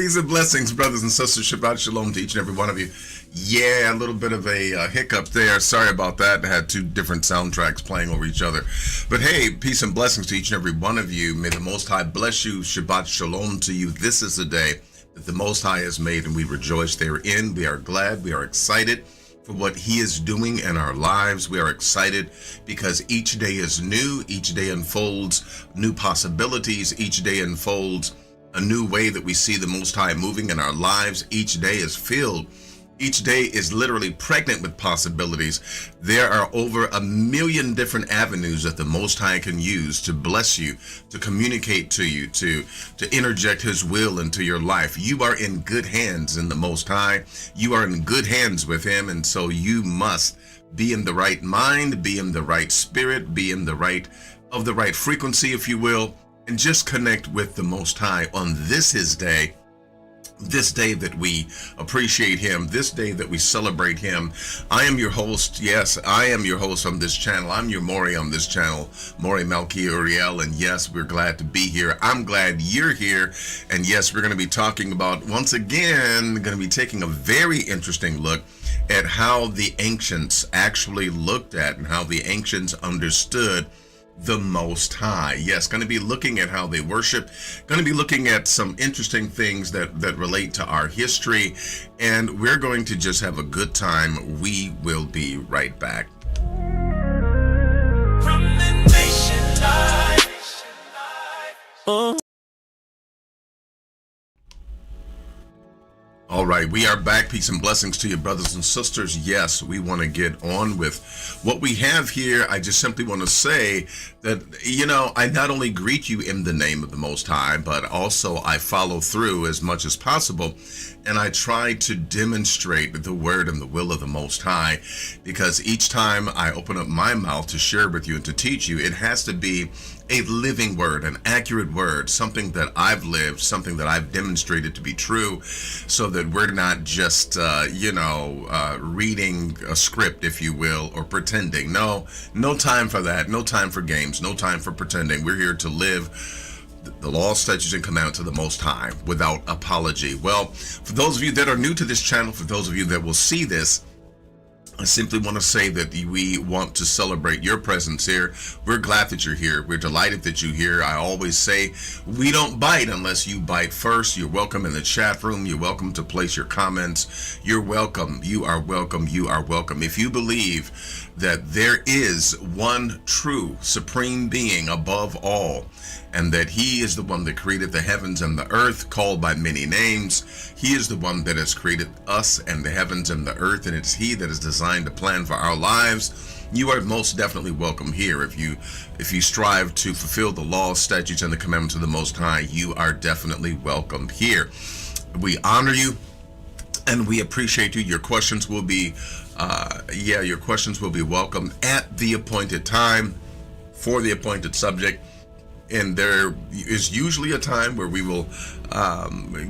Peace and blessings, brothers and sisters. Shabbat shalom to each and every one of you. Yeah, a little bit of a hiccup there. Sorry about that. I had two different soundtracks playing over each other. But hey, peace and blessings to each and every one of you. May the Most High bless you. Shabbat shalom to you. This is the day that the Most High has made, and we rejoice therein. We are glad. We are excited for what He is doing in our lives. We are excited because each day is new. Each day unfolds new possibilities. Each day unfolds a new way that we see the Most High moving in our lives. Each day is filled. Each day is literally pregnant with possibilities. There are over 1 million different avenues that the Most High can use to bless you, to communicate to you, to interject His will into your life. You are in good hands in the Most High. You are in good hands with Him, and so you must be in the right mind, be in the right spirit, be in the right frequency, if you will, and just connect with the Most High on this His day. This day that we appreciate Him, this day that we celebrate Him. I am your host. Yes, I am your host on this channel. I'm your Maury on this channel, Maury Melchi Uriel. And yes, we're glad to be here. I'm glad you're here. And yes, we're going to be talking about, once again, going to be taking a very interesting look at how the ancients actually looked at and how the ancients understood the Most High. Yes, going to be looking at how they worship, going to be looking at some interesting things that relate to our history, and we're going to just have a good time. We will be right back. From the nation life. All right, we are back. Peace and blessings to you, brothers and sisters. Yes, we want to get on with what we have here. I just simply want to say that, I not only greet you in the name of the Most High, but also I follow through as much as possible. And I try to demonstrate the word and the will of the Most High, because each time I open up my mouth to share with you and to teach you, it has to be a living word, an accurate word, something that I've lived, something that I've demonstrated to be true, so that we're not just, reading a script, if you will, or pretending. No time for that. No time for games. No time for pretending. We're here to live the law, statutes, and commandments of the Most High without apology. Well, for those of you that are new to this channel, for those of you that will see this, I simply want to say that we want to celebrate your presence here. We're glad that you're here. We're delighted that you're here. I always say we don't bite unless you bite first. You're welcome in the chat room. You're welcome to place your comments. You're welcome. You are welcome. You are welcome. If you believe that there is one true supreme being above all, and that He is the one that created the heavens and the earth, called by many names. He is the one that has created us and the heavens and the earth, and it's He that has designed a plan for our lives. You are most definitely welcome here. If you strive to fulfill the law, statutes, and the commandments of the Most High, you are definitely welcome here. We honor you and we appreciate you. Your questions will be welcome at the appointed time for the appointed subject. And there is usually a time where we will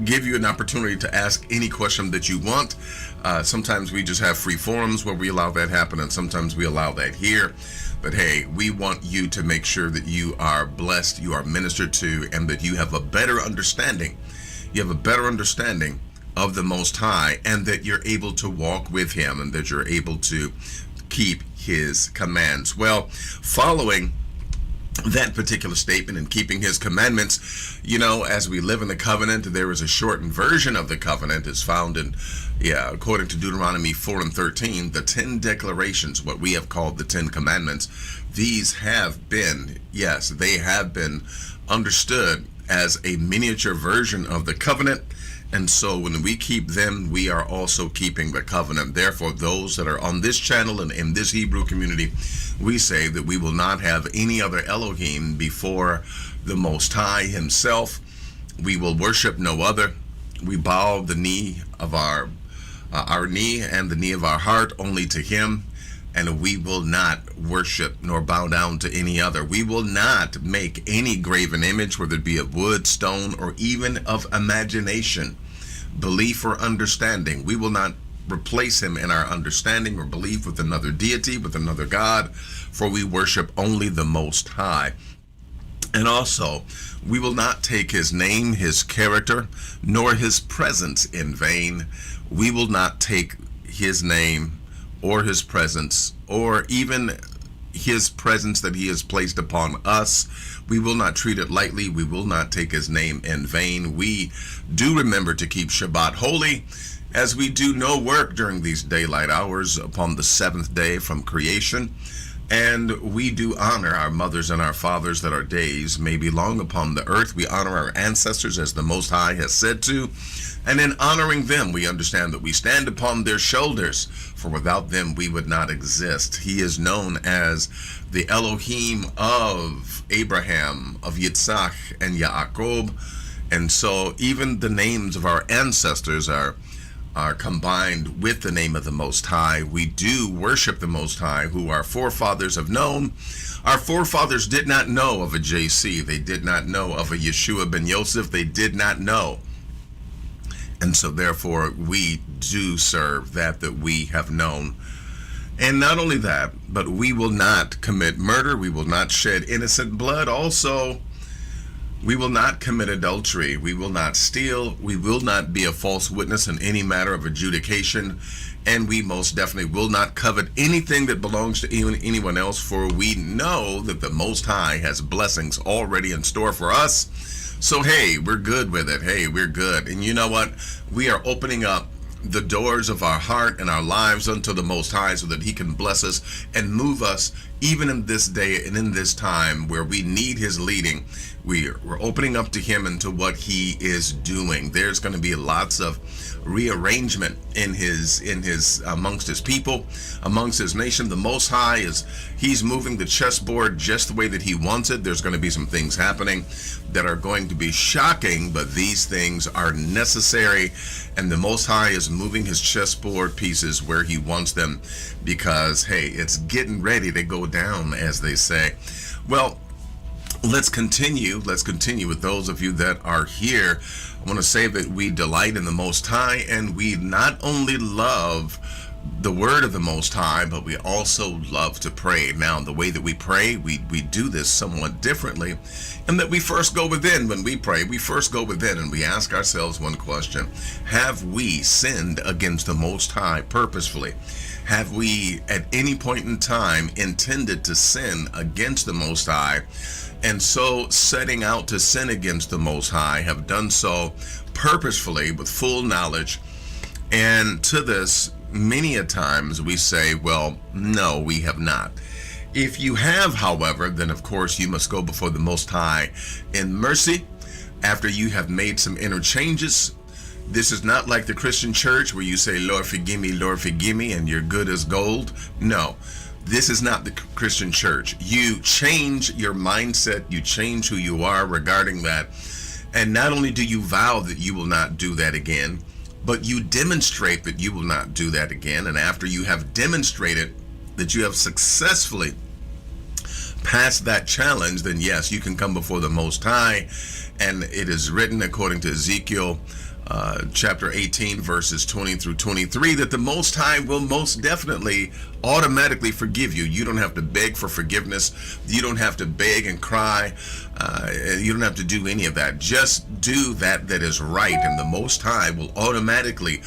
give you an opportunity to ask any question that you want. Sometimes we just have free forums where we allow that happen, and sometimes we allow that here. But hey, we want you to make sure that you are blessed, you are ministered to, and that you have a better understanding. You have a better understanding of the Most High, and that you're able to walk with Him, and that you're able to keep His commands. Well, following that particular statement and keeping His commandments, as we live in the covenant, there is a shortened version of the covenant. It's found in, according to Deuteronomy 4:13, the 10 declarations, what we have called the 10 commandments. These have been, they have been understood as a miniature version of the covenant. And so when we keep them, we are also keeping the covenant. Therefore, those that are on this channel and in this Hebrew community, we say that we will not have any other Elohim before the Most High Himself. We will worship no other. We bow the knee of our knee and the knee of our heart only to Him. And we will not worship nor bow down to any other. We will not make any graven image, whether it be of wood, stone, or even of imagination, belief, or understanding. We will not replace Him in our understanding or belief with another deity, with another God, for we worship only the Most High. And also, we will not take his name, his character, nor his presence in vain. We will not take his name or his presence, or even his presence that he has placed upon us. We will not treat it lightly. We will not take his name in vain. We do remember to keep Shabbat holy, as we do no work during these daylight hours upon the seventh day from creation. And we do honor our mothers and our fathers, that our days may be long upon the earth. We honor our ancestors as the Most High has said to. And in honoring them, we understand that we stand upon their shoulders, for without them we would not exist. He is known as the Elohim of Abraham, of Yitzhak and Yaakov. And so even the names of our ancestors are combined with the name of the Most High. We do worship the Most High, who our forefathers have known. Our forefathers did not know of a JC. They did not know of a Yeshua ben Yosef. They did not know. And so therefore we do serve that we have known. And not only that, but we will not commit murder. We will not shed innocent blood. Also, we will not commit adultery. We will not steal. We will not be a false witness in any matter of adjudication. And we most definitely will not covet anything that belongs to anyone else, for we know that the Most High has blessings already in store for us. So, hey, we're good with it. Hey, we're good. And you know what? We are opening up the doors of our heart and our lives unto the Most High, so that he can bless us and move us even in this day and in this time where we need his leading. We're opening up to him into what he is doing. There's going to be lots of rearrangement in his amongst his people, amongst his nation. The Most High he's moving the chessboard just the way that he wants it. There's going to be some things happening that are going to be shocking, but these things are necessary, and the Most High is moving his chessboard pieces where he wants them, because hey, it's getting ready to go down, as they say. Well, let's continue with those of you that are here. I want to say that we delight in the Most High, and we not only love the word of the Most High, but we also love to pray. Now, the way that we pray, we do this somewhat differently, and that we first go within. When we pray, we first go within and we ask ourselves one question: have we sinned against the Most High purposefully? Have we at any point in time intended to sin against the Most High, and so setting out to sin against the Most High, have done so purposefully with full knowledge? And to this, many a times we say, well, no, we have not. If you have, however, then of course you must go before the Most High in mercy after you have made some interchanges. This is not like the Christian church where you say, Lord, forgive me, and you're good as gold. No, this is not the Christian church. You change your mindset, you change who you are regarding that. And not only do you vow that you will not do that again, but you demonstrate that you will not do that again. And after you have demonstrated that you have successfully passed that challenge, then yes, you can come before the Most High. And it is written according to Ezekiel chapter 18, verses 20 through 23, that the Most High will most definitely automatically forgive you. You don't have to beg for forgiveness. You don't have to beg and cry. You don't have to do any of that. Just do that is right, and the Most High will automatically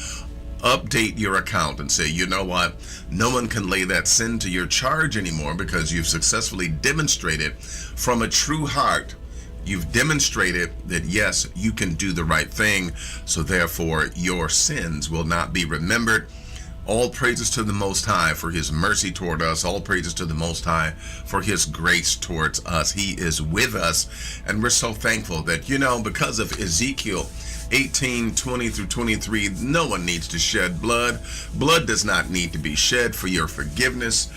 update your account and say, you know what, no one can lay that sin to your charge anymore, because you've successfully demonstrated from a true heart. You've demonstrated that, yes, you can do the right thing, so therefore your sins will not be remembered. All praises to the Most High for his mercy toward us. All praises to the Most High for his grace towards us. He is with us, and we're so thankful that, because of Ezekiel 18, 20 through 23, no one needs to shed blood. Blood does not need to be shed for your forgiveness,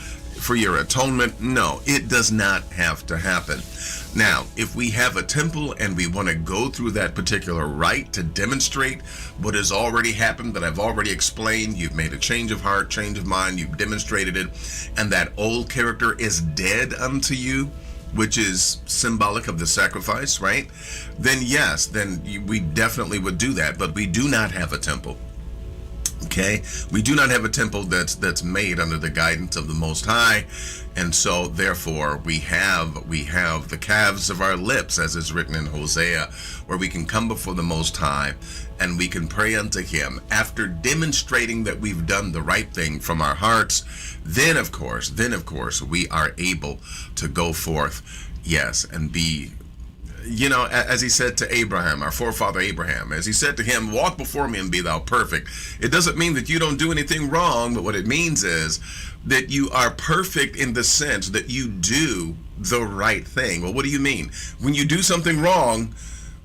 for your atonement. No, it does not have to happen. Now, if we have a temple and we want to go through that particular rite to demonstrate what has already happened, that I've already explained, you've made a change of heart, change of mind, you've demonstrated it, and that old character is dead unto you, which is symbolic of the sacrifice, right? Then yes, we definitely would do that. But we do not have a temple. Okay, we do not have a temple that's made under the guidance of the Most High, and so therefore we have the calves of our lips, as is written in Hosea, where we can come before the Most High and we can pray unto Him after demonstrating that we've done the right thing from our hearts. Then of course we are able to go forth, yes, and be, as He said to Abraham, our forefather Abraham, as He said to him, walk before me and be thou perfect. It doesn't mean that you don't do anything wrong, but what it means is that you are perfect in the sense that you do the right thing. Well, what do you mean? When you do something wrong,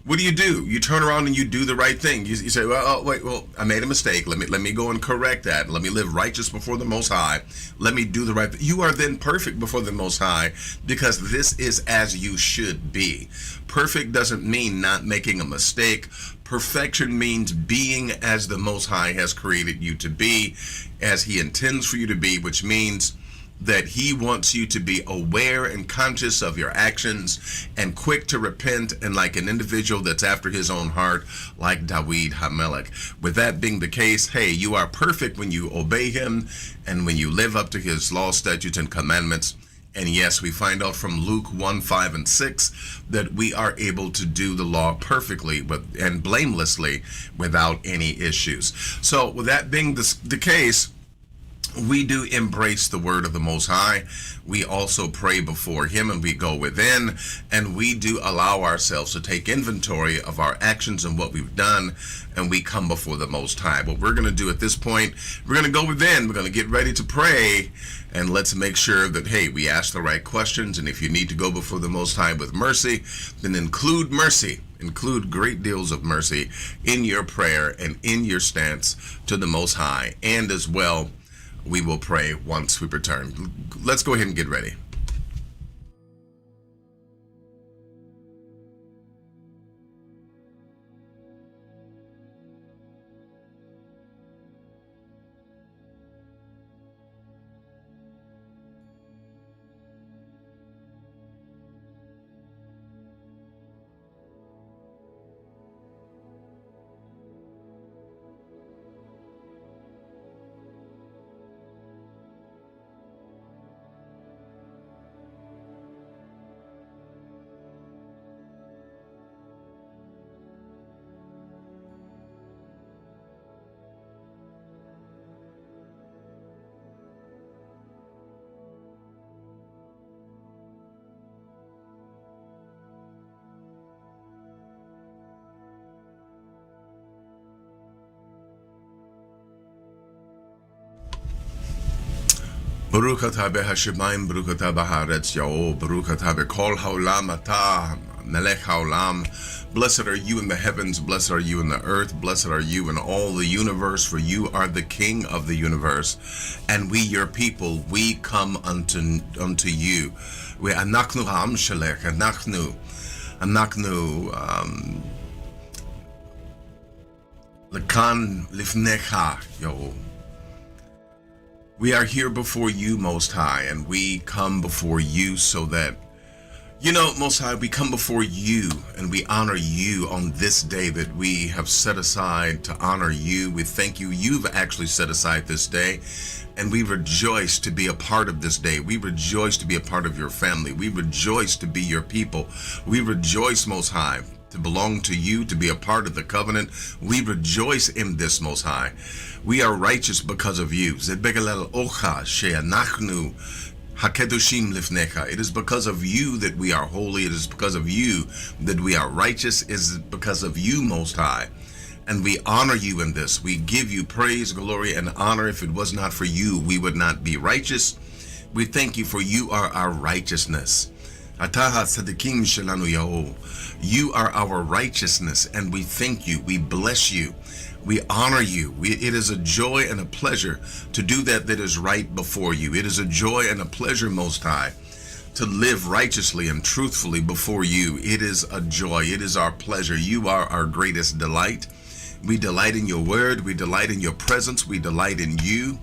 what do? You turn around and you do the right thing. You say, well, I made a mistake. Let me go and correct that. Let me live righteous before the Most High. Let me do the right thing. You are then perfect before the Most High, because this is as you should be. Perfect doesn't mean not making a mistake. Perfection means being as the Most High has created you to be, as He intends for you to be, which means that He wants you to be aware and conscious of your actions and quick to repent, and like an individual that's after His own heart, like Dawid Hamelech. With that being the case, hey, you are perfect when you obey Him and when you live up to His law, statutes, and commandments. And yes, we find out from Luke 1, 5, and 6 that we are able to do the law perfectly and blamelessly without any issues. So with that being the case, we do embrace the word of the Most High. We also pray before Him, and we go within, and we do allow ourselves to take inventory of our actions and what we've done, and we come before the Most High. What we're going to do at this point, we're going to go within. We're going to get ready to pray, and let's make sure that, hey, we ask the right questions. And if you need to go before the Most High with mercy, then include mercy. Include great deals of mercy in your prayer and in your stance to the Most High. And as well, we will pray once we return. Let's go ahead and get ready. Baruch atah b'hashemayim, Baruch atah b'haaretz Ya'o, Baruch atah b'kol ha'olam atah melech ha'olam. Blessed are you in the heavens, blessed are you in the earth, blessed are you in all the universe, for you are the King of the universe. And we, your people, we come unto you. We anachnu ha'am shalech, anachnu lekan lifnecha Ya'o. We are here before you, Most High, and we come before you so that, Most High, we come before you and we honor you on this day that we have set aside to honor you. We thank you. You've actually set aside this day, and we rejoice to be a part of this day. We rejoice to be a part of your family. We rejoice to be your people. We rejoice, Most High, to belong to you, to be a part of the covenant. We rejoice in this, Most High. We are righteous because of you. It is because of you that we are holy. It is because of you that we are righteous. It is because of you, Most High. And we honor you in this. We give you praise, glory, and honor. If it was not for you, we would not be righteous. We thank you, for you are our righteousness. You are our righteousness, and we thank you. We bless you. We honor you. It is a joy and a pleasure to do that is right before you. It is a joy and a pleasure, Most High, to live righteously and truthfully before you. It is a joy. It is our pleasure. You are our greatest delight. We delight in your word. We delight in your presence. We delight in you.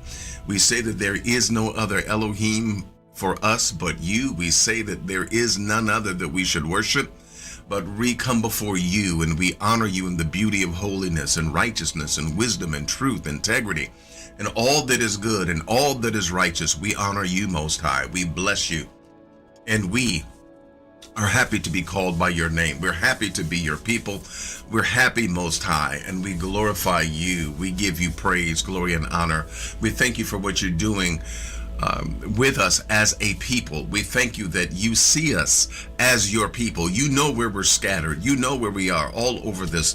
We say that there is no other Elohim for us but you. We say that there is none other that we should worship but we come before you and we honor you in the beauty of holiness and righteousness and wisdom and truth, integrity, and all that is good and all that is righteous. We honor you, Most High. We bless you. And we are happy to be called by your name. We're happy to be your people. We're happy, Most High, and we glorify you. We give you praise, glory, and honor. We thank you for what you're doing with us as a people. We thank you that you see us as your people. You know where we're scattered. You know where we are all over this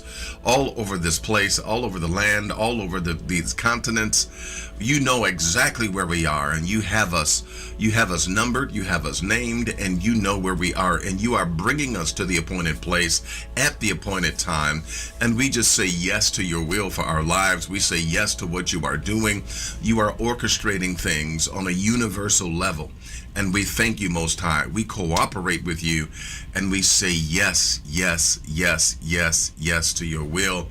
place, all over the land, all over these continents. You know exactly where we are, and you have us numbered, you have us named, and you know where we are, and you are bringing us to the appointed place at the appointed time. And we just say yes to your will for our lives. We say yes to what you are doing. You are orchestrating things on a universal level, and we thank you, Most High. We cooperate with you, and we say yes, yes, yes, yes, yes to your will.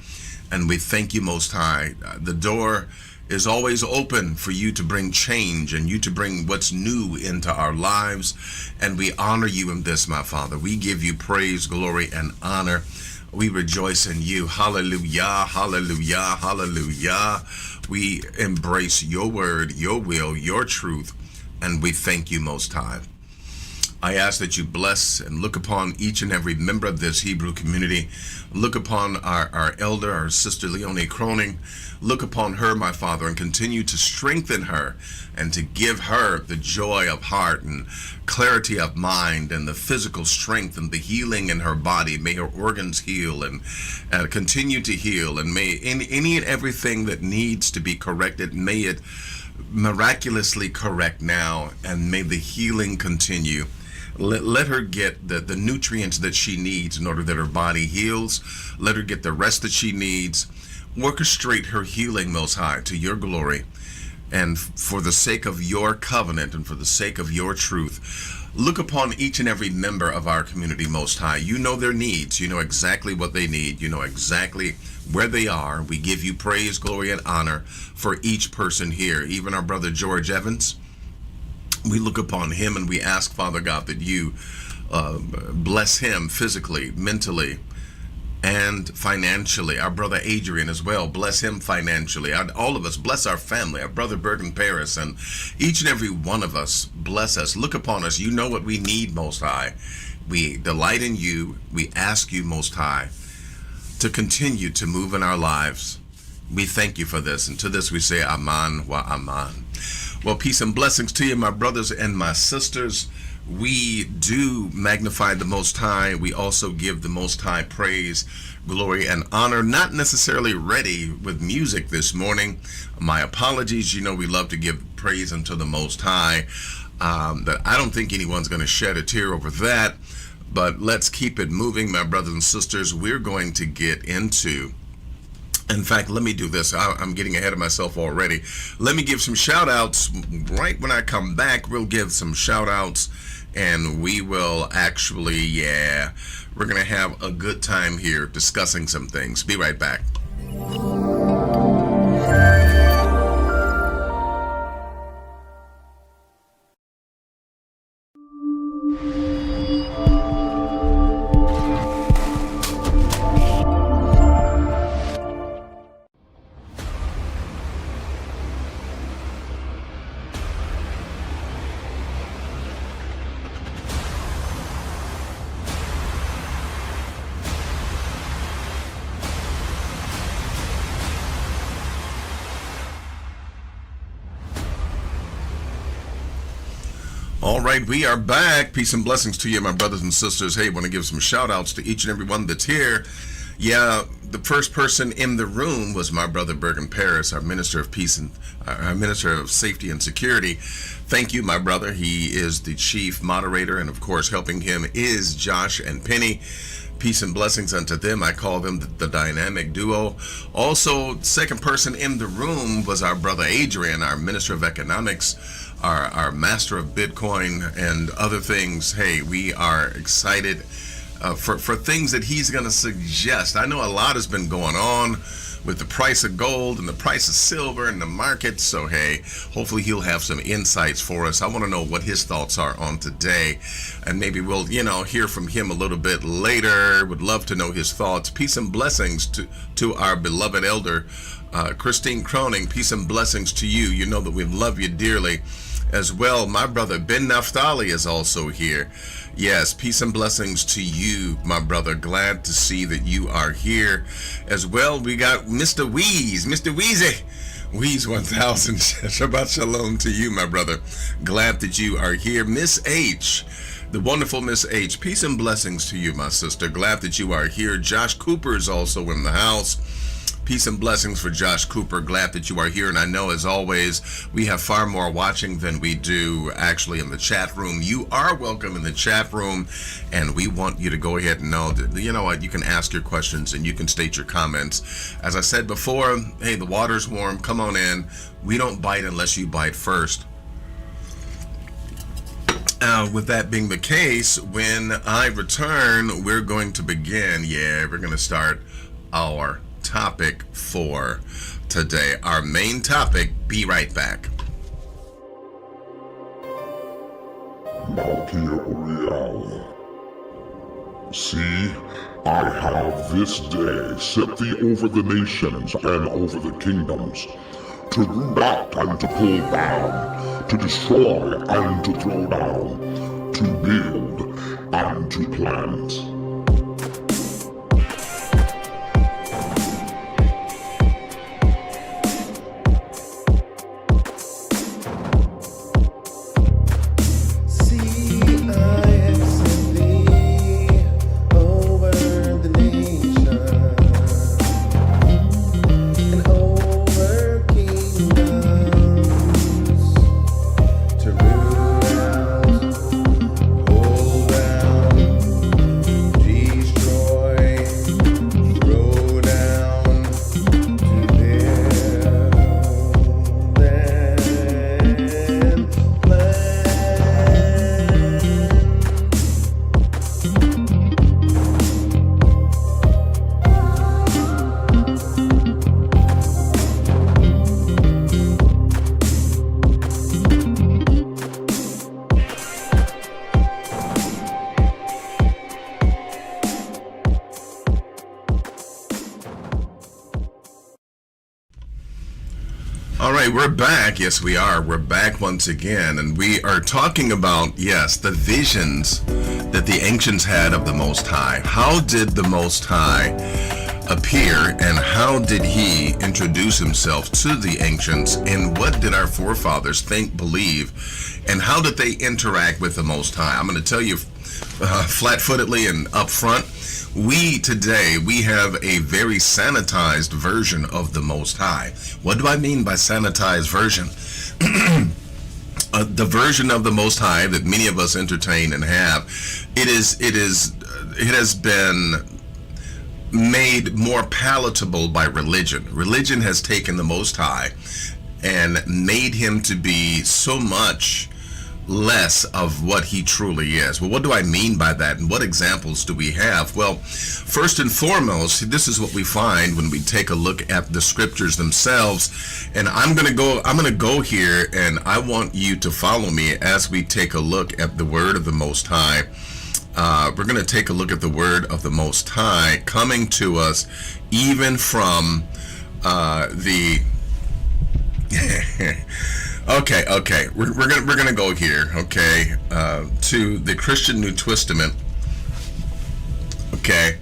And we thank you, Most High. The door is always open for you to bring change and you to bring what's new into our lives. And we honor you in this, my Father. We give you praise, glory, and honor. We rejoice in you. Hallelujah, hallelujah, hallelujah. We embrace your word, your will, your truth, and we thank you, Most High. I ask that you bless and look upon each and every member of this Hebrew community. Look upon our elder, our sister Leonie Croning. Look upon her, my Father, and continue to strengthen her and to give her the joy of heart and clarity of mind and the physical strength and the healing in her body. May her organs heal and continue to heal, and may any and everything that needs to be corrected, may it miraculously correct now, and may the healing continue. Let her get the nutrients that she needs in order that her body heals. Let her get the rest that she needs. Orchestrate her healing, Most High, to your glory, and for the sake of your covenant and for the sake of your truth. Look upon each and every member of our community, Most High. You know their needs. You know exactly what they need. You know exactly where they are. We give you praise, glory, and honor for each person here, even our brother George Evans. We look upon him and we ask, Father God, that you bless him physically, mentally, and financially. Our brother Adrian as well, bless him financially. All of us, bless our family, our brother Bergen Paris, and each and every one of us, bless us. Look upon us. You know what we need, Most High. We delight in you. We ask you, Most High, to continue to move in our lives. We thank you for this, and to this we say Aman wa Aman. Well, peace and blessings to you, my brothers and my sisters. We do magnify the Most High. We also give the Most High praise, glory, and honor. Not necessarily ready with music this morning. My apologies. You know we love to give praise unto the Most High. That I don't think anyone's going to shed a tear over that. But let's keep it moving, my brothers and sisters. We're going to get into... In fact, let me do this. I'm getting ahead of myself already. Let me give some shout outs. Right when I come back, we'll give some shout outs, and we will actually, we're going to have a good time here discussing some things. Be right back. All right, we are back. Peace and blessings to you, my brothers and sisters. Hey, want to give some shout outs to each and every one that's here. Yeah, the first person in the room was my brother Bergen Paris, our Minister of Peace and our Minister of Safety and Security. Thank you, my brother. He is the chief moderator, and of course, helping him is Josh and Penny. Peace and blessings unto them. I call them the dynamic duo. Also, second person in the room was our brother Adrian, our Minister of Economics, our master of Bitcoin and other things. Hey, we are excited for things that he's going to suggest. I know a lot has been going on with the price of gold and the price of silver and the market. So hey, hopefully he'll have some insights for us. I want to know what his thoughts are on today, and maybe we'll hear from him a little bit later. Would love to know his thoughts. Peace and blessings to our beloved elder Christine Croning. Peace and blessings to you. You know that we love you dearly as well. My brother Ben Naphtali is also here. Yes, peace and blessings to you, my brother. Glad to see that you are here as well. We got Mr. Weeze, Mr. Weezy, Weeze 1000. Shabbat shalom to you, my brother. Glad that you are here. Miss H, the wonderful Miss H, peace and blessings to you, my sister. Glad that you are here. Josh Cooper is also in the house. Peace and blessings for Josh Cooper. Glad that you are here. And I know, as always, we have far more watching than we do actually in the chat room. You are welcome in the chat room, and we want you to go ahead and know that, you know what, you can ask your questions and you can state your comments. As I said before, hey, the water's warm. Come on in. We don't bite unless you bite first. With that being the case, when I return, we're going to begin. Yeah, we're going to start our topic for today. Our main topic. Be right back. Malkia Uriel. See, I have this day set thee over the nations and over the kingdoms, to root out and to pull down, to destroy and to throw down, to build and to plant. We're back. Yes, we are. We're back once again, and we are talking about, yes, the visions that the ancients had of the Most High. How did the Most High appear, and how did he introduce himself to the ancients, and what did our forefathers think, believe, and how did they interact with the Most High? I'm going to tell you flat-footedly and up front, we have a very sanitized version of the Most High. What do I mean by sanitized version? The version of the Most High that many of us entertain and have, it has been made more palatable by religion. Religion has taken the Most High and made him to be so much less of what he truly is. Well, what do I mean by that, and what examples do we have? Well, first and foremost, this is what we find when we take a look at the scriptures themselves. And I'm going to go here, and I want you to follow me as we take a look at the word of the Most High. We're going to take a look at the word of the Most High coming to us even from the Okay. We're gonna go here. Okay, to the Christian New Testament. Okay,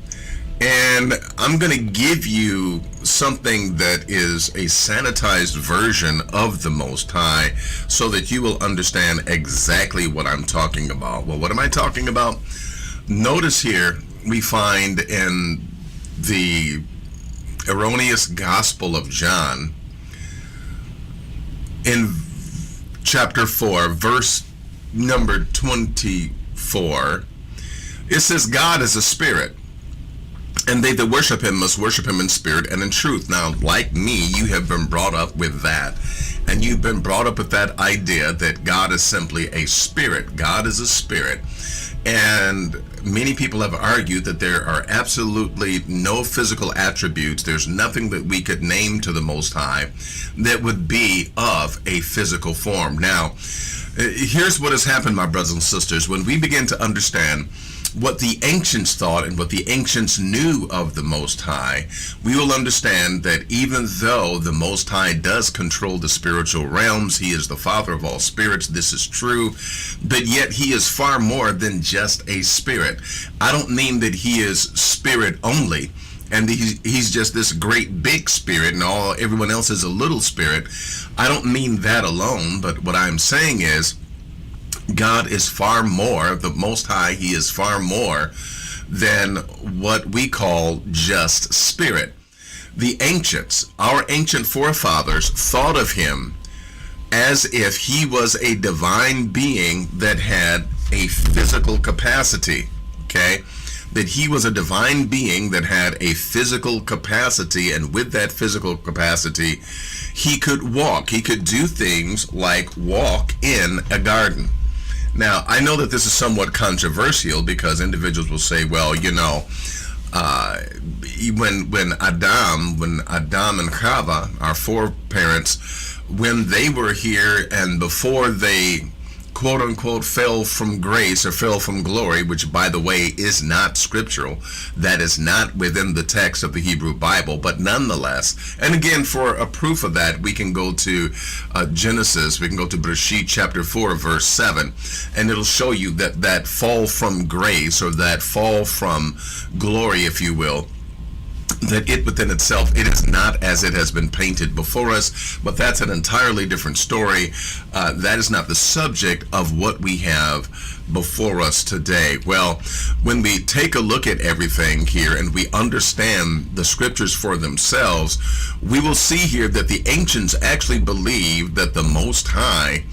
and I'm gonna give you something that is a sanitized version of the Most High, so that you will understand exactly what I'm talking about. Well, what am I talking about? Notice here we find in the erroneous Gospel of John, in chapter 4, verse number 24, it says, God is a spirit, and they that worship him must worship him in spirit and in truth. Now, like me, you have been brought up with that. and you've been brought up with that idea that God is simply a spirit. God is a spirit. And many people have argued that there are absolutely no physical attributes. There's nothing that we could name to the Most High that would be of a physical form. Now, here's what has happened, my brothers and sisters. When we begin to understand what the ancients thought and what the ancients knew of the Most High, we will understand that even though the Most High does control the spiritual realms, he is the Father of all spirits, this is true, but yet he is far more than just a spirit. I don't mean that he is spirit only, and he's just this great big spirit and everyone else is a little spirit. I don't mean that alone, but what I'm saying is God is far more, the Most High, he is far more than what we call just spirit. The ancients, our ancient forefathers, thought of him as if he was a divine being that had a physical capacity, okay? That he was a divine being that had a physical capacity, and with that physical capacity, he could walk. He could do things like walk in a garden. Now, I know that this is somewhat controversial because individuals will say, well, you know, when Adam and Chava, our foreparents, when they were here and before they quote unquote fell from grace or fell from glory, which by the way is not scriptural, that is not within the text of the Hebrew Bible, but nonetheless, and again, for a proof of that, we can go to Genesis, we can go to Bereshit chapter 4 verse 7, and it'll show you that that fall from grace, or that fall from glory, if you will, that it within itself, it is not as it has been painted before us, but that's an entirely different story. That is not the subject of what we have before us today. Well, when we take a look at everything here and we understand the scriptures for themselves, we will see here that the ancients actually believed that the Most High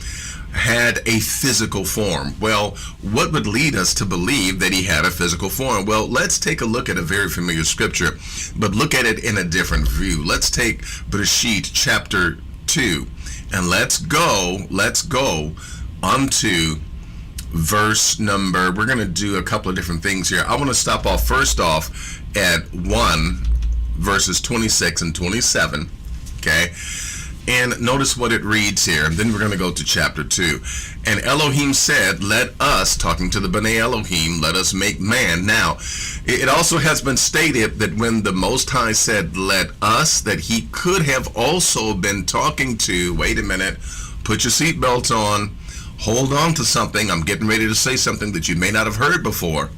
had a physical form. Well, what would lead us to believe that he had a physical form? Well, let's take a look at a very familiar scripture, but look at it in a different view. Let's take Bereshit chapter 2, and let's go onto verse number, we're going to do a couple of different things here. I want to stop off first off at 1 verses 26 and 27, okay? And notice what it reads here, and then we're going to go to chapter 2. And Elohim said, let us, talking to the B'nai Elohim, let us make man. Now, it also has been stated that when the Most High said, let us, that he could have also been talking to, wait a minute, put your seatbelt on, hold on to something, I'm getting ready to say something that you may not have heard before.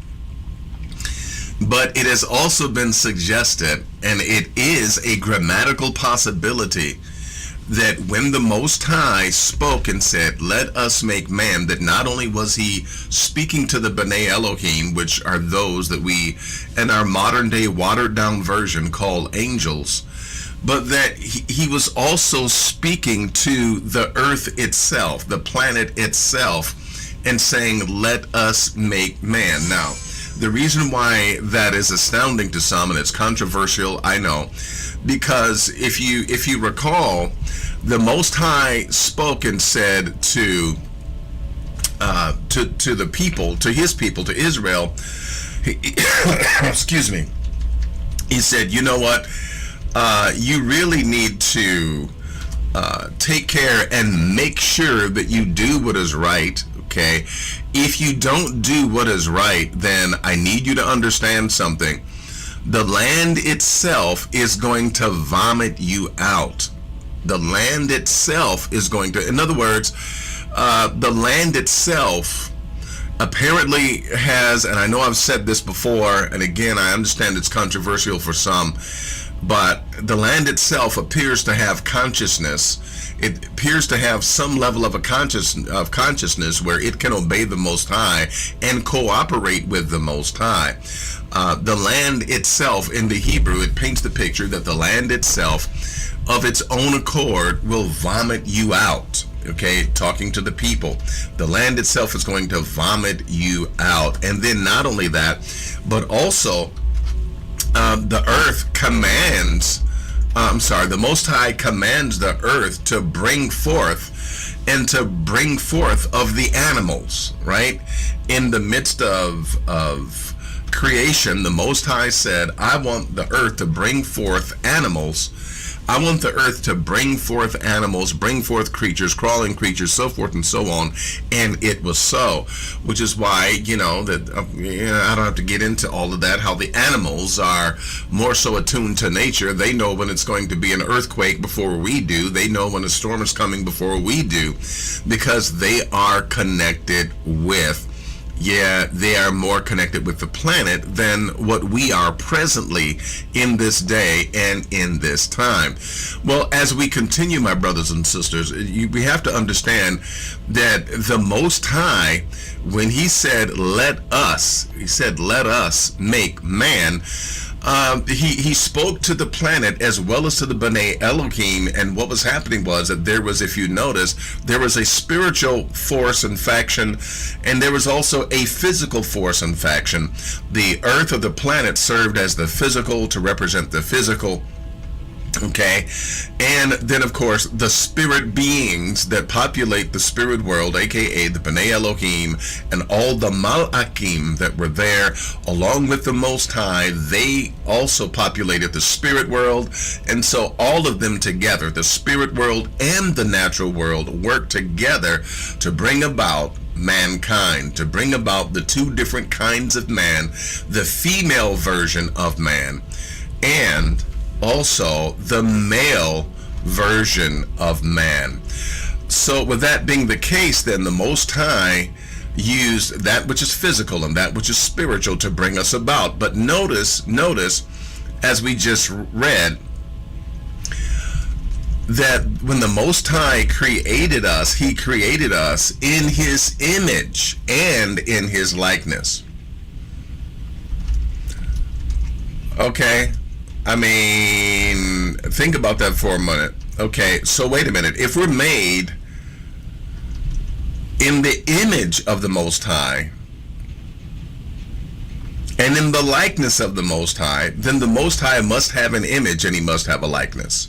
But it has also been suggested, and it is a grammatical possibility, that when the Most High spoke and said, let us make man, that not only was he speaking to the B'nai Elohim, which are those that we, in our modern day watered down version, call angels, but that he was also speaking to the earth itself, the planet itself, and saying, let us make man. Now, the reason why that is astounding to some, and it's controversial, I know, because if you recall, the Most High spoke and said to the people, to his people, to Israel, excuse me, he said, you know what, you really need to take care and make sure that you do what is right. Okay, if you don't do what is right, then I need you to understand something. The land itself is going to vomit you out. The land itself is going to, in other words, the land itself apparently has, and I know I've said this before, and again, I understand it's controversial for some, but the land itself appears to have consciousness. It appears to have some level of consciousness where it can obey the Most High and cooperate with the Most High. The land itself, in the Hebrew, it paints the picture that the land itself, of its own accord, will vomit you out. Okay, talking to the people, the land itself is going to vomit you out. And then not only that, but also the earth commands the Most High commands the earth to bring forth, and to bring forth of the animals, right? In the midst of creation, the Most High said, I want the earth to bring forth animals. I want the earth to bring forth animals, bring forth creatures, crawling creatures, so forth and so on. And it was so, which is why, I don't have to get into all of that, how the animals are more so attuned to nature. They know when it's going to be an earthquake before we do. They know when a storm is coming before we do, because they are connected with, they are more connected with the planet than what we are presently in this day and in this time. Well, as we continue, my brothers and sisters, we have to understand that the Most High, when he said, let us make man, he spoke to the planet as well as to the B'nai Elohim, and what was happening was that there was, if you notice, there was a spiritual force and faction, and there was also a physical force and faction. The earth of the planet served as the physical to represent the physical. Okay, and then of course the spirit beings that populate the spirit world, aka the B'nai Elohim, and all the Malachim that were there along with the Most High, they also populated the spirit world. And so all of them together, the spirit world and the natural world, work together to bring about mankind, to bring about the two different kinds of man, the female version of man, and also the male version of man. So with that being the case, then the Most High used that which is physical and that which is spiritual to bring us about. But notice, as we just read, that when the Most High created us, he created us in his image and in his likeness. Okay? I mean, think about that for a minute. Okay, so wait a minute. If we're made in the image of the Most High and in the likeness of the Most High, then the Most High must have an image and he must have a likeness.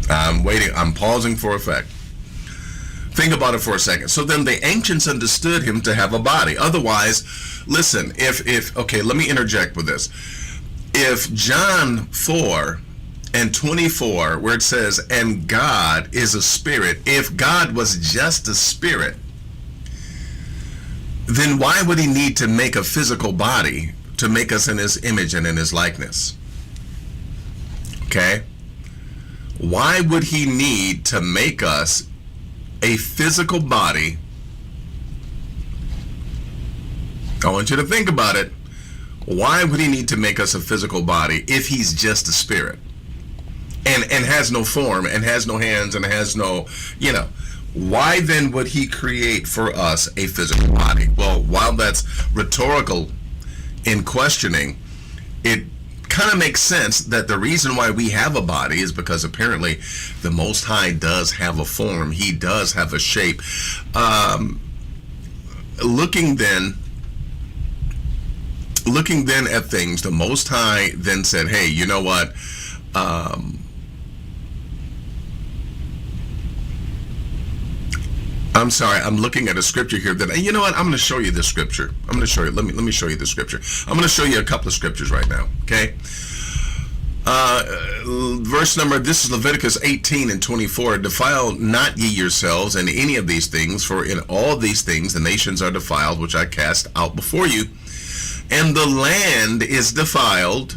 I'm waiting. I'm pausing for effect. Think about it for a second. So then the ancients understood him to have a body. Otherwise, listen, okay, let me interject with this. If John 4:24, where it says, and God is a spirit, if God was just a spirit, then why would he need to make a physical body to make us in his image and in his likeness? Okay? Why would he need to make us a physical body? I want you to think about it. Why would he need to make us a physical body if he's just a spirit and has no form and has no hands and has no, why then would he create for us a physical body? Well, while that's rhetorical in questioning, it kind of makes sense that the reason why we have a body is because apparently the Most High does have a form. He does have a shape. Looking then at things, the Most High then said, hey, you know what? I'm sorry, I'm looking at a scripture here that, you know what, I'm going to show you this scripture. I'm going to show you, let me show you the scripture. I'm going to show you a couple of scriptures right now, okay? Verse number, this is Leviticus 18:24. Defile not ye yourselves in any of these things, for in all these things the nations are defiled, which I cast out before you. And the land is defiled.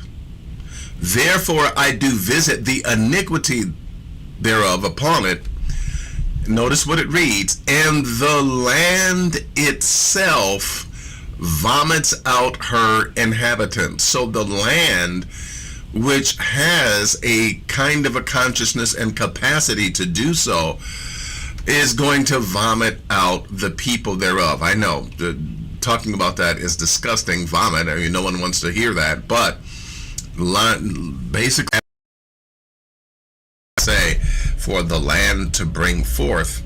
Therefore I do visit the iniquity thereof upon it. Notice what it reads, and the land itself vomits out her inhabitants. So the land, which has a kind of a consciousness and capacity to do so, is going to vomit out the people thereof. I know, talking about that is disgusting. Vomit, I mean, no one wants to hear that, but basically say for the land to bring forth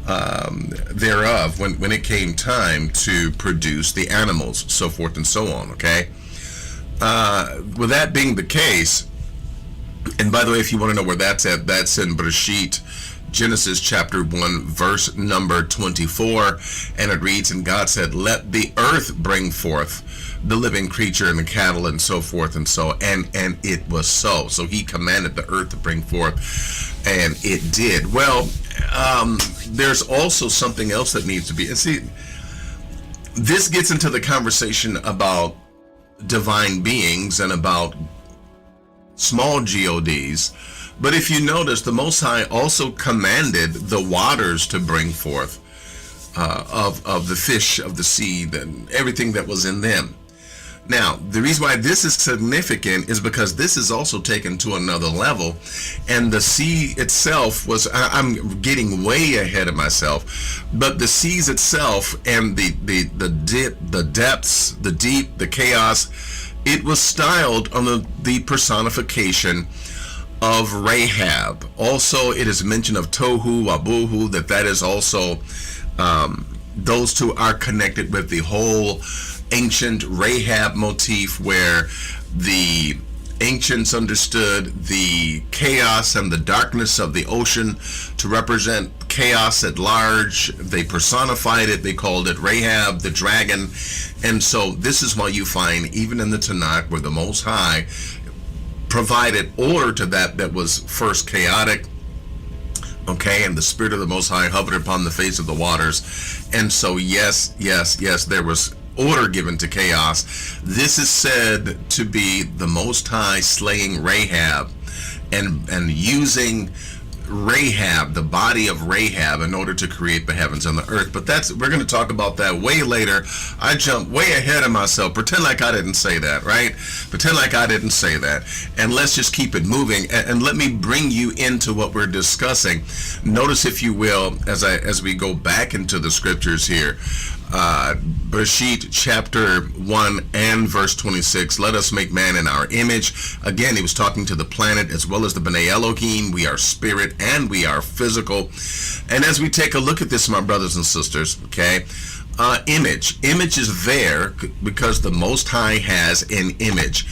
thereof when it came time to produce the animals, so forth and so on. Okay. With that being the case, and by the way, if you want to know where that's at, that's in Bereshit, Genesis chapter 1, verse number 24, and it reads, and God said, let the earth bring forth the living creature and the cattle and so forth and so, and it was so. So he commanded the earth to bring forth, and it did. Well, there's also something else that needs to be, and see, this gets into the conversation about divine beings and about small gods. But if you notice, the Most High also commanded the waters to bring forth of the fish of the sea and everything that was in them. Now, the reason why this is significant is because this is also taken to another level, and the sea itself was, I'm getting way ahead of myself, but the seas itself and the depths, the deep, the chaos, it was styled on the personification of Rahab. Also, it is mentioned of Tohu Wabohu, that is also, those two are connected with the whole ancient Rahab motif, where the ancients understood the chaos and the darkness of the ocean to represent chaos at large. They personified it. They called it Rahab, the dragon. And so this is why you find, even in the Tanakh, where the Most High provided order to that was first chaotic, okay, and the Spirit of the Most High hovered upon the face of the waters. And so yes, there was order given to chaos. This is said to be the Most High slaying Rahab and using Rahab, the body of Rahab, in order to create the heavens and the earth. But we're going to talk about that way later. I jumped way ahead of myself. Pretend like I didn't say that, right? Pretend like I didn't say that. And let's just keep it moving. And let me bring you into what we're discussing. Notice, if you will, as we go back into the scriptures here, Bereshit chapter 1 and verse 26, let us make man in our image. Again, he was talking to the planet as well as the B'nai Elohim. We are spirit and we are physical. And as we take a look at this, my brothers and sisters, okay, image is there because the Most High has an image.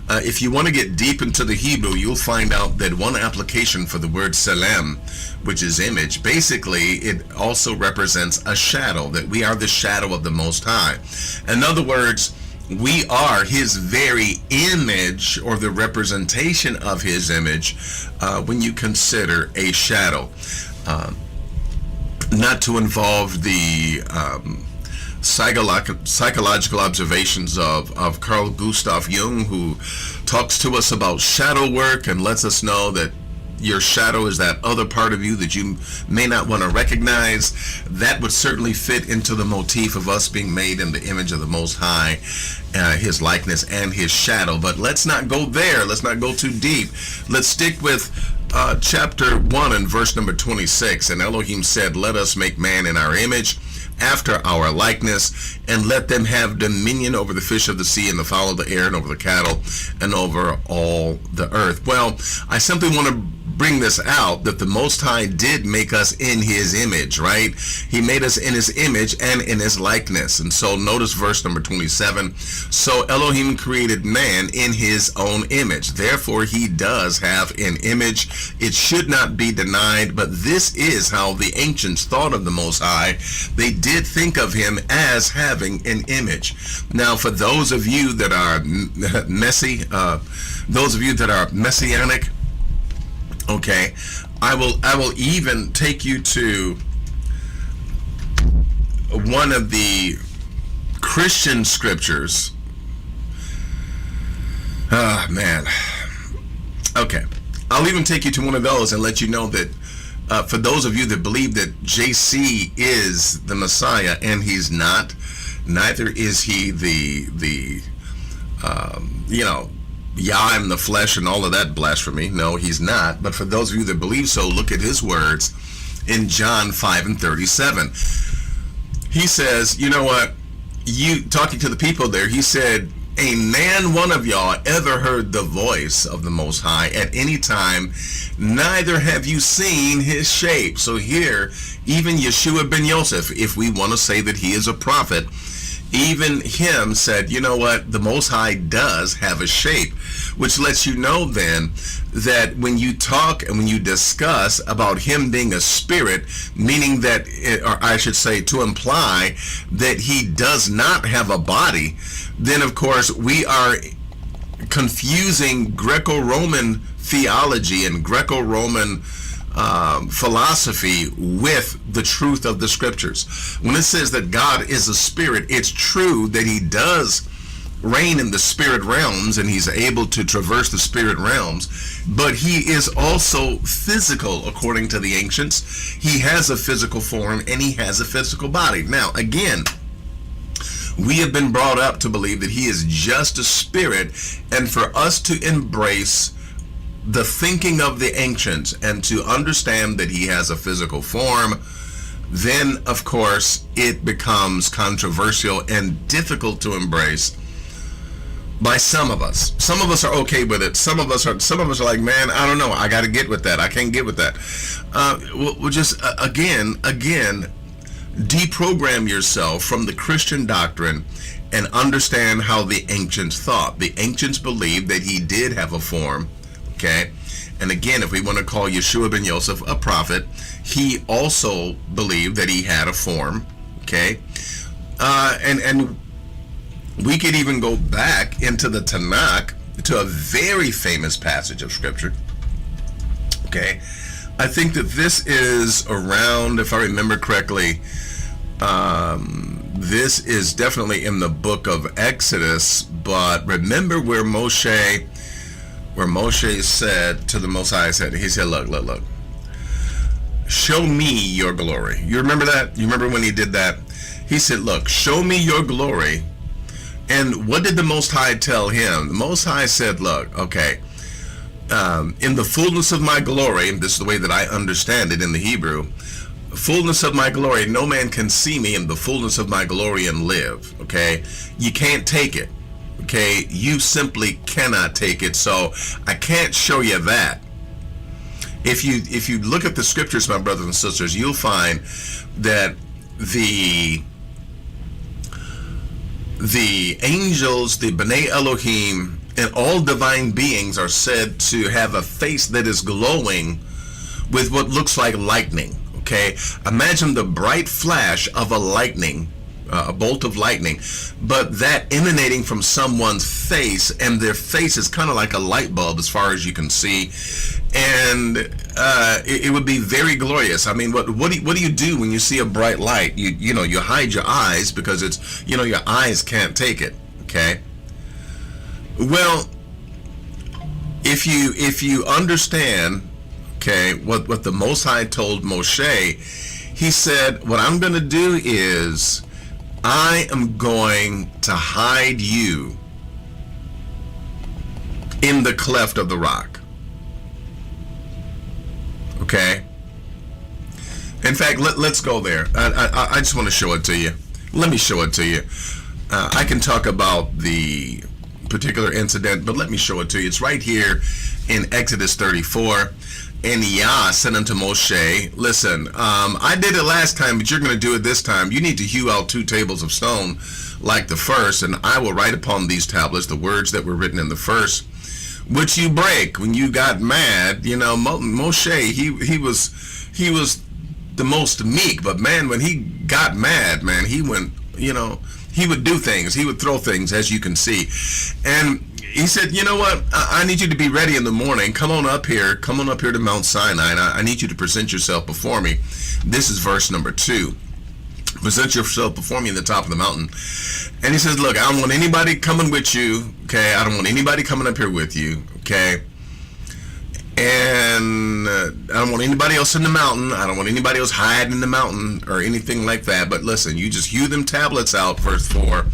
If you want to get deep into the Hebrew, you'll find out that one application for the word Selem, which is image, basically it also represents a shadow, that we are the shadow of the Most High. In other words, we are his very image, or the representation of his image, when you consider a shadow. Not to involve the psychological observations of Carl Gustav Jung, who talks to us about shadow work and lets us know that your shadow is that other part of you that you may not want to recognize. That would certainly fit into the motif of us being made in the image of the Most High, his likeness and his shadow. But let's not go there. Let's not go too deep. Let's stick with chapter 1 and verse number 26. And Elohim said, let us make man in our image, after our likeness, and let them have dominion over the fish of the sea and the fowl of the air and over the cattle and over all the earth. Well, I simply want to bring this out, that the Most High did make us in his image, right? He made us in his image and in his likeness. And so notice verse number 27. So Elohim created man in his own image. Therefore he does have an image. It should not be denied, but this is how the ancients thought of the Most High. They did think of him as having an image. Now, for those of you that are those of you that are messianic, okay, I will even take you to one of the Christian scriptures. Man. Okay. I'll even take you to one of those and let you know that for those of you that believe that JC is the Messiah, and he's not, neither is he the Yah in the flesh and all of that blasphemy. No, he's not. But for those of you that believe so, look at his words in John 5 and 37. He says, you know what? You talking to the people there, he said, ain't nan one of y'all ever heard the voice of the Most High at any time, neither have you seen his shape. So here, even Yeshua ben Yosef, if we want to say that he is a prophet, even him said, you know what, the Most High does have a shape, which lets you know then that when you talk and when you discuss about him being a spirit, meaning that, or I should say to imply that he does not have a body, then of course we are confusing Greco-Roman theology and Greco-Roman philosophy with the truth of the scriptures. When it says that God is a spirit, it's true that he does reign in the spirit realms and he's able to traverse the spirit realms, but he is also physical according to the ancients. He has a physical form and he has a physical body. Now again, we have been brought up to believe that he is just a spirit, and for us to embrace the thinking of the ancients and to understand that he has a physical form, then of course it becomes controversial and difficult to embrace by some of us. Some of us are okay with it. Some of us are like, man, I don't know. I got to get with that. I can't get with that. We'll just again, deprogram yourself from the Christian doctrine and understand how the ancients thought. The ancients believed that he did have a form. Okay, and again, if we want to call Yeshua ben Yosef a prophet, he also believed that he had a form. Okay, and we could even go back into the Tanakh to a very famous passage of scripture. Okay, I think that this is around, if I remember correctly, this is definitely in the book of Exodus. But remember where Moshe said to the Most High, he said, look, show me your glory. You remember that? You remember when he did that? He said, look, show me your glory. And what did the Most High tell him? The Most High said, look, okay, in the fullness of my glory, and this is the way that I understand it in the Hebrew, fullness of my glory, no man can see me in the fullness of my glory and live. Okay, you can't take it. Okay, you simply cannot take it, so I can't show you that. If you look at the scriptures, my brothers and sisters, you'll find that the angels, the B'nai Elohim, and all divine beings are said to have a face that is glowing with what looks like lightning. Okay, imagine the bright flash of a lightning, a bolt of lightning, but that emanating from someone's face, and their face is kind of like a light bulb as far as you can see, and it would be very glorious. I mean, what do you do when you see a bright light? You hide your eyes because it's, your eyes can't take it. Okay, well, if you understand, okay, what the Most High told Moshe, he said, what I'm going to do is I am going to hide you in the cleft of the rock. Okay? In fact, let's go there. I just want to show it to you. Let me show it to you. I can talk about the particular incident, but let me show it to you. It's right here in Exodus 34. And Yah said unto Moshe, listen, I did it last time, but you're going to do it this time. You need to hew out 2 tables of stone like the first, and I will write upon these tablets the words that were written in the first, which you break. When you got mad, Moshe, he was the most meek, but man, when he got mad, man, he went, he would do things, he would throw things, as you can see. And he said, you know what, I need you to be ready in the morning. Come on up here to Mount Sinai, and I need you to present yourself before me. This is verse number 2. Present yourself before me in the top of the mountain. And he says, look, I don't want anybody coming with you, okay? I don't want anybody coming up here with you, okay? And I don't want anybody else in the mountain. I don't want anybody else hiding in the mountain or anything like that. But listen, you just hew them tablets out, verse 4.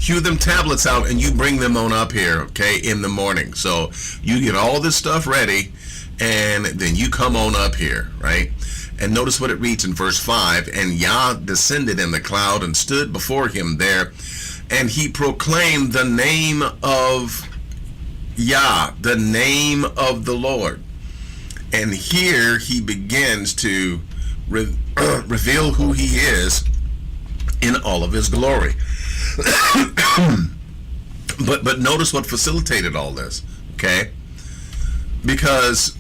Hew them tablets out and you bring them on up here, okay, in the morning. So you get all this stuff ready and then you come on up here, right? And notice what it reads in verse 5. And Yah descended in the cloud and stood before him there. and he proclaimed the name of Yah, the name of the Lord. And here he begins to reveal who he is in all of his glory. But notice what facilitated all this, okay? Because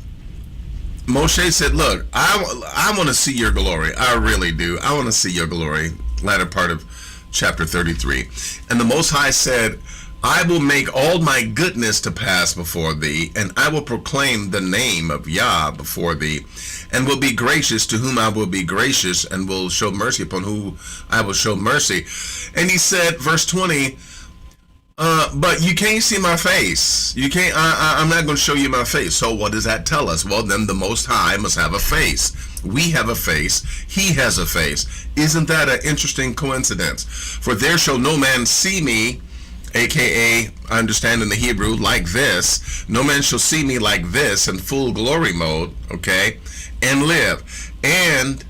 Moshe said, look, I want to see your glory. I really do. I want to see your glory. Latter part of chapter 33. And the Most High said, I will make all my goodness to pass before thee, and I will proclaim the name of Yah before thee, and will be gracious to whom I will be gracious, and will show mercy upon whom I will show mercy. And he said, verse 20, but you can't see my face. You can't, I'm not going to show you my face. So what does that tell us? Well, then the Most High must have a face. We have a face. He has a face. Isn't that an interesting coincidence? For there shall no man see me, aka, I understand in the Hebrew, like this. No man shall see me like this in full glory mode, okay, and live. And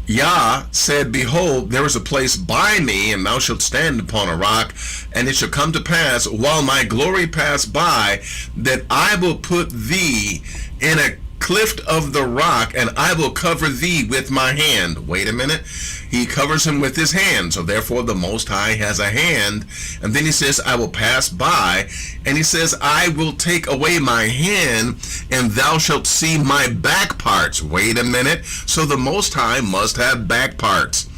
Yah said, behold, there is a place by me, and thou shalt stand upon a rock, and it shall come to pass, while my glory pass by, that I will put thee in a cleft of the rock, and I will cover thee with my hand. Wait a minute. He covers him with his hand. So therefore the Most High has a hand. And then he says, I will pass by. And he says, I will take away my hand, and thou shalt see my back parts. Wait a minute. So the Most High must have back parts.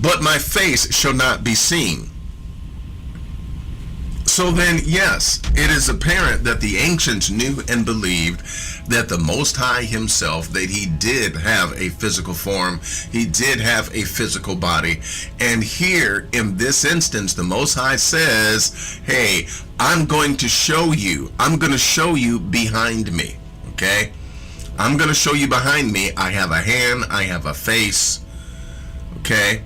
But my face shall not be seen. So then, yes, it is apparent that the ancients knew and believed that the Most High himself, that he did have a physical form, he did have a physical body. And here, in this instance, the Most High says, hey, I'm going to show you behind me, okay? I'm going to show you behind me. I have a hand, I have a face, okay?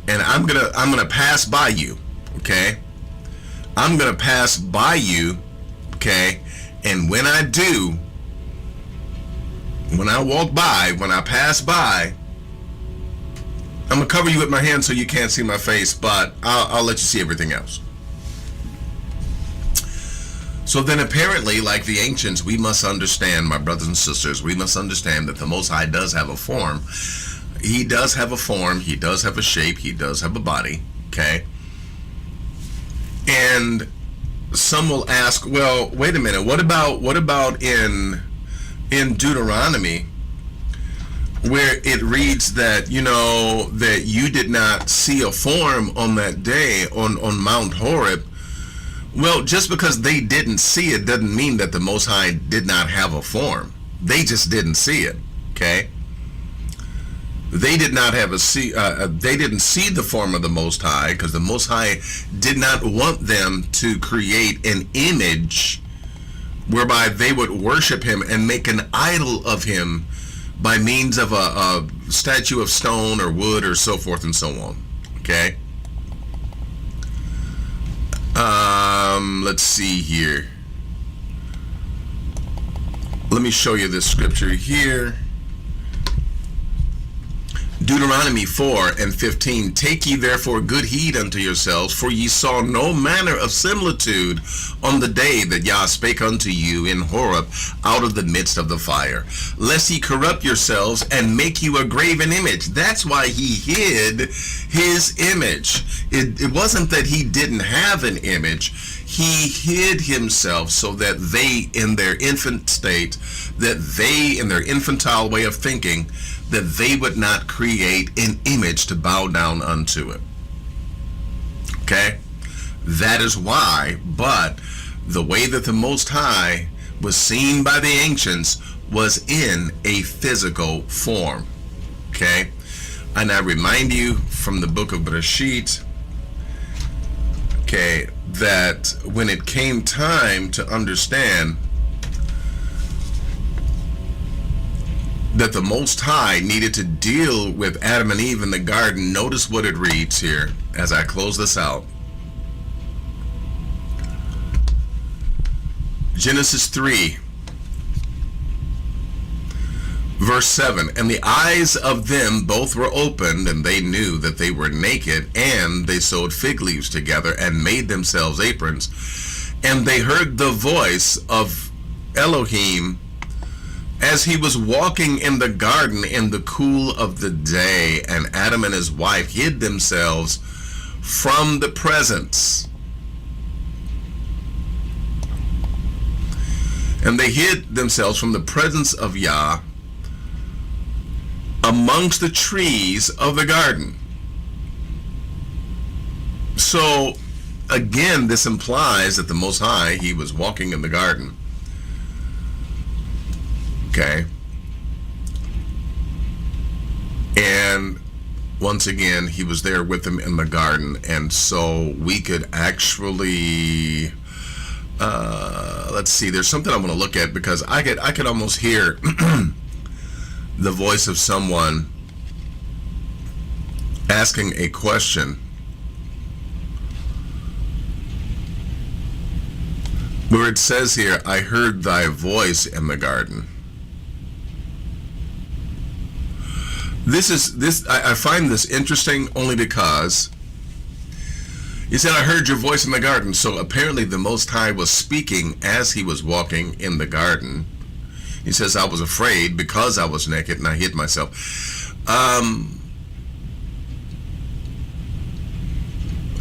And I'm gonna pass by you, okay? I'm going to pass by you, okay? And when I do, when I walk by, when I pass by, I'm going to cover you with my hand so you can't see my face, but I'll let you see everything else. So then apparently, like the ancients, we must understand, my brothers and sisters, we must understand that the Most High does have a form. He does have a form. He does have a shape. He does have a body, okay? And some will ask, well, wait a minute, what about in Deuteronomy, where it reads that, you know, that you did not see a form on that day on Mount Horeb? Well, just because they didn't see it doesn't mean that the Most High did not have a form. They just didn't see it, okay? They did not have they didn't see the form of the Most High, because the Most High did not want them to create an image whereby they would worship him and make an idol of him by means of a statue of stone or wood or so forth and so on, okay? Let's see here. Let me show you this scripture here. Deuteronomy 4:15, take ye therefore good heed unto yourselves, for ye saw no manner of similitude on the day that Yah spake unto you in Horeb out of the midst of the fire, lest ye corrupt yourselves and make you a graven image. That's why he hid his image. It wasn't that he didn't have an image. He hid himself so that they, in their infant state, that they, in their infantile way of thinking, that they would not create an image to bow down unto it. Okay? That is why, but the way that the Most High was seen by the ancients was in a physical form. Okay? And I remind you from the book of Bereshit, okay, that when it came time to understand that the Most High needed to deal with Adam and Eve in the garden, notice what it reads here as I close this out. Genesis 3, Verse 7, and the eyes of them both were opened, and they knew that they were naked, and they sewed fig leaves together and made themselves aprons. And they heard the voice of Elohim as he was walking in the garden in the cool of the day, and Adam and his wife hid themselves from the presence. And they hid themselves from the presence of Yah amongst the trees of the garden. So, again, this implies that the Most High, he was walking in the garden. Okay. And once again, he was there with them in the garden. And so we could actually, let's see, there's something I want to look at, because I could almost hear the voice of someone asking a question where it says here, I heard thy voice in the garden. I find this interesting only because he said, I heard your voice in the garden. So apparently the Most High was speaking as he was walking in the garden. He says, I was afraid because I was naked and I hid myself.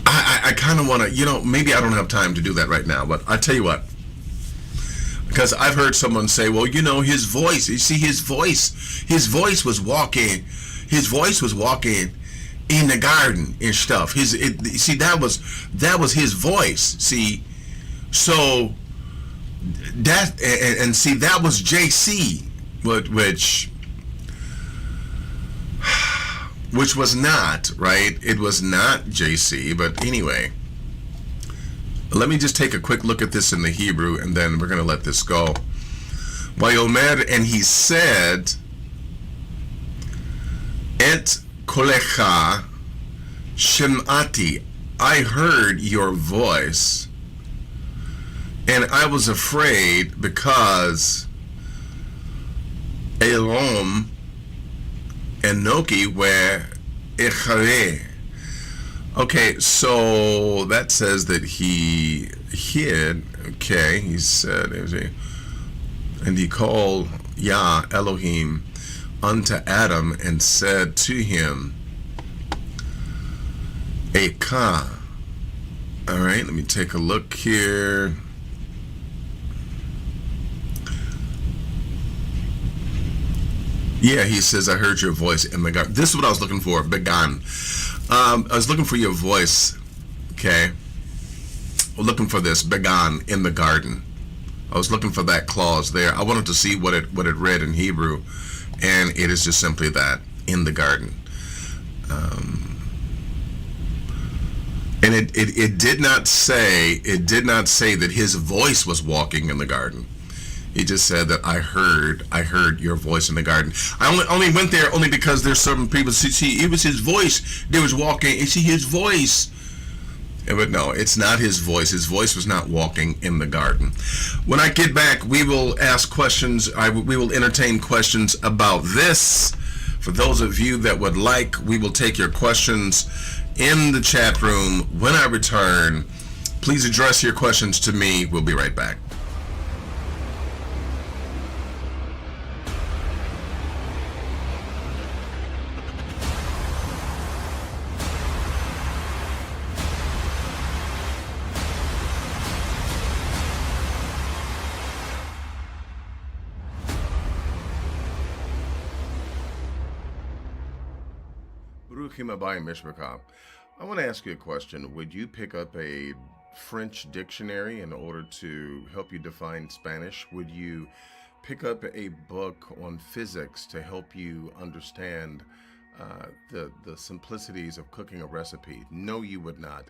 I kind of want to, maybe I don't have time to do that right now, but I tell you what, because I've heard someone say, well, his voice, you see his voice was walking in the garden and stuff. That was his voice. See, so that, and see, that was JC, which was not, right? It was not JC, but anyway, let me just take a quick look at this in the Hebrew, and then we're going to let this go. Vayomer, and he said, Et kolecha shemati, I heard your voice, and I was afraid because Elom Enoki were Echare. Okay, so that says that he hid. Okay, he said, and he called Yah Elohim unto Adam and said to him, Eka. All right, let me take a look here. Yeah, he says, I heard your voice in the garden. This is what I was looking for, began. I was looking for your voice, okay? We're looking for this, began, in the garden. I was looking for that clause there. I wanted to see what it read in Hebrew, and it is just simply that, in the garden. And it did not say that his voice was walking in the garden. He just said that I heard your voice in the garden. I only went there only because there's some people see it was his voice. They was walking. You see his voice. But no, it's not his voice. His voice was not walking in the garden. When I get back, we will ask questions. We will entertain questions about this. For those of you that would like, we will take your questions in the chat room. When I return, please address your questions to me. We'll be right back. I want to ask you a question. Would you pick up a French dictionary in order to help you define Spanish? Would you pick up a book on physics to help you understand the simplicities of cooking a recipe? No, you would not.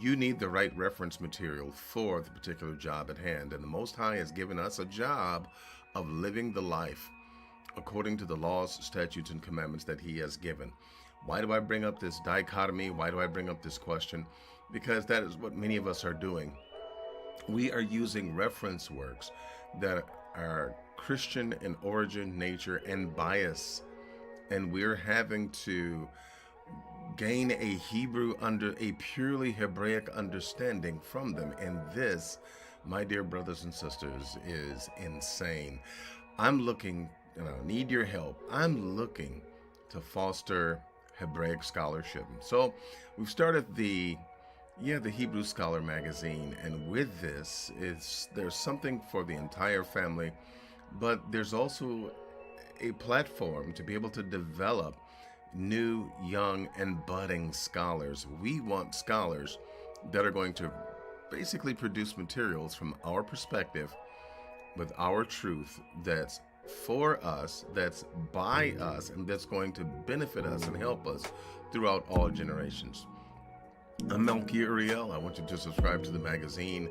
You need the right reference material for the particular job at hand. And the Most High has given us a job of living the life according to the laws, statutes, and commandments that He has given. Why do I bring up this dichotomy? Why do I bring up this question? Because that is what many of us are doing. We are using reference works that are Christian in origin, nature, and bias, and we're having to gain a purely Hebraic understanding from them. And this, my dear brothers and sisters, is insane. I'm looking, need your help. I'm looking to foster Hebraic scholarship. So we've started the Hebrew Scholar magazine, and with this, there's something for the entire family, but there's also a platform to be able to develop new, young, and budding scholars. We want scholars that are going to basically produce materials from our perspective with our truth that's for us, that's by us, and that's going to benefit us and help us throughout all generations. I'm Melky Uriel. I want you to subscribe to the magazine.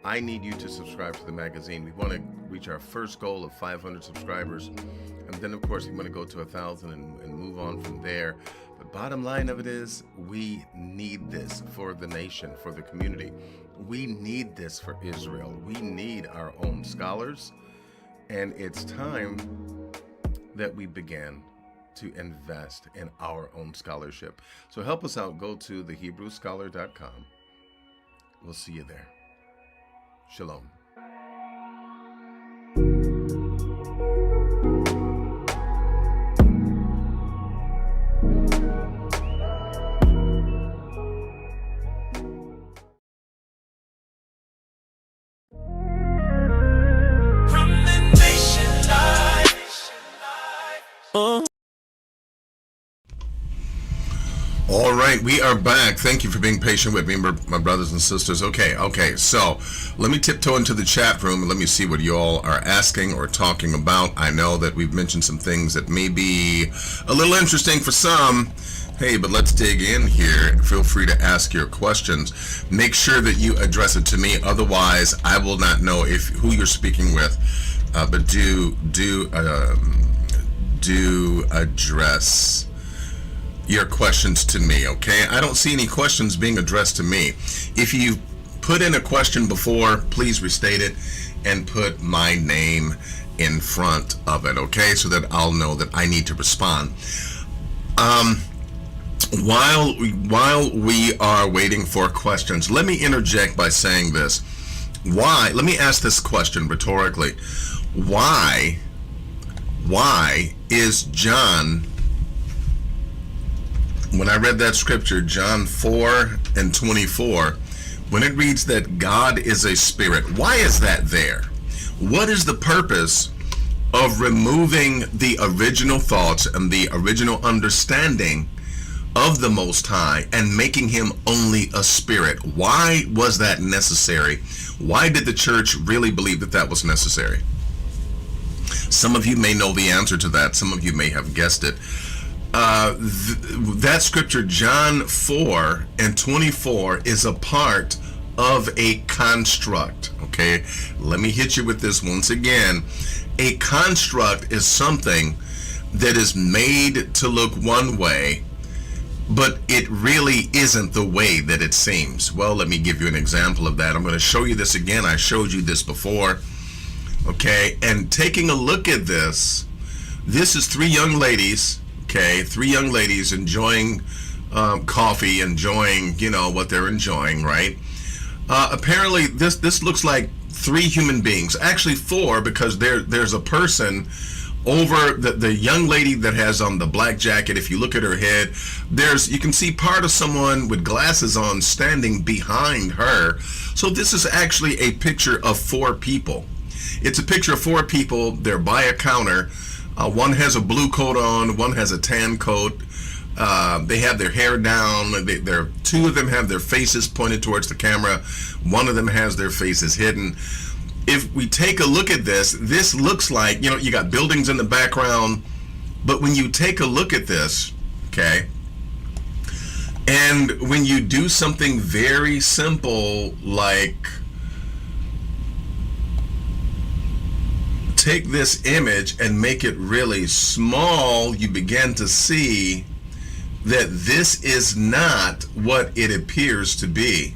I need you to subscribe to the magazine. We want to reach our first goal of 500 subscribers. And then, of course, we want to go to 1,000 and move on from there. But bottom line of it is, we need this for the nation, for the community. We need this for Israel. We need our own scholars. And it's time that we began to invest in our own scholarship. So help us out. Go to thehebrewscholar.com. We'll see you there. Shalom. All right, we are back. Thank you for being patient with me, my brothers and sisters. Okay, so let me tiptoe into the chat room and let me see what you all are asking or talking about. I know that we've mentioned some things that may be a little interesting for some. Hey, but let's dig in here. Feel free to ask your questions. Make sure that you address it to me. Otherwise, I will not know who you're speaking with. But do address your questions to me, okay? I don't see any questions being addressed to me. If you put in a question before, please restate it and put my name in front of it, okay? So that I'll know that I need to respond. While we are waiting for questions, let me interject by saying this. Let me ask this question rhetorically. Why is John, when I read that scripture, John 4:24, when it reads that God is a spirit, why is that there? What is the purpose of removing the original thoughts and the original understanding of the Most High and making him only a spirit? Why was that necessary? Why did the church really believe that that was necessary? Some of you may know the answer to that. Some of you may have guessed it. That scripture, John 4:24, is a part of a construct. Okay, let me hit you with this once again. A construct is something that is made to look one way, but it really isn't the way that it seems. Well, let me give you an example of that. I'm going to show you this again. I showed you this before. Okay, and taking a look at this is three young ladies. Okay, three young ladies enjoying coffee, enjoying, what they're enjoying, right? Apparently, this looks like three human beings. Actually, four, because there's a person over the young lady that has on the black jacket. If you look at her head, you can see part of someone with glasses on standing behind her. So this is actually a picture of four people. It's a picture of four people. They're by a counter. One has a blue coat on, one has a tan coat. They have their hair down. Two of them have their faces pointed towards the camera. One of them has their faces hidden. If we take a look at this looks like, you got buildings in the background, but when you take a look at this, okay, and when you do something very simple like take this image and make it really small, you begin to see that this is not what it appears to be.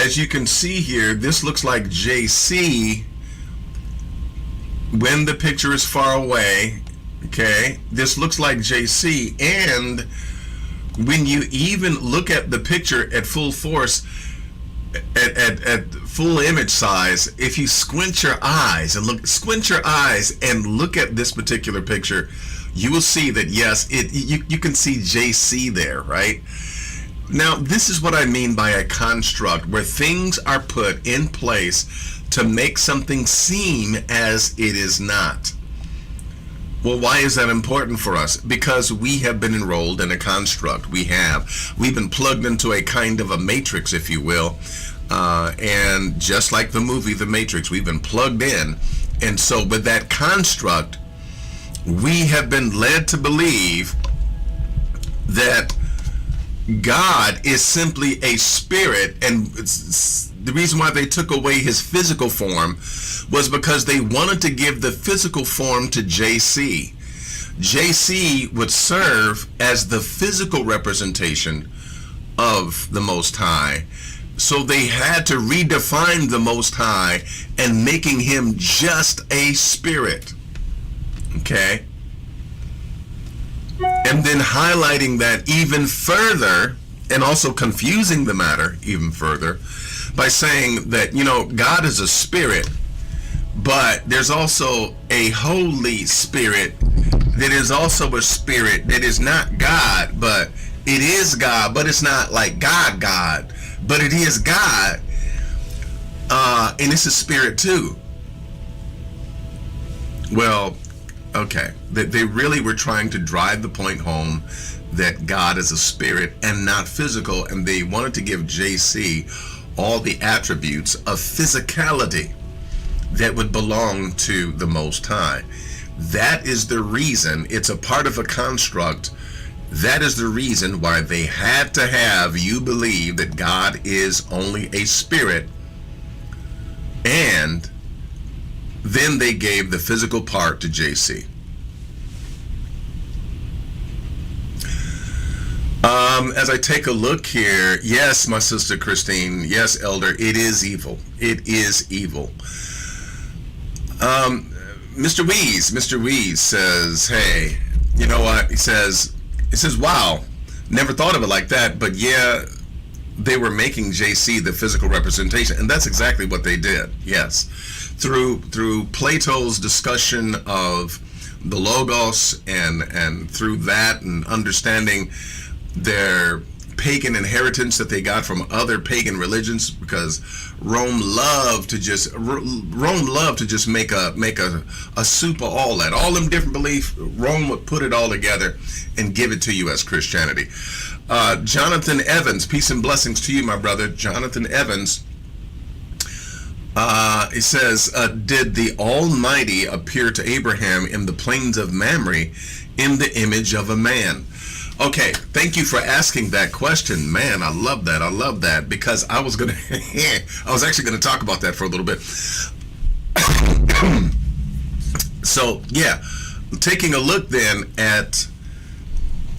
as you can see here, this looks like JC when the picture is far away. Okay, this looks like JC, and when you even look at the picture at full force, at full image size, if you squint your eyes and look at this particular picture, you will see that yes, you can see JC there, right? Now, this is what I mean by a construct, where things are put in place to make something seem as it is not. Well, why is that important for us? Because we have been enrolled in a construct. We've been plugged into a kind of a matrix, if you will. And just like the movie The Matrix, we've been plugged in. And so with that construct, we have been led to believe that God is simply a spirit, and the reason why they took away his physical form was because they wanted to give the physical form to JC. JC would serve as the physical representation of the Most High. So they had to redefine the Most High and making him just a spirit. Okay? And then highlighting that even further, and also confusing the matter even further by saying that, God is a spirit, but there's also a Holy Spirit that is also a spirit that is not God, but it is God, but it's not like God, but it is God, and it's a spirit too. Well, okay, they really were trying to drive the point home that God is a spirit and not physical, and they wanted to give JC all the attributes of physicality that would belong to the Most High. That is the reason, it's a part of a construct. That is the reason why they had to have you believe that God is only a spirit, and then they gave the physical part to JC. As I take a look here, yes, my sister Christine, yes, Elder, it is evil. It is evil. Mr. Weeze says, hey, you know what? He says, wow, never thought of it like that, but yeah, they were making JC the physical representation, and that's exactly what they did. Yes, through Plato's discussion of the Logos, and through that, and understanding their pagan inheritance that they got from other pagan religions, because Rome loved to just make a soup of all that, all them different beliefs. Rome would put it all together and give it to you as Christianity. Jonathan Evans, peace and blessings to you, my brother. Jonathan Evans, he says, did the Almighty appear to Abraham in the plains of Mamre in the image of a man? Okay, thank you for asking that question. Man, I love that, because I was actually gonna talk about that for a little bit. So yeah, taking a look then at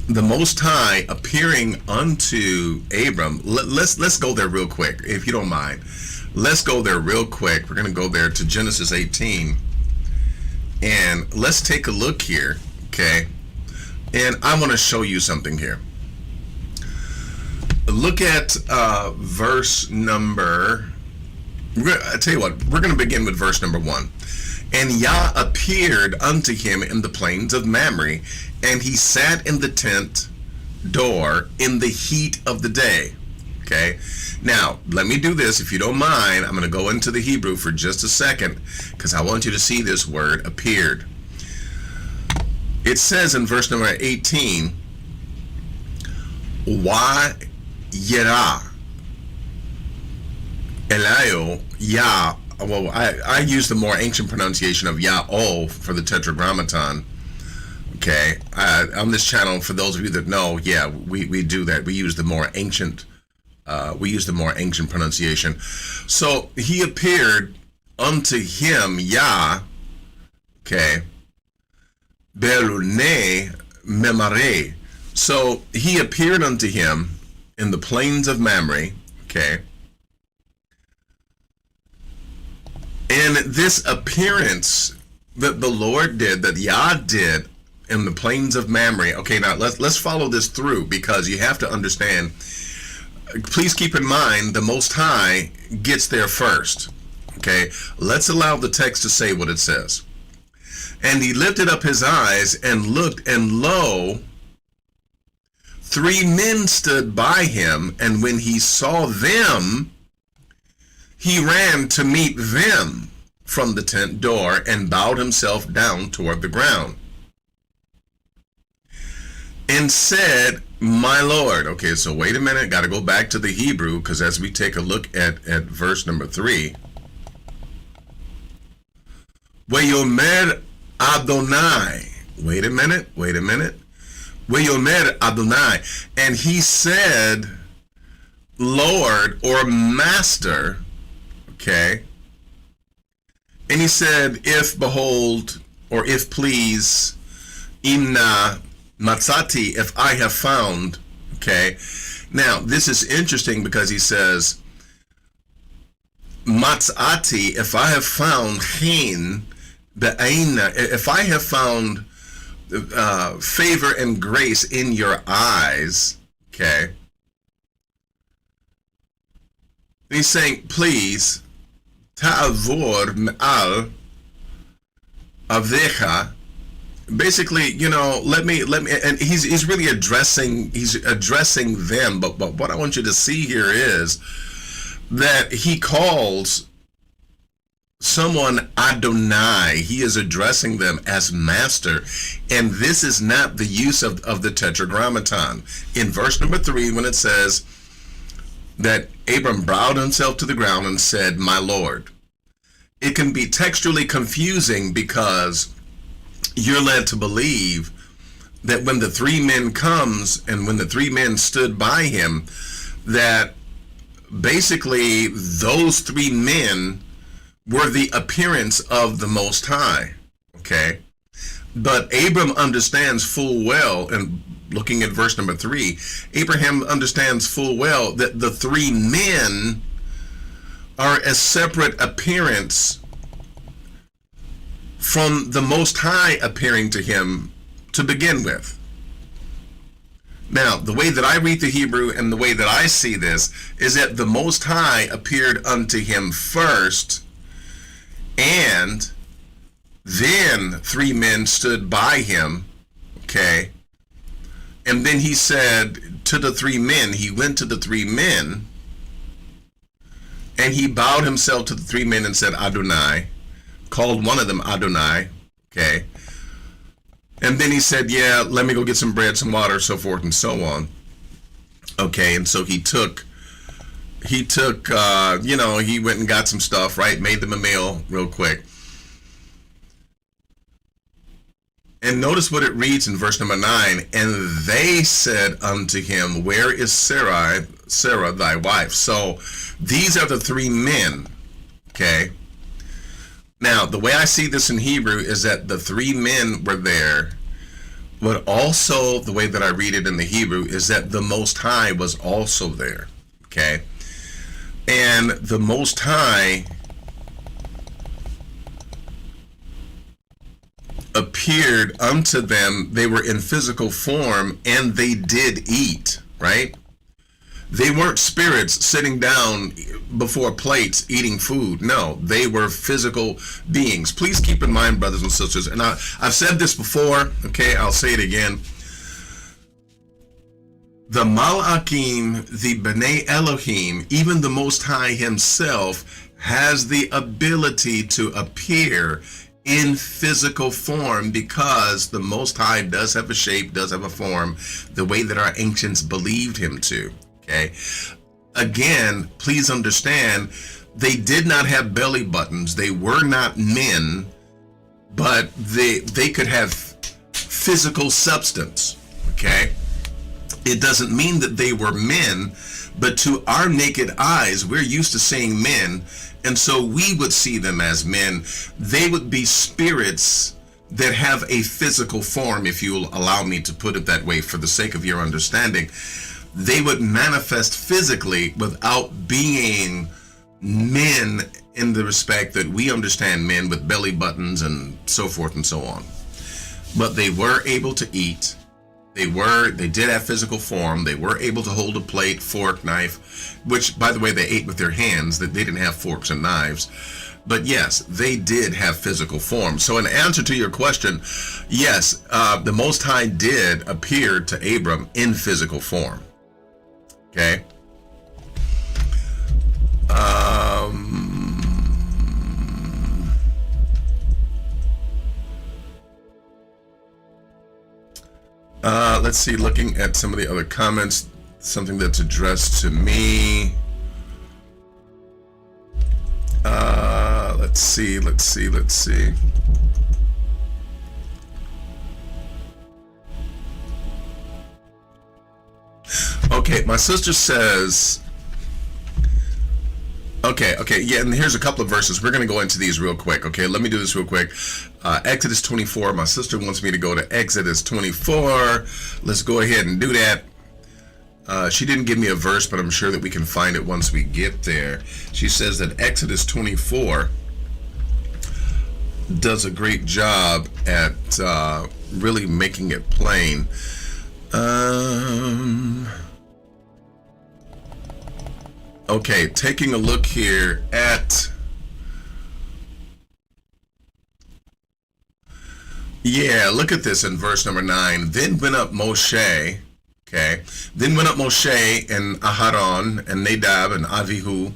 the Most High appearing unto Abram. Let's go there real quick, if you don't mind. Let's go there real quick. We're gonna go there to Genesis 18, and let's take a look here. Okay. And I want to show you something here. Look at verse number, I tell you what, we're going to begin with verse number 1. And Yah appeared unto him in the plains of Mamre, and he sat in the tent door in the heat of the day. Okay, now let me do this, if you don't mind. I'm going to go into the Hebrew for just a second, because I want you to see this word, appeared. It says in verse number 18, Wa Yera Elayo Yah. Well, I use the more ancient pronunciation of Yah-O for the Tetragrammaton. Okay, on this channel, for those of you that know, yeah, we do that. We use the more ancient pronunciation. So he appeared unto him, Yah. Okay. Berune Memare. So he appeared unto him in the plains of Mamre. Okay. And this appearance that the Lord did, that Yah did in the plains of Mamre. Okay, now let's follow this through, because you have to understand. Please keep in mind, the Most High gets there first. Okay, let's allow the text to say what it says. And he lifted up his eyes and looked, and lo, 3 men stood by him, and when he saw them, he ran to meet them from the tent door and bowed himself down toward the ground and said, my Lord. Okay, so wait a minute, got to go back to the Hebrew, because as we take a look at verse number 3, Vayomer Adonai. Wait a minute. Vayomer Adonai. And he said, Lord or Master. Okay. And he said, if behold, or if please, imna matzati, if I have found. Okay. Now, this is interesting because he says, matzati, if I have found chin, if I have found favor and grace in your eyes. Okay. He's saying, please, ta'avor me'al avecha. Basically, let me, and he's really addressing them. But what I want you to see here is that he calls someone Adonai. He is addressing them as master, and this is not the use of the tetragrammaton. In verse number 3, when it says that Abram bowed himself to the ground and said, my Lord, it can be textually confusing, because you're led to believe that when the 3 men comes and when the 3 men stood by him, that basically those 3 men were the appearance of the Most High. Okay. But Abram understands full well, and looking at verse number 3, Abraham understands full well that the 3 men are a separate appearance from the Most High appearing to him to begin with. Now, the way that I read the Hebrew and the way that I see this is that the Most High appeared unto him first, and then 3 men stood by him. Okay. And then he said to the 3 men, he went to the 3 men and he bowed himself to the 3 men and said, Adonai, called one of them Adonai. Okay. And then he said, yeah, let me go get some bread, some water, so forth and so on. Okay. And so he went and got some stuff, right? Made them a meal real quick. And notice what it reads in verse number 9. And they said unto him, where is Sarah, thy wife? So these are the 3 men. Okay. Now, the way I see this in Hebrew is that the 3 men were there, but also the way that I read it in the Hebrew is that the Most High was also there. Okay. And the Most High appeared unto them. They were in physical form and they did eat, right? They weren't spirits sitting down before plates eating food. No, they were physical beings. Please keep in mind, brothers and sisters, and I've said this before, okay, I'll say it again. The Malakim, the B'nai Elohim, even the Most High himself, has the ability to appear in physical form, because the Most High does have a shape, does have a form, the way that our ancients believed him to. Okay. Again, please understand, they did not have belly buttons. They were not men, but they could have physical substance. Okay. It doesn't mean that they were men, but to our naked eyes, we're used to seeing men, and so we would see them as men. They would be spirits that have a physical form, if you'll allow me to put it that way for the sake of your understanding. They would manifest physically without being men in the respect that we understand men with belly buttons and so forth and so on. But they were able to eat. They did have physical form. They were able to hold a plate, fork, knife, which, by the way, they ate with their hands. That they didn't have forks and knives. But yes, they did have physical form. So in answer to your question, yes, the Most High did appear to Abram in physical form. Okay. Let's see, looking at some of the other comments, something that's addressed to me. Let's see. Okay, my sister says, okay, yeah, and here's a couple of verses. We're going to go into these real quick, okay? Let me do this real quick. Exodus 24, my sister wants me to go to Exodus 24. Let's go ahead and do that. She didn't give me a verse, but I'm sure that we can find it once we get there. She says that Exodus 24 does a great job at really making it plain. Okay, taking a look here at, yeah, look at this in verse number 9. Then went up Moshe, okay, then went up Moshe and Aharon and Nadab and Avihu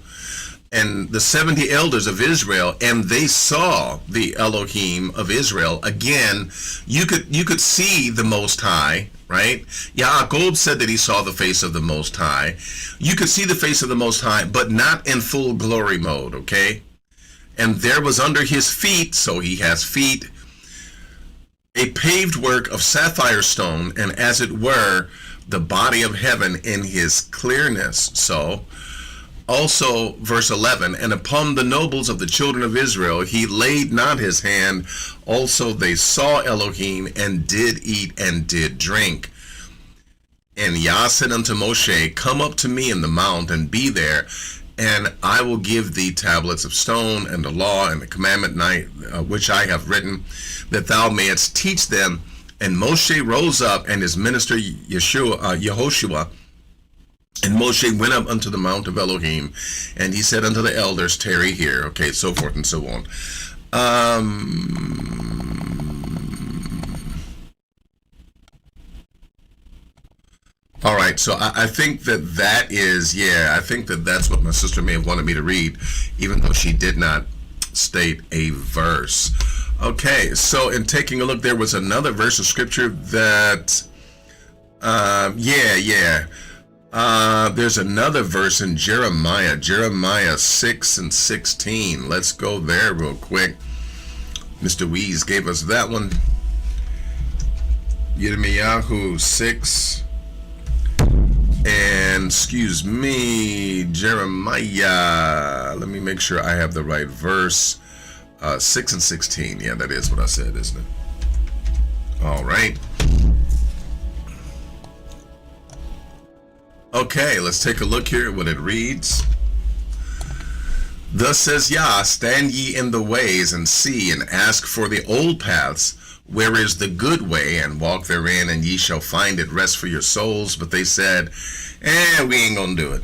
and the 70 elders of Israel, and they saw the Elohim of Israel. Again, you could see the Most High, right? Yaakov said that he saw the face of the Most High. You could see the face of the Most High, but not in full glory mode, okay? And there was under his feet, so he has feet, a paved work of sapphire stone, and as it were, the body of heaven in his clearness. So, also, verse 11, and upon the nobles of the children of Israel he laid not his hand. Also they saw Elohim, and did eat and did drink. And Yah said unto Moshe, come up to me in the mount, and be there, and I will give thee tablets of stone, and the law, and the commandment which I have written, that thou mayest teach them. And Moshe rose up, and his minister Yehoshua, and Moshe went up unto the mount of Elohim, and he said unto the elders, tarry here. Okay, so forth and so on. All right, so I think that is, yeah, I think that's what my sister may have wanted me to read, even though she did not state a verse. Okay, so in taking a look, there was another verse of scripture that, there's another verse in Jeremiah 6 and 16. Let's go there real quick. Mr. Weeze gave us that one. Yirmiyahu 6 and, excuse me, Jeremiah. Let me make sure I have the right verse. 6 and 16. Yeah, that is what I said, isn't it? All right. Okay, let's take a look here at what it reads. Thus says Yah, stand ye in the ways, and see, and ask for the old paths, where is the good way, and walk therein, and ye shall find it, rest for your souls. But they said, we ain't gonna do it.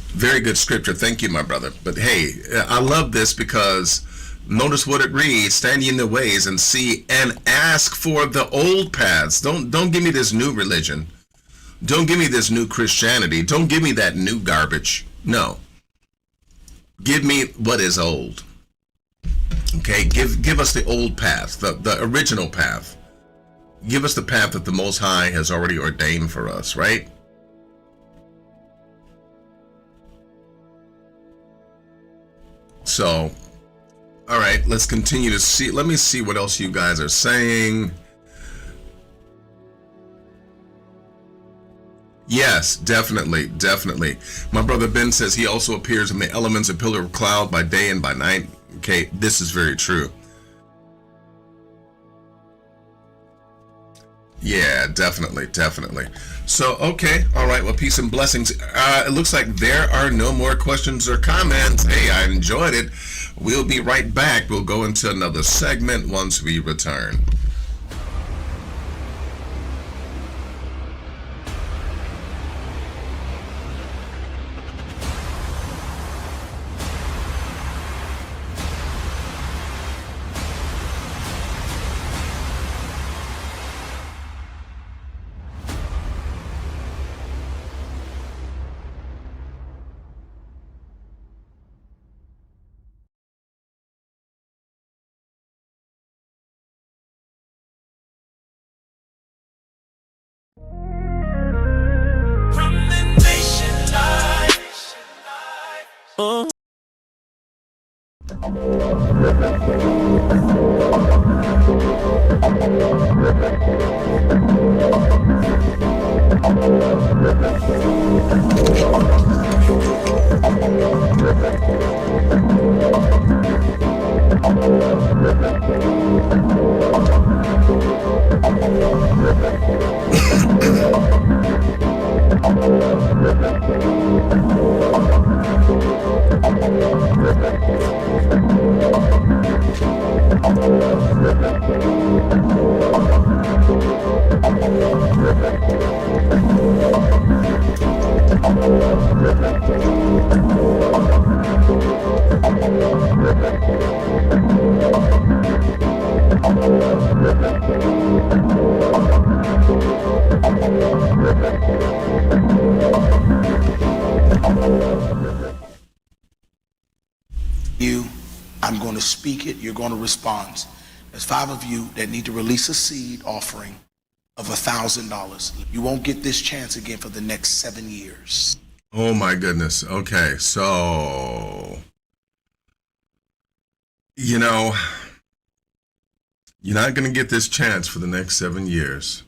Very good scripture. Thank you, my brother. But hey, I love this because notice what it reads, stand ye in the ways, and see, and ask for the old paths. Don't give me this new religion. Don't give me this new Christianity. Don't give me that new garbage. No. Give me what is old. Okay, give us the old path, the original path. Give us the path that the Most High has already ordained for us, right? So, all right, let's continue to see. Let me see what else you guys are saying. Yes, definitely. My brother Ben says he also appears in the elements, a pillar of cloud by day and by night. Okay, this is very true. Yeah, definitely. So, okay, all right. Well, peace and blessings. It looks like there are no more questions or comments. Hey, I enjoyed it. We'll be right back. We'll go into another segment once we return. I'm going to speak it, you're going to respond. There's 5 of you that need to release a seed offering of $1,000. You won't get this chance again for the next 7 years. Oh my goodness. Okay, so you're not going to get this chance for the next 7 years.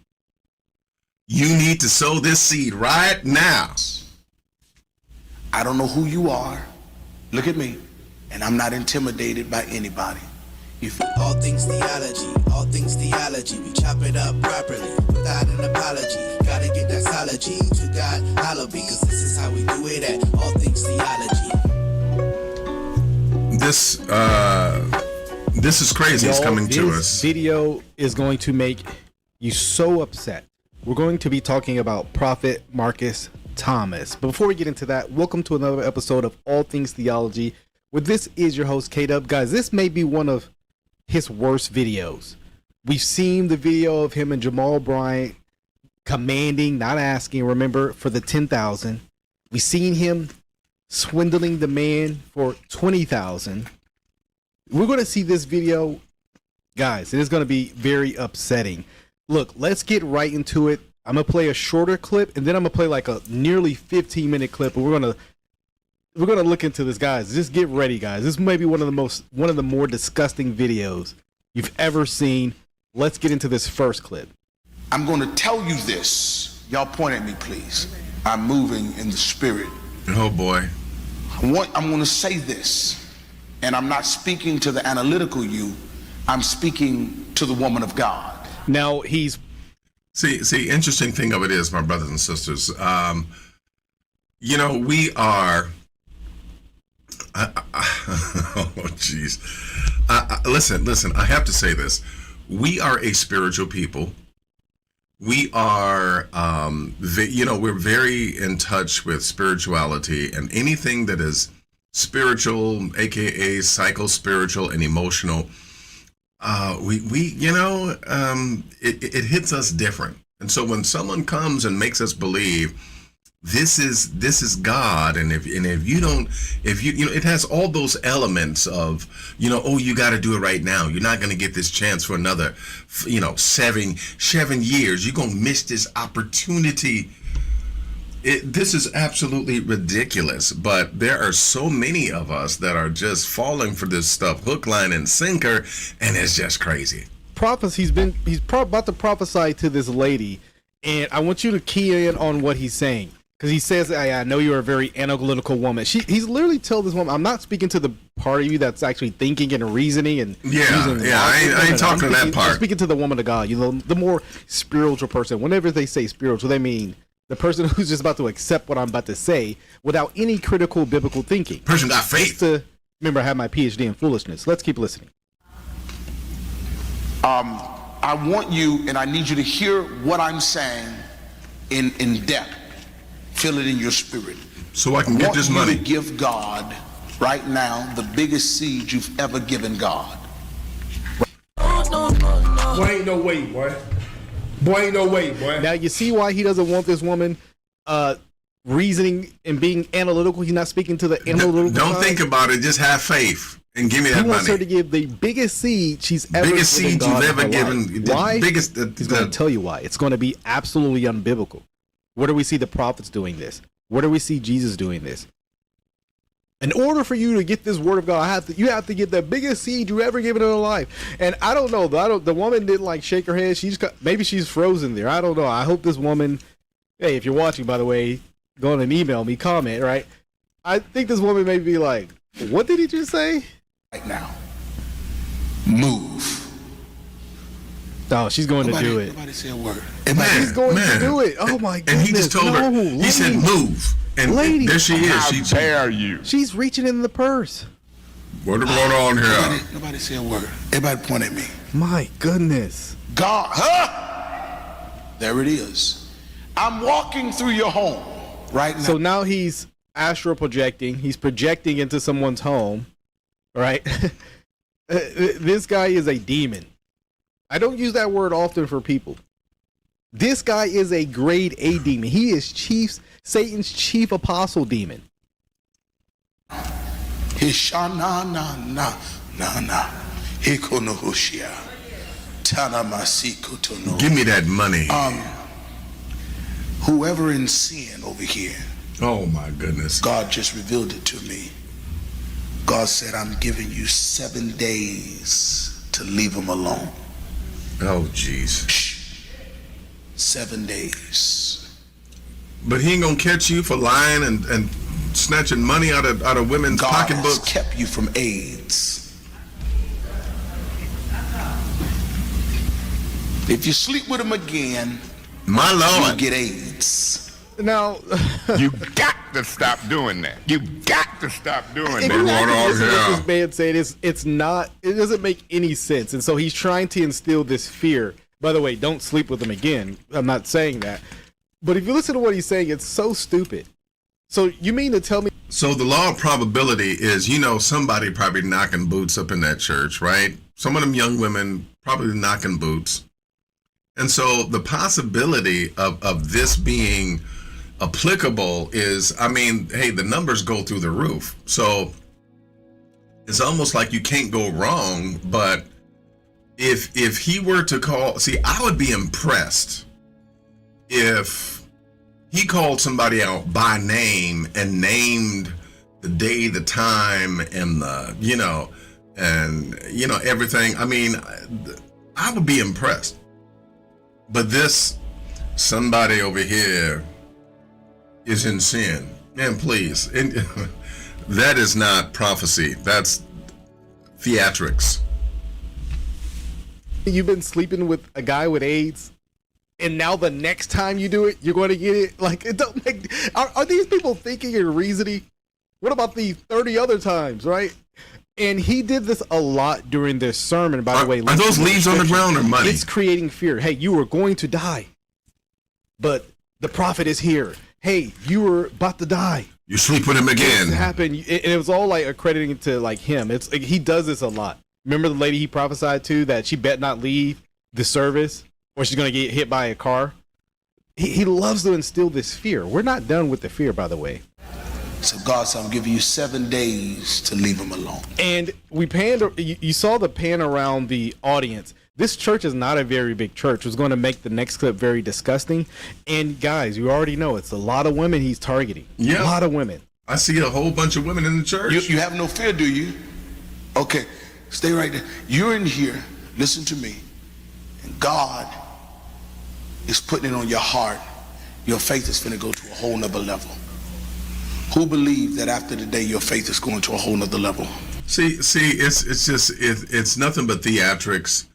You need to sow this seed right now. I don't know who you are. Look at me. And I'm not intimidated by anybody. All things theology, we chop it up properly, without an apology. Gotta get that theology to God, hollow, because this is how we do it at All Things Theology. This is crazy. It's coming to us. This video is going to make you so upset. We're going to be talking about Prophet Marcus Thomas. But before we get into that, welcome to another episode of All Things Theology. With this is your host, K-Dub. Guys, this may be one of his worst videos. We've seen the video of him and Jamal Bryant commanding, not asking, remember, for the 10,000. We've seen him swindling the man for 20,000. We're going to see this video. Guys, it is going to be very upsetting. Look, let's get right into it. I'm going to play a shorter clip, and then I'm going to play like a nearly 15-minute clip, and we're going to look into this, guys. Just get ready, guys. This may be one of the more disgusting videos you've ever seen. Let's get into this first clip. I'm going to tell you this. Y'all point at me, please. I'm moving in the spirit. Oh boy. I'm going to say this, and I'm not speaking to the analytical you. I'm speaking to the woman of God. Now he's see. Interesting thing of it is, my brothers and sisters. We are. Oh, jeez. Listen, I have to say this. We are a spiritual people. We are, we're very in touch with spirituality, and anything that is spiritual, aka psycho-spiritual and emotional, it hits us different. And so when someone comes and makes us believe this is God, and if you it has all those elements of, you got to do it right now. You're not going to get this chance for another, 7 years. You're going to miss this opportunity. This is absolutely ridiculous, but there are so many of us that are just falling for this stuff, hook, line, and sinker, and it's just crazy. He's about to prophesy to this lady, and I want you to key in on what he's saying. because he says, I know you're a very analytical woman. He's literally telling this woman, I'm not speaking to the part of you that's actually thinking and reasoning and I ain't talking to that part. I'm speaking to the woman of God, the more spiritual person. Whenever they say spiritual, they mean the person who's just about to accept what I'm about to say without any critical biblical thinking. Person got faith. Remember, I have my PhD in foolishness. Let's keep listening. I want you, and I need you to hear what I'm saying in depth. Feel it in your spirit. So I can get this money. I want you to give God right now the biggest seed you've ever given God. Boy, ain't no way, boy. Boy, ain't no way, boy. Now you see why he doesn't want this woman reasoning and being analytical. He's not speaking to the analytical Don't side. think about it. Just have faith and give me that money. He wants her to give the biggest seed she's ever biggest seed God you've ever in her given. life. Why? Biggest. He's going to tell you why. It's going to be absolutely unbiblical. Where do we see the prophets doing this? Where do we see Jesus doing this? In order for you to get this word of God, you have to get the biggest seed you ever given in your life. And I don't know. The woman didn't like shake her head. Maybe she's frozen there. I don't know. I hope this woman. Hey, if you're watching, by the way, go on and email me, comment. Right? I think this woman may be like, "What did he just say?" Right now, move. Oh, she's going to do it. Nobody say a word. She's going to do it. Oh my goodness! And he just told her. He said, "Move." And there she is. How dare you? She's reaching in the purse. What's going on here? Nobody say a word. Everybody point at me. My goodness. God, there it is. I'm walking through your home right now. So now he's astral projecting. He's projecting into someone's home, right? This guy is a demon. I don't use that word often for people. This guy is a grade A demon. He is Satan's chief apostle demon. Give me that money. Whoever in sin over here, Oh my goodness. God just revealed it to me. God said, I'm giving you 7 days to leave him alone. Oh jeez. 7 days. But he ain't gonna catch you for lying and snatching money out of women's God has pocketbooks. kept you from AIDS. If you sleep with him again, My you'll Lord. get AIDS. Now, You got to stop doing that. You got to stop doing if you that. actually listen to what this man said, it doesn't make any sense. And so he's trying to instill this fear. By the way, don't sleep with him again. I'm not saying that. But if you listen to what he's saying, it's so stupid. So you mean to tell me? So the law of probability is, somebody probably knocking boots up in that church, right? Some of them young women probably knocking boots. And so the possibility of this being applicable is, hey, the numbers go through the roof. So it's almost like you can't go wrong. But if he were to call, I would be impressed if he called somebody out by name and named the day, the time, and everything. I would be impressed. But this somebody over here is in sin. Man, please. That is not prophecy. That's theatrics. You've been sleeping with a guy with AIDS, and now the next time you do it, you're going to get it. Like, it don't make. Are these people thinking and reasoning? What about the 30 other times, right? And he did this a lot during this sermon, by the way. Are those leaves on the ground or money? It's creating fear. Hey, you were going to die, but the prophet is here. Hey, you were about to die. You sleep with him again. It happened, and it was all like accrediting it to like him. It's like he does this a lot. Remember the lady he prophesied to that she bet not leave the service or she's going to get hit by a car? He loves to instill this fear. We're not done with the fear, by the way. So God said, I'm giving you 7 days to leave him alone. And we panned, you saw the pan around the audience. This church is not a very big church. It was going to make the next clip very disgusting. And guys, you already know it's a lot of women he's targeting. Yeah. A lot of women. I see a whole bunch of women in the church. You have no fear, do you? Okay, stay right there. You're in here, listen to me. And God is putting it on your heart. your faith is finna go to a whole nother level. Who believe that after today your faith is going to a whole nother level? See, it's nothing but theatrics.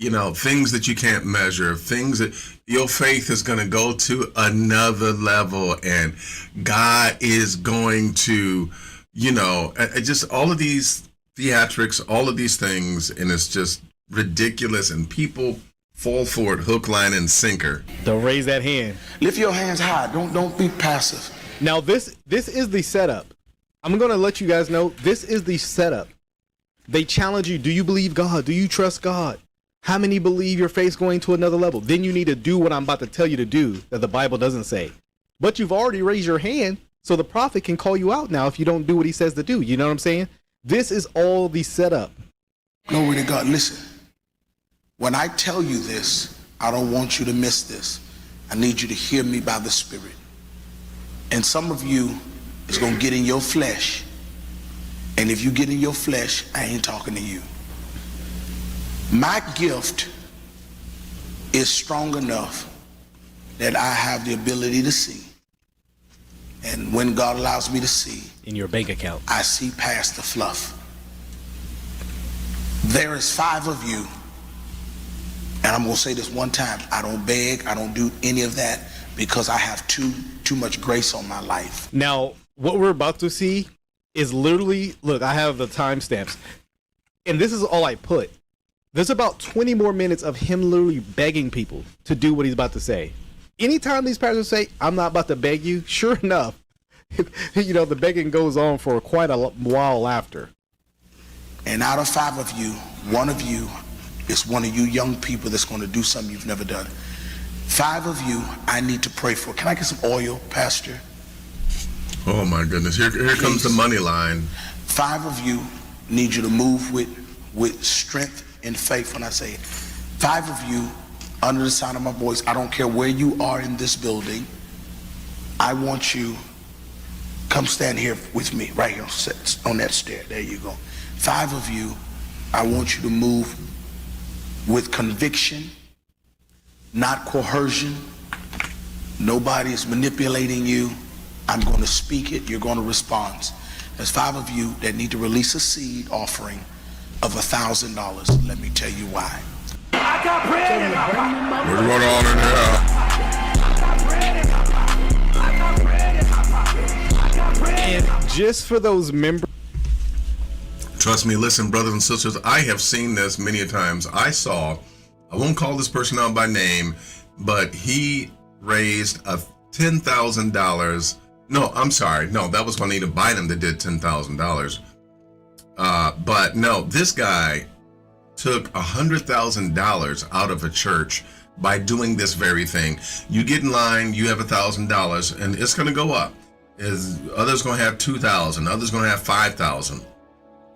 You know, things that you can't measure, things that your faith is going to go to another level, and God is going to, you know, just all of these theatrics, all of these things, and it's just ridiculous, and people fall for it hook, line, and sinker. Don't raise that hand. Lift your hands high. Don't be passive. Now this is the setup. I'm going to let you guys know this is the setup. They challenge you. Do you believe God? Do you trust God? How many believe your faith's going to another level? Then you need to do what I'm about to tell you to do that the Bible doesn't say. But you've already raised your hand, so the prophet can call you out now if you don't do what he says to do. You know what I'm saying? This is all the setup. Glory to God. Listen, when I tell you this, I don't want you to miss this. I need you to hear me by the Spirit. And some of you is going to get in your flesh. And if you get in your flesh, I ain't talking to you. My gift is strong enough that I have the ability to see. And when God allows me to see, In your bank account. I see past the fluff. There is 5 of you, and I'm going to say this one time. I don't beg, I don't do any of that because I have too much grace on my life. Now, what we're about to see is literally, look, I have the timestamps. And this is all I put. There's about 20 more minutes of him literally begging people to do what he's about to say. Anytime these pastors say, I'm not about to beg you, sure enough, you know, the begging goes on for quite a while after. And out of 5 of you, 1 of you is one of you young people that's going to do something you've never done. 5 of you, I need to pray for. Can I get some oil, Pastor? Oh my goodness! Here comes the money line. 5 of you need you to move with strength and faith. When I say it, 5 of you, under the sound of my voice, I don't care where you are in this building. I want you, come stand here with me, right here on that stair. There you go. 5 of you, I want you to move with conviction, not coercion. Nobody is manipulating you. I'm going to speak it. You're going to respond. There's 5 of you that need to release a seed offering of $1,000. Let me tell you why. What's going on in there? And just for those members. Trust me, listen, brothers and sisters, I have seen this many a times. I won't call this person out by name, but he raised $10,000. No, I'm sorry. No, that was Juanita Bynum that did $10,000. But no, this guy took $100,000 out of a church by doing this very thing. You get in line, you have $1,000, and it's going to go up. Others going to have $2,000, others going to have $5,000.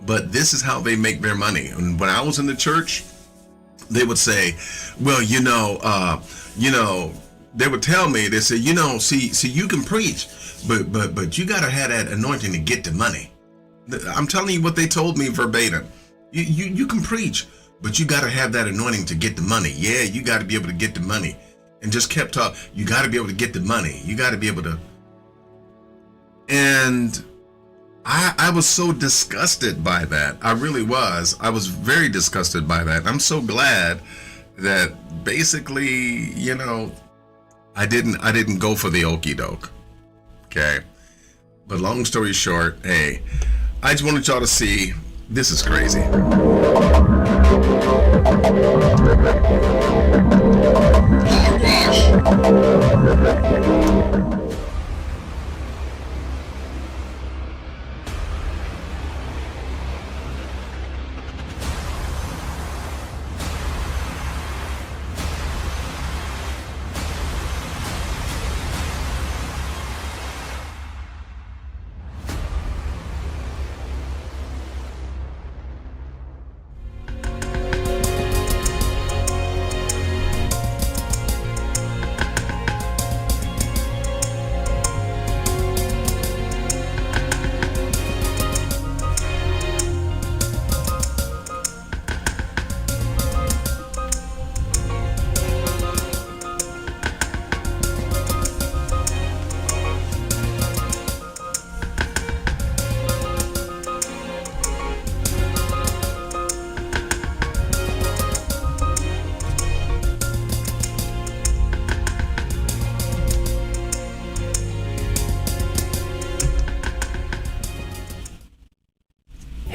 But this is how they make their money. And when I was in the church, they would say, well, they would tell me, they say, see, you can preach, but you got to have that anointing to get the money. I'm telling you what they told me verbatim. You can preach, but you got to have that anointing to get the money. Yeah, you got to be able to get the money. And just kept talking. You got to be able to get the money. You got to be able to. And I was so disgusted by that. I really was. I was very disgusted by that. I'm so glad that basically, I didn't go for the okie doke. Okay. But long story short, hey, I just wanted y'all to see this is crazy.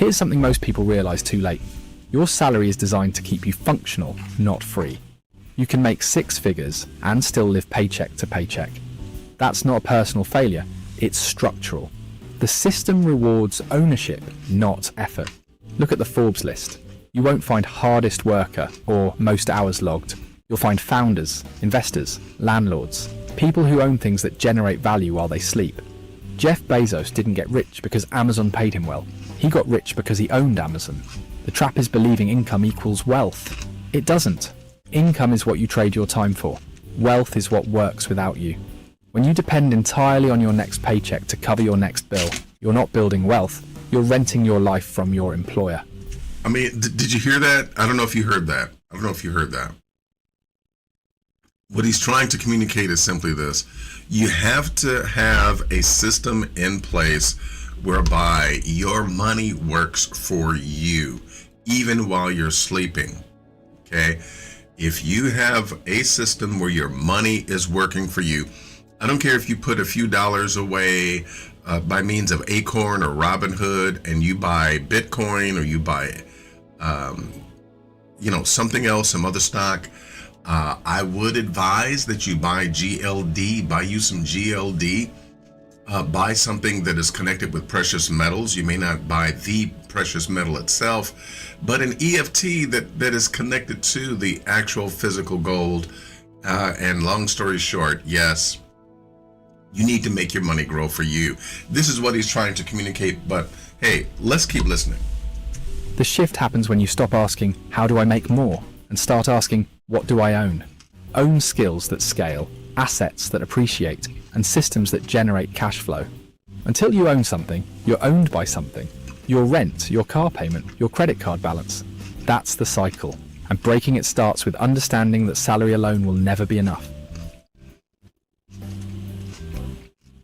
Here's something most people realize too late. Your salary is designed to keep you functional, not free. You can make 6 figures and still live paycheck to paycheck. That's not a personal failure, it's structural. The system rewards ownership, not effort. Look at the Forbes list. You won't find hardest worker or most hours logged. You'll find founders, investors, landlords, people who own things that generate value while they sleep. Jeff Bezos didn't get rich because Amazon paid him well. He got rich because he owned Amazon. The trap is believing income equals wealth. It doesn't. Income is what you trade your time for. Wealth is what works without you. When you depend entirely on your next paycheck to cover your next bill, you're not building wealth, you're renting your life from your employer. I mean, did you hear that? I don't know if you heard that. What he's trying to communicate is simply this. You have to have a system in place whereby your money works for you, even while you're sleeping. Okay? If you have a system where your money is working for you, I don't care if you put a few dollars away by means of Acorn or Robinhood, and you buy Bitcoin or you buy, something else, some other stock. I would advise that you buy you some GLD. Buy something that is connected with precious metals. You may not buy the precious metal itself, but an EFT that is connected to the actual physical gold. And long story short, yes, you need to make your money grow for you. This is what he's trying to communicate, but hey, let's keep listening. The shift happens when you stop asking, how do I make more? And start asking, what do I own? Own skills that scale, assets that appreciate, and systems that generate cash flow. Until you own something, you're owned by something. Your rent, your car payment, your credit card balance. That's the cycle. And breaking it starts with understanding that salary alone will never be enough.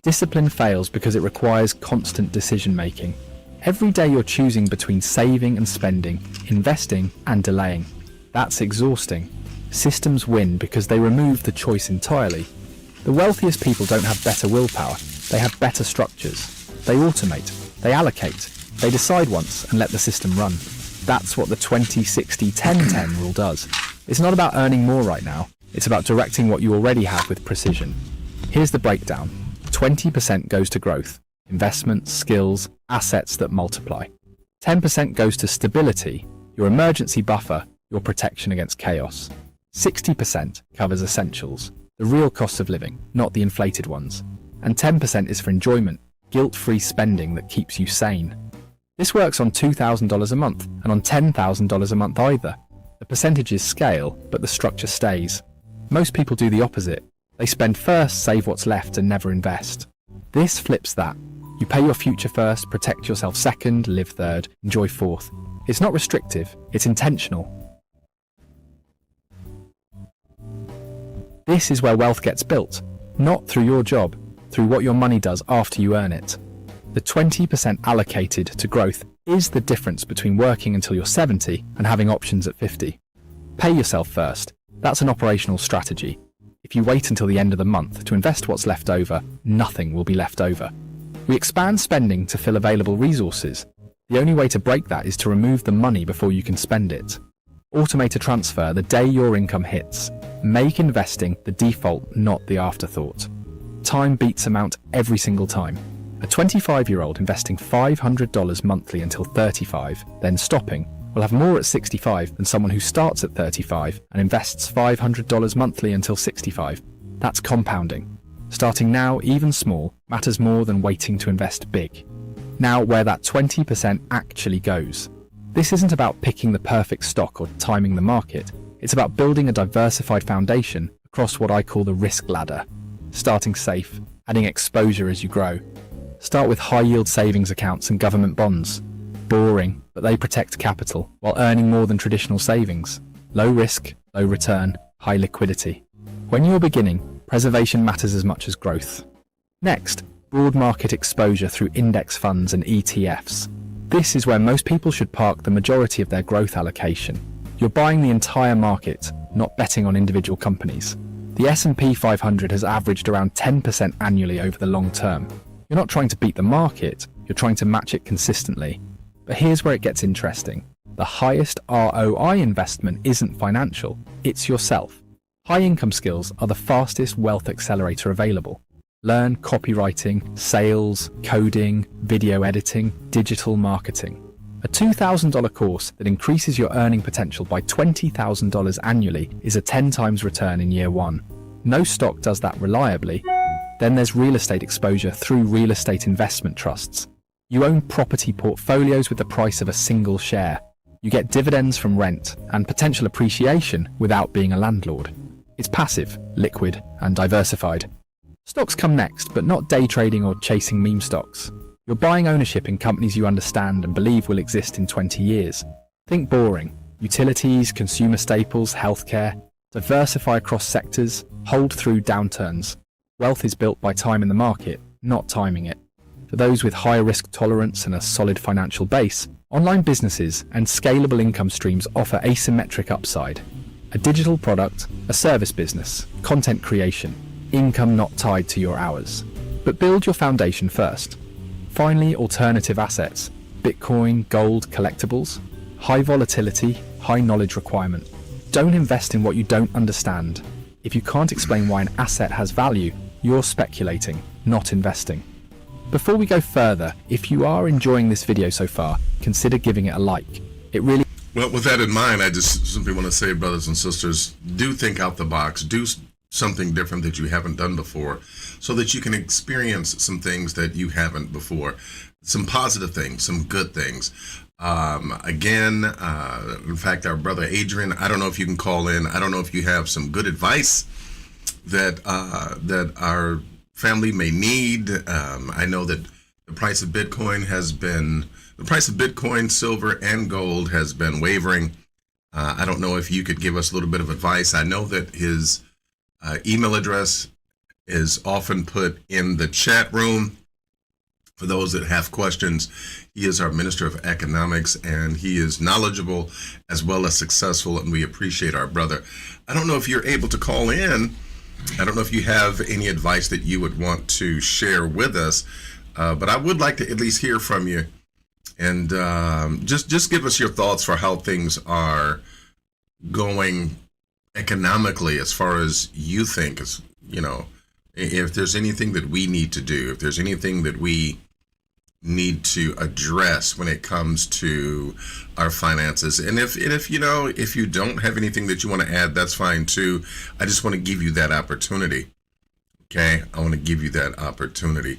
Discipline fails because it requires constant decision making. Every day you're choosing between saving and spending, investing and delaying. That's exhausting. Systems win because they remove the choice entirely. The wealthiest people don't have better willpower, they have better structures. They automate, they allocate, they decide once and let the system run. That's what the 20-60-10-10 rule does. It's not about earning more right now, it's about directing what you already have with precision. Here's the breakdown. 20% goes to growth, investments, skills, assets that multiply. 10% goes to stability, your emergency buffer, your protection against chaos. 60% covers essentials, the real cost of living, not the inflated ones. And 10% is for enjoyment, guilt-free spending that keeps you sane. This works on $2,000 a month and on $10,000 a month either. The percentages scale, but the structure stays. Most people do the opposite. They spend first, save what's left, and never invest. This flips that. You pay your future first, protect yourself second, live third, enjoy fourth. It's not restrictive, it's intentional. This is where wealth gets built, not through your job, through what your money does after you earn it. The 20% allocated to growth is the difference between working until you're 70 and having options at 50. Pay yourself first. That's an operational strategy. If you wait until the end of the month to invest what's left over, nothing will be left over. We expand spending to fill available resources. The only way to break that is to remove the money before you can spend it. Automate a transfer the day your income hits. Make investing the default, not the afterthought. Time beats amount every single time. A 25-year-old investing $500 monthly until 35, then stopping, will have more at 65 than someone who starts at 35 and invests $500 monthly until 65. That's compounding. Starting now, even small, matters more than waiting to invest big. Now, where that 20% actually goes. This isn't about picking the perfect stock or timing the market. It's about building a diversified foundation across what I call the risk ladder. Starting safe, adding exposure as you grow. Start with high-yield savings accounts and government bonds. Boring, but they protect capital while earning more than traditional savings. Low risk, low return, high liquidity. When you're beginning, preservation matters as much as growth. Next, broad market exposure through index funds and ETFs. This is where most people should park the majority of their growth allocation. You're buying the entire market, not betting on individual companies. The S&P 500 has averaged around 10% annually over the long term. You're not trying to beat the market, you're trying to match it consistently. But here's where it gets interesting. The highest ROI investment isn't financial, it's yourself. High income skills are the fastest wealth accelerator available. Learn copywriting, sales, coding, video editing, digital marketing. A $2,000 course that increases your earning potential by $20,000 annually is a 10 times return in year one. No stock does that reliably. Then there's real estate exposure through real estate investment trusts. You own property portfolios with the price of a single share. You get dividends from rent and potential appreciation without being a landlord. It's passive, liquid, and diversified. Stocks come next, but not day trading or chasing meme stocks. You're buying ownership in companies you understand and believe will exist in 20 years. Think boring. Utilities, consumer staples, healthcare. Diversify across sectors, hold through downturns. Wealth is built by time in the market, not timing it. For those with higher risk tolerance and a solid financial base, online businesses and scalable income streams offer asymmetric upside. A digital product, a service business, content creation, income not tied to your hours. But build your foundation first. Finally, alternative assets, Bitcoin, gold, collectibles, high volatility, high knowledge requirement. Don't invest in what you don't understand. If you can't explain why an asset has value, you're speculating, not investing. Before we go further, if you are enjoying this video so far, consider giving it a like. It really... Well, with that in mind, I just simply want to say, brothers and sisters, do think out the box. Do something different that you haven't done before so that you can experience some things that you haven't before. Some positive things, some good things. In fact, our brother Adrian, I don't know if you can call in. I don't know if you have some good advice that our family may need. I know that the price of Bitcoin, silver, and gold has been wavering. I don't know if you could give us a little bit of advice. I know that his email address is often put in the chat room for those that have questions. He is our Minister of Economics, and he is knowledgeable as well as successful, and we appreciate our brother. I don't know if you're able to call in. I don't know if you have any advice that you would want to share with us, but I would like to at least hear from you, and just give us your thoughts for how things are going economically, as far as you think, as you know, if there's anything that we need to do, if there's anything that we need to address when it comes to our finances. And if you don't have anything that you want to add, that's fine too. I just want to give you that opportunity. Okay, I want to give you that opportunity.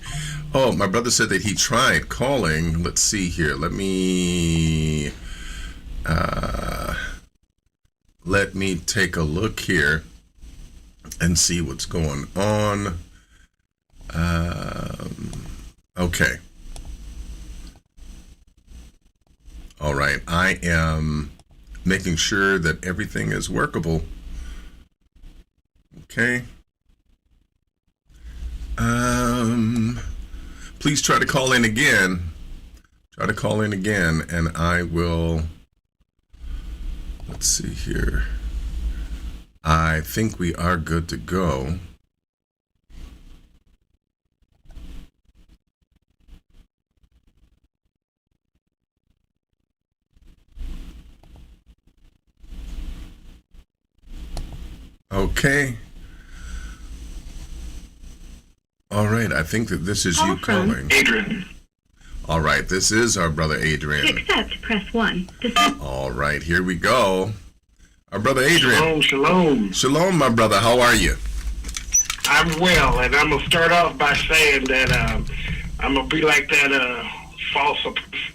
Oh, my brother said that he tried calling. Let's see here. Let me take a look here and see what's going on. Okay. All right. I am making sure that everything is workable. Okay. Please try to call in again. And I will. Let's see here. I think we are good to go. Okay. All right. I think that this is you calling. Adrian. All right. This is our brother Adrian. To accept, press 1. All right. Here we go. Our brother Adrian. Shalom. Shalom, my brother. How are you? I'm well, and I'm going to start off by saying that I'm going to be like that false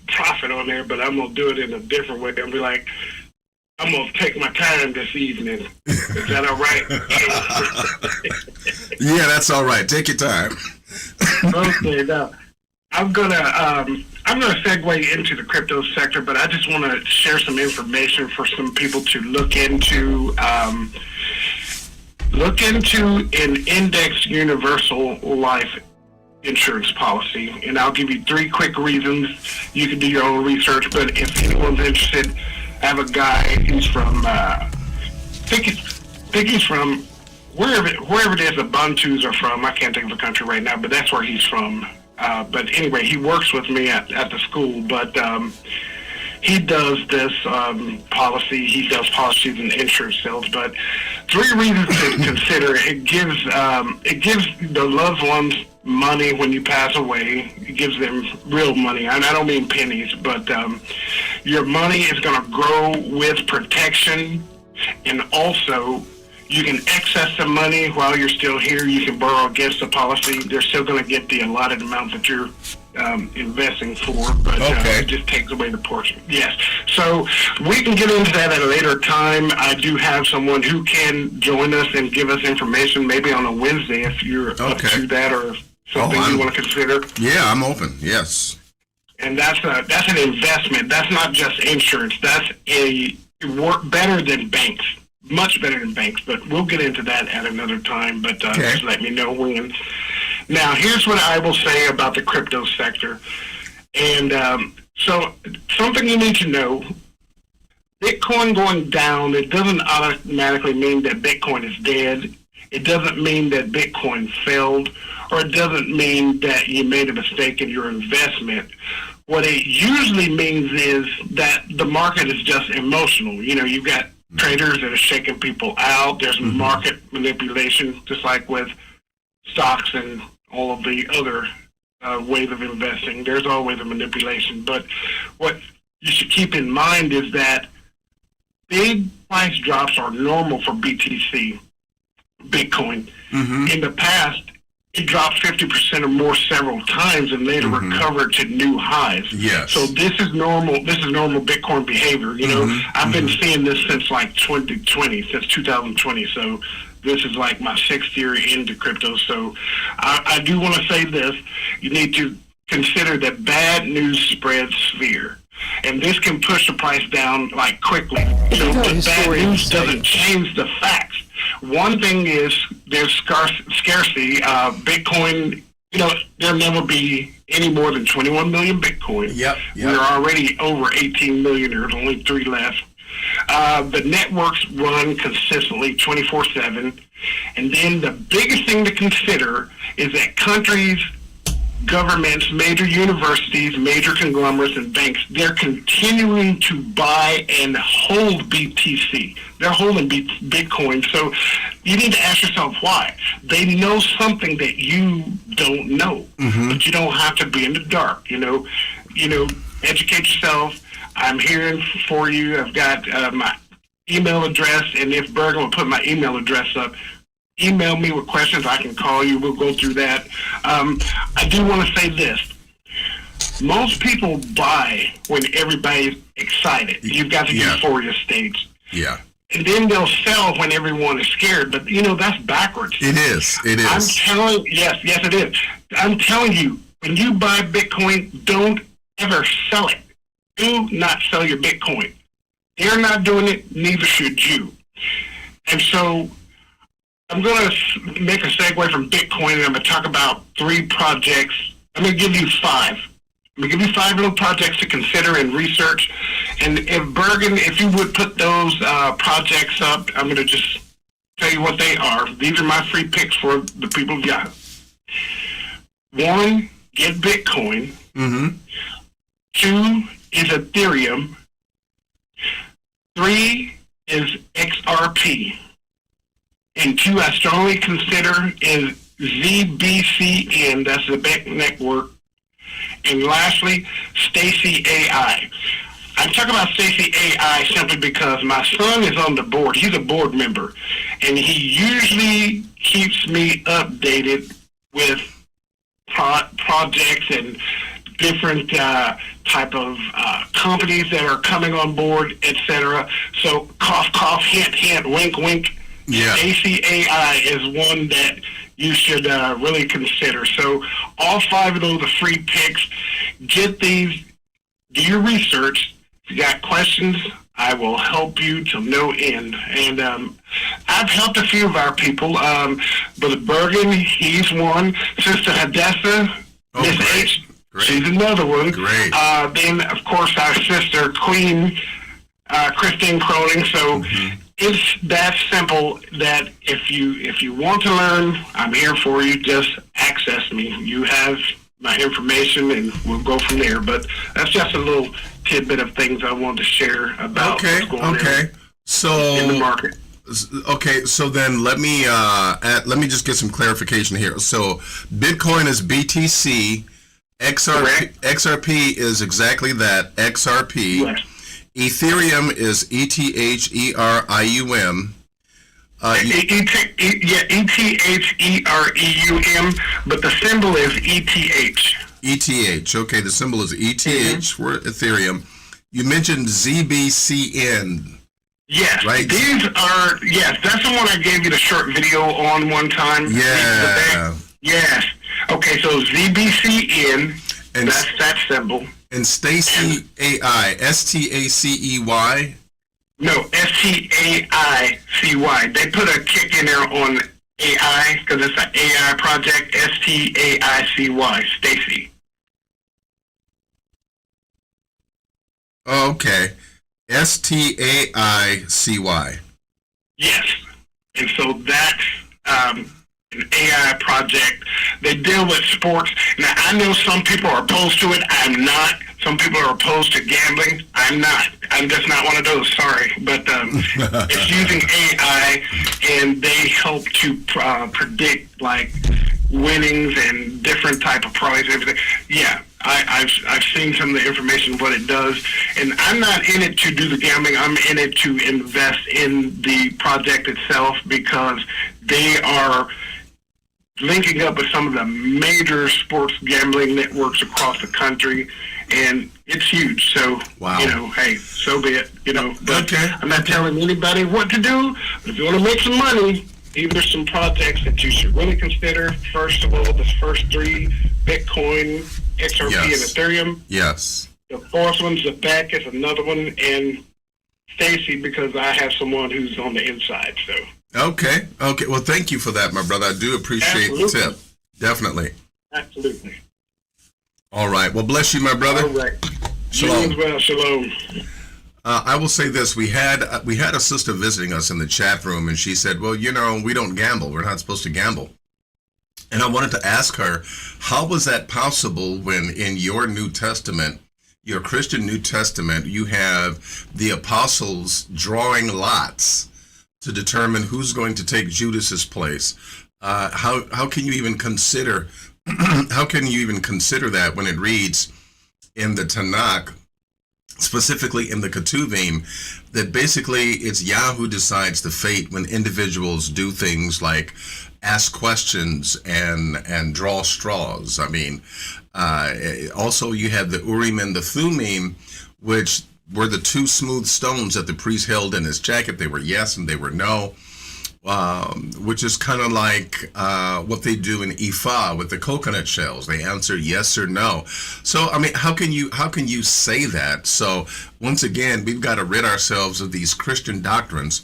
prophet on there, but I'm going to do it in a different way. I'm going to be like, I'm going to take my time this evening. Is that all right? Yeah, that's all right. Take your time. Okay, now, I'm gonna segue into the crypto sector, but I just want to share some information for some people to look into. Look into an indexed universal life insurance policy, and I'll give you 3 quick reasons. You can do your own research, but if anyone's interested, I have a guy. He's from I think he's from wherever it is the Bantus are from. I can't think of the country right now, but that's where he's from. But anyway, he works with me at the school, but he does this policy. He does policies and insurance sales. But 3 reasons to consider: it gives the loved ones money when you pass away. It gives them real money. And I don't mean pennies, but your money is going to grow with protection, and also you can access the money while you're still here. You can borrow against the policy. They're still going to get the allotted amount that you're investing for, but it just takes away the portion. Yes. So we can get into that at a later time. I do have someone who can join us and give us information, maybe on a Wednesday if you're up to that, or something you want to consider. Yeah, I'm open. Yes. And that's an investment. That's not just insurance. That's a work better than banks. Much better than banks, but we'll get into that at another time, but just let me know when. Now, here's what I will say about the crypto sector. And so something you need to know, Bitcoin going down, it doesn't automatically mean that Bitcoin is dead. It doesn't mean that Bitcoin failed, or it doesn't mean that you made a mistake in your investment. What it usually means is that the market is just emotional. You know, you've got traders that are shaking people out. There's market manipulation, just like with stocks and all of the other ways of investing. There's always a manipulation. But what you should keep in mind is that big price drops are normal for BTC, Bitcoin. In the past, it dropped 50% or more several times and later recovered to new highs. Yes. So this is normal. This is normal Bitcoin behavior. You know, I've been seeing this since like 2020, since 2020. So this is like my 6th year into crypto. So I do want to say this: you need to consider that bad news spreads fear, and this can push the price down like quickly. So the bad news doesn't change the facts. One thing is there's scarcity. Bitcoin, you know, there'll never be any more than 21 million Bitcoin. We're already over 18 million. There's only 3 left. The networks run consistently 24/7. And then the biggest thing to consider is that countries, governments, major universities, major conglomerates, and banks, they're continuing to buy and hold BTC. They're holding Bitcoin. So you need to ask yourself why. They know something that you don't know, but you don't have to be in the dark. You know, educate yourself. I'm here for you. I've got my email address, and if Bergen will put my email address up, email me with questions. I can call you. We'll go through that. I do want to say this. Most people buy when everybody's excited. You've got the euphoria stage. And then they'll sell when everyone is scared. But, you know, that's backwards. It is. It is. I'm telling yes, it is. I'm telling you, when you buy Bitcoin, don't ever sell it. Do not sell your Bitcoin. They're not doing it, neither should you. And so I'm going to make a segue from Bitcoin, and I'm going to talk about 3 projects. I'm going to give you 5. I'm going to give you 5 little projects to consider and research. And if Bergen, if you would put those projects up, I'm going to just tell you what they are. These are my free picks for the people who got it. 1, get Bitcoin. 2 is Ethereum. 3 is XRP. And 2 I strongly consider is ZBCN, that's the bank network. And lastly, Stacy AI. I'm talking about Stacy AI simply because my son is on the board. He's a board member, and he usually keeps me updated with projects and different type of companies that are coming on board, etc. So cough, cough, hint, hint, wink, wink. Stacy AI is one that you should really consider. So all 5 of those are free picks. Get these, do your research. If you got questions, I will help you to no end. And I've helped a few of our people. Brother Bergen, he's one. Sister Hadassah, Miss H, she's another one. Great. Then, of course, our sister, Queen Christine Cronin. So it's that simple that if you want to learn, I'm here for you. Just access me. You have my information, and we'll go from there. But that's just a little tidbit of things I wanted to share about Okay. what's going on Okay. So in the market. Okay, so then let me just get some clarification here. So Bitcoin is BTC, XRP is exactly that, XRP. Yes. Ethereum is ETHEREUM. ETHEREUM, but the symbol is ETH. ETH. Okay, the symbol is ETH for Ethereum. You mentioned ZBCN. Yes, Right. these are, that's the one I gave you the short video on one time. Yeah. Yes. Okay, so ZBCN, And that's that symbol. And Stacy AI, STACEY. No, STAICY. They put a kick in there on AI because it's an AI project, STAICY, Stacy. Okay. STAICY. Yes. And so that's an AI project. They deal with sports. Now, I know some people are opposed to it. I'm not. Some people are opposed to gambling. I'm not. I'm just not one of those. Sorry. But it's using AI, and they help to predict, like, winnings and different type of prizes, everything. Yeah. I've seen some of the information, what it does, and I'm not in it to do the gambling. I'm in it to invest in the project itself because they are linking up with some of the major sports gambling networks across the country, and it's huge. So, Wow. Hey, so be it, But Okay. I'm not telling anybody what to do. If you want to make some money, these are some projects that you should really consider. First of all, the first three, Bitcoin, XRP, Yes. and Ethereum. Yes. The fourth one's the back is another one, and Stacy, because I have someone who's on the inside. So Okay. Okay. Well, thank you for that, my brother. I do appreciate the Absolutely. tip. Definitely. absolutely. All right. Well, bless you, my brother. All right. Shalom. You as well. Shalom. I will say this: we had a sister visiting us in the chat room, and she said, "Well, we don't gamble. We're not supposed to gamble." And I wanted to ask her, how was that possible when in your New Testament, your Christian New Testament, you have the apostles drawing lots to determine who's going to take Judas's place? How can you even consider that when it reads in the Tanakh, specifically in the Ketuvim, that basically it's Yah who decides the fate when individuals do things like ask questions and draw straws. I mean, also you have the Urim and the Thummim, which were the two smooth stones that the priest held in his jacket. They were yes and they were no, which is kind of like what they do in Ifa with the coconut shells. They answer yes or no. So, I mean, how can you say that? So, once again, we've got to rid ourselves of these Christian doctrines.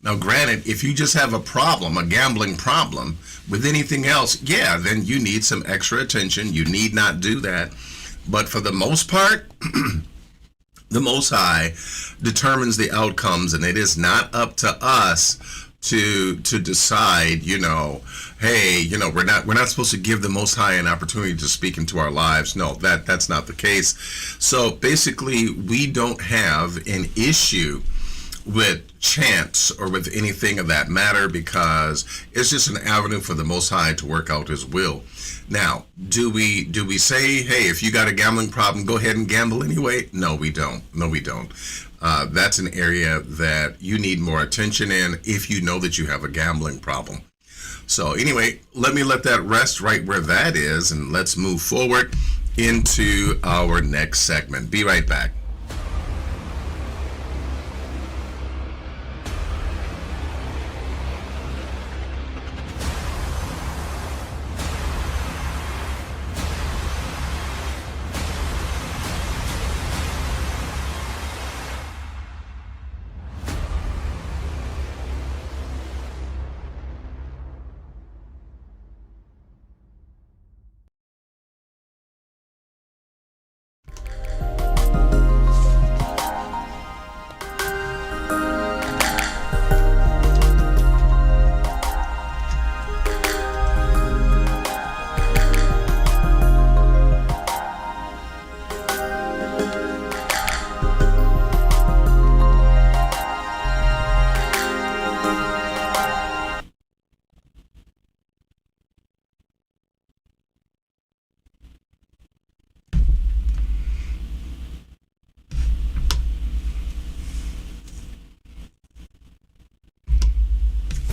Now, granted, if you just have a problem, a gambling problem with anything else, yeah, then you need some extra attention. You need not do that. But for the most part, the Most High determines the outcomes, and it is not up to us to decide, hey, we're not supposed to give the Most High an opportunity to speak into our lives. No, that's not the case. So basically, we don't have an issue with chance or with anything of that matter, because it's just an avenue for the Most High to work out His will. Now, do we say, hey, if you got a gambling problem, go ahead and gamble anyway? No, we don't. That's an area that you need more attention in if you know that you have a gambling problem. So anyway, let that rest right where that is, and let's move forward into our next segment. Be right back.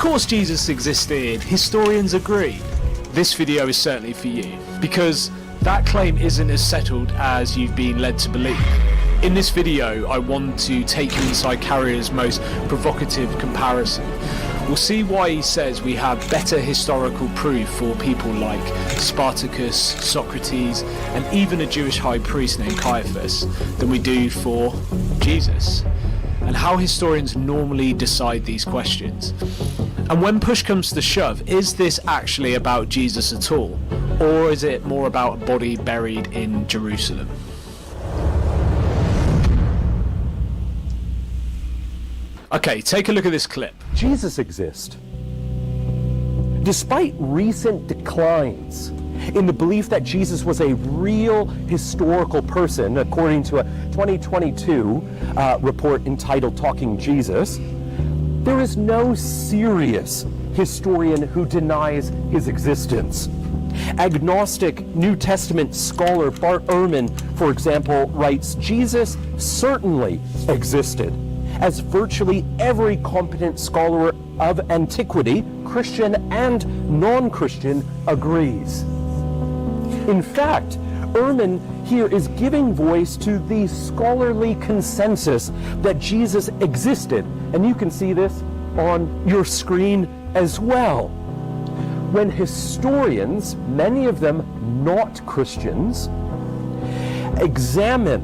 course Jesus existed, historians agree. This video is certainly for you, because that claim isn't as settled as you've been led to believe. In this video, I want to take you inside Carrier's most provocative comparison. We'll see why he says we have better historical proof for people like Spartacus, Socrates, and even a Jewish high priest named Caiaphas than we do for Jesus, and how historians normally decide these questions. And when push comes to shove, is this actually about Jesus at all? Or is it more about a body buried in Jerusalem? Okay, take a look at this clip. Jesus exists. Despite recent declines in the belief that Jesus was a real historical person, according to a 2022 report entitled Talking Jesus, there is no serious historian who denies his existence. Agnostic New Testament scholar Bart Ehrman, for example, writes, Jesus certainly existed, as virtually every competent scholar of antiquity, Christian and non-Christian, agrees. In fact, Ehrman here is giving voice to the scholarly consensus that Jesus existed, and you can see this on your screen as well. When historians, many of them not Christians, examine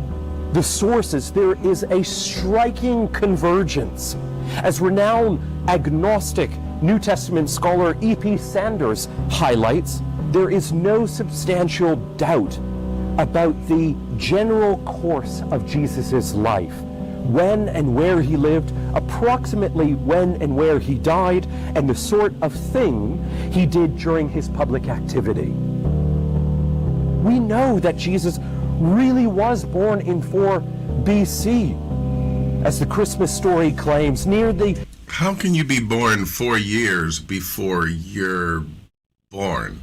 the sources, there is a striking convergence. As renowned agnostic New Testament scholar E.P. Sanders highlights, there is no substantial doubt about the general course of Jesus' life, when and where he lived, approximately when and where he died, and the sort of thing he did during his public activity. We know that Jesus really was born in 4 BC, as the Christmas story claims, near the... How can you be born 4 years before you're born?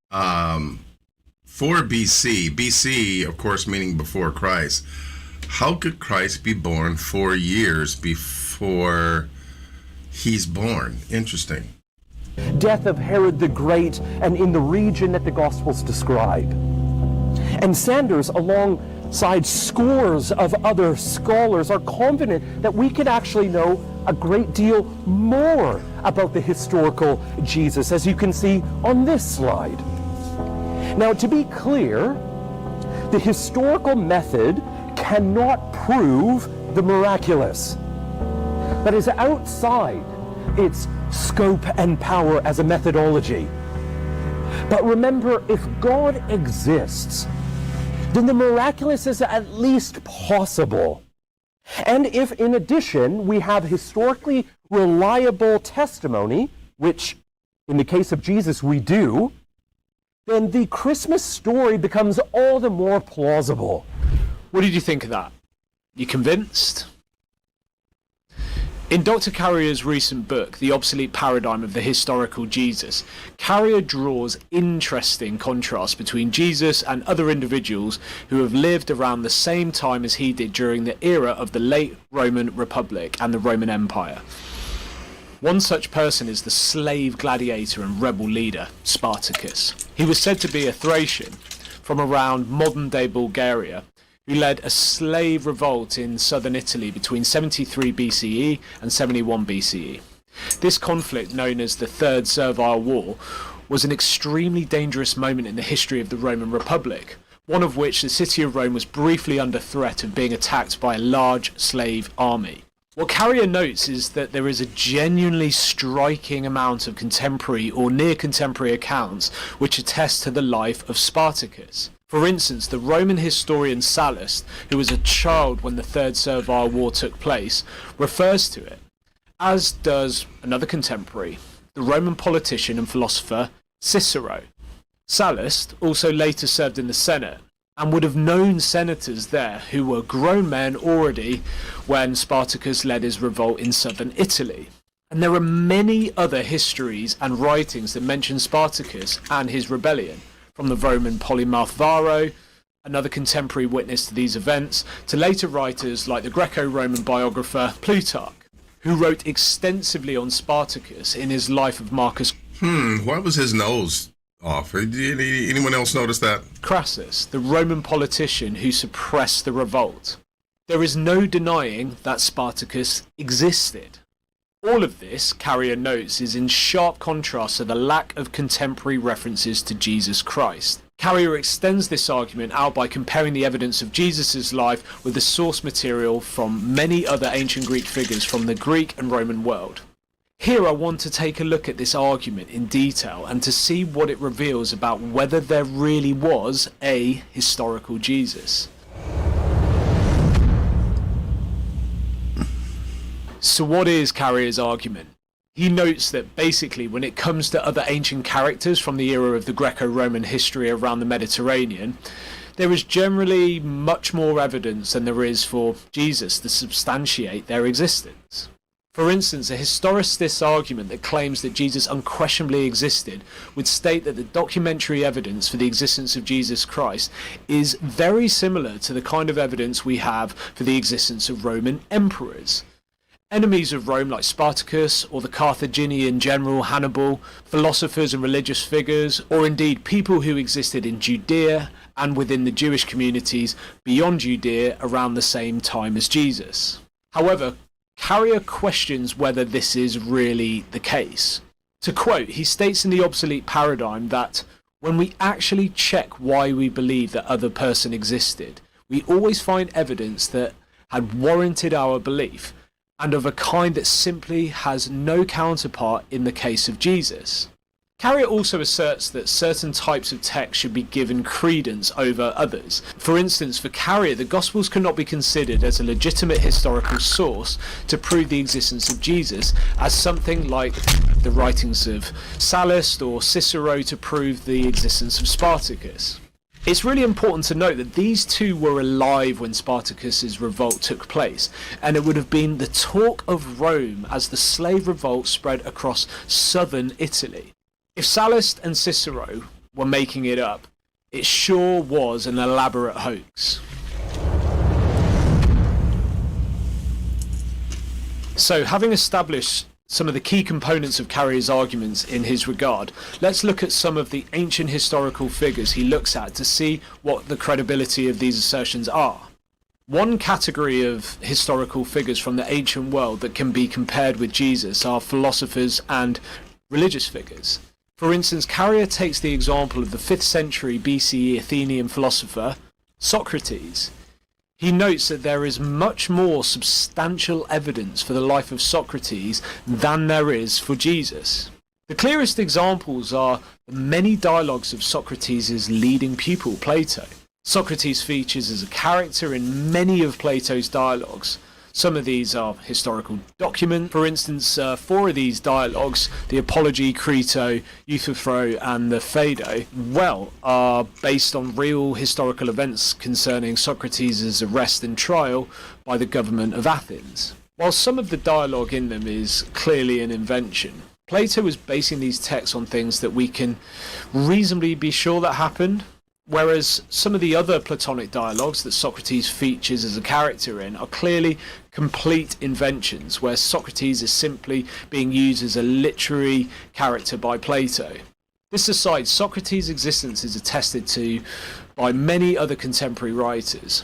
4 BC. BC, of course, meaning before Christ. How could Christ be born 4 years before he's born? Interesting. Death of Herod the Great, and in the region that the Gospels describe. And Sanders, alongside scores of other scholars, are confident that we could actually know a great deal more about the historical Jesus, as you can see on this slide. Now, to be clear, the historical method cannot prove the miraculous. That is outside its scope and power as a methodology. But remember, if God exists, then the miraculous is at least possible. And if, in addition, we have historically reliable testimony, which, in the case of Jesus, we do, then the Christmas story becomes all the more plausible. What did you think of that? You convinced? In Dr. Carrier's recent book, The Obsolete Paradigm of the Historical Jesus, Carrier draws interesting contrasts between Jesus and other individuals who have lived around the same time as he did during the era of the late Roman Republic and the Roman Empire. One such person is the slave gladiator and rebel leader, Spartacus. He was said to be a Thracian from around modern-day Bulgaria, who led a slave revolt in southern Italy between 73 BCE and 71 BCE. This conflict, known as the Third Servile War, was an extremely dangerous moment in the history of the Roman Republic, one of which the city of Rome was briefly under threat of being attacked by a large slave army. What Carrier notes is that there is a genuinely striking amount of contemporary or near-contemporary accounts which attest to the life of Spartacus. For instance, the Roman historian Sallust, who was a child when the Third Servile War took place, refers to it, as does another contemporary, the Roman politician and philosopher Cicero. Sallust also later served in the Senate, and would have known senators there who were grown men already when Spartacus led his revolt in southern Italy. And there are many other histories and writings that mention Spartacus and his rebellion, from the Roman polymath Varro, another contemporary witness to these events, to later writers like the Greco-Roman biographer Plutarch. who wrote extensively on Spartacus in his life of Marcus Why was his nose off? Anyone else notice that? Crassus, the Roman politician who suppressed the revolt. There is no denying that Spartacus existed. All of this, Carrier notes, is in sharp contrast to the lack of contemporary references to Jesus Christ. Carrier extends this argument out by comparing the evidence of Jesus' life with the source material from many other ancient Greek figures from the Greek and Roman world. Here I want to take a look at this argument in detail and to see what it reveals about whether there really was a historical Jesus. So what is Carrier's argument? He notes that basically when it comes to other ancient characters from the era of the Greco-Roman history around the Mediterranean, there is generally much more evidence than there is for Jesus to substantiate their existence. For instance, a historicist argument that claims that Jesus unquestionably existed would state that the documentary evidence for the existence of Jesus Christ is very similar to the kind of evidence we have for the existence of Roman emperors. Enemies of Rome like Spartacus or the Carthaginian general Hannibal, philosophers and religious figures, or indeed people who existed in Judea and within the Jewish communities beyond Judea around the same time as Jesus. However, Carrier questions whether this is really the case. To quote, he states in The Obsolete Paradigm that when we actually check why we believe that other person existed, we always find evidence that had warranted our belief, and of a kind that simply has no counterpart in the case of Jesus. Carrier also asserts that certain types of text should be given credence over others. For instance, for Carrier, the Gospels cannot be considered as a legitimate historical source to prove the existence of Jesus, as something like the writings of Sallust or Cicero to prove the existence of Spartacus. It's really important to note that these two were alive when Spartacus's revolt took place, and it would have been the talk of Rome as the slave revolt spread across southern Italy. If Sallust and Cicero were making it up, it sure was an elaborate hoax. So, having established some of the key components of Carrier's arguments in his regard, let's look at some of the ancient historical figures he looks at to see what the credibility of these assertions are. One category of historical figures from the ancient world that can be compared with Jesus are philosophers and religious figures. For instance, Carrier takes the example of the 5th century BCE Athenian philosopher Socrates. He notes that there is much more substantial evidence for the life of Socrates than there is for Jesus. The clearest examples are the many dialogues of Socrates' leading pupil, Plato. Socrates features as a character in many of Plato's dialogues. Some of these are historical documents. For instance, 4 of these dialogues, the Apology, Crito, Euthyphro and the Phaedo, are based on real historical events concerning Socrates' arrest and trial by the government of Athens. While some of the dialogue in them is clearly an invention, Plato was basing these texts on things that we can reasonably be sure that happened, whereas some of the other Platonic dialogues that Socrates features as a character in are clearly complete inventions, where Socrates is simply being used as a literary character by Plato. This aside, Socrates' existence is attested to by many other contemporary writers.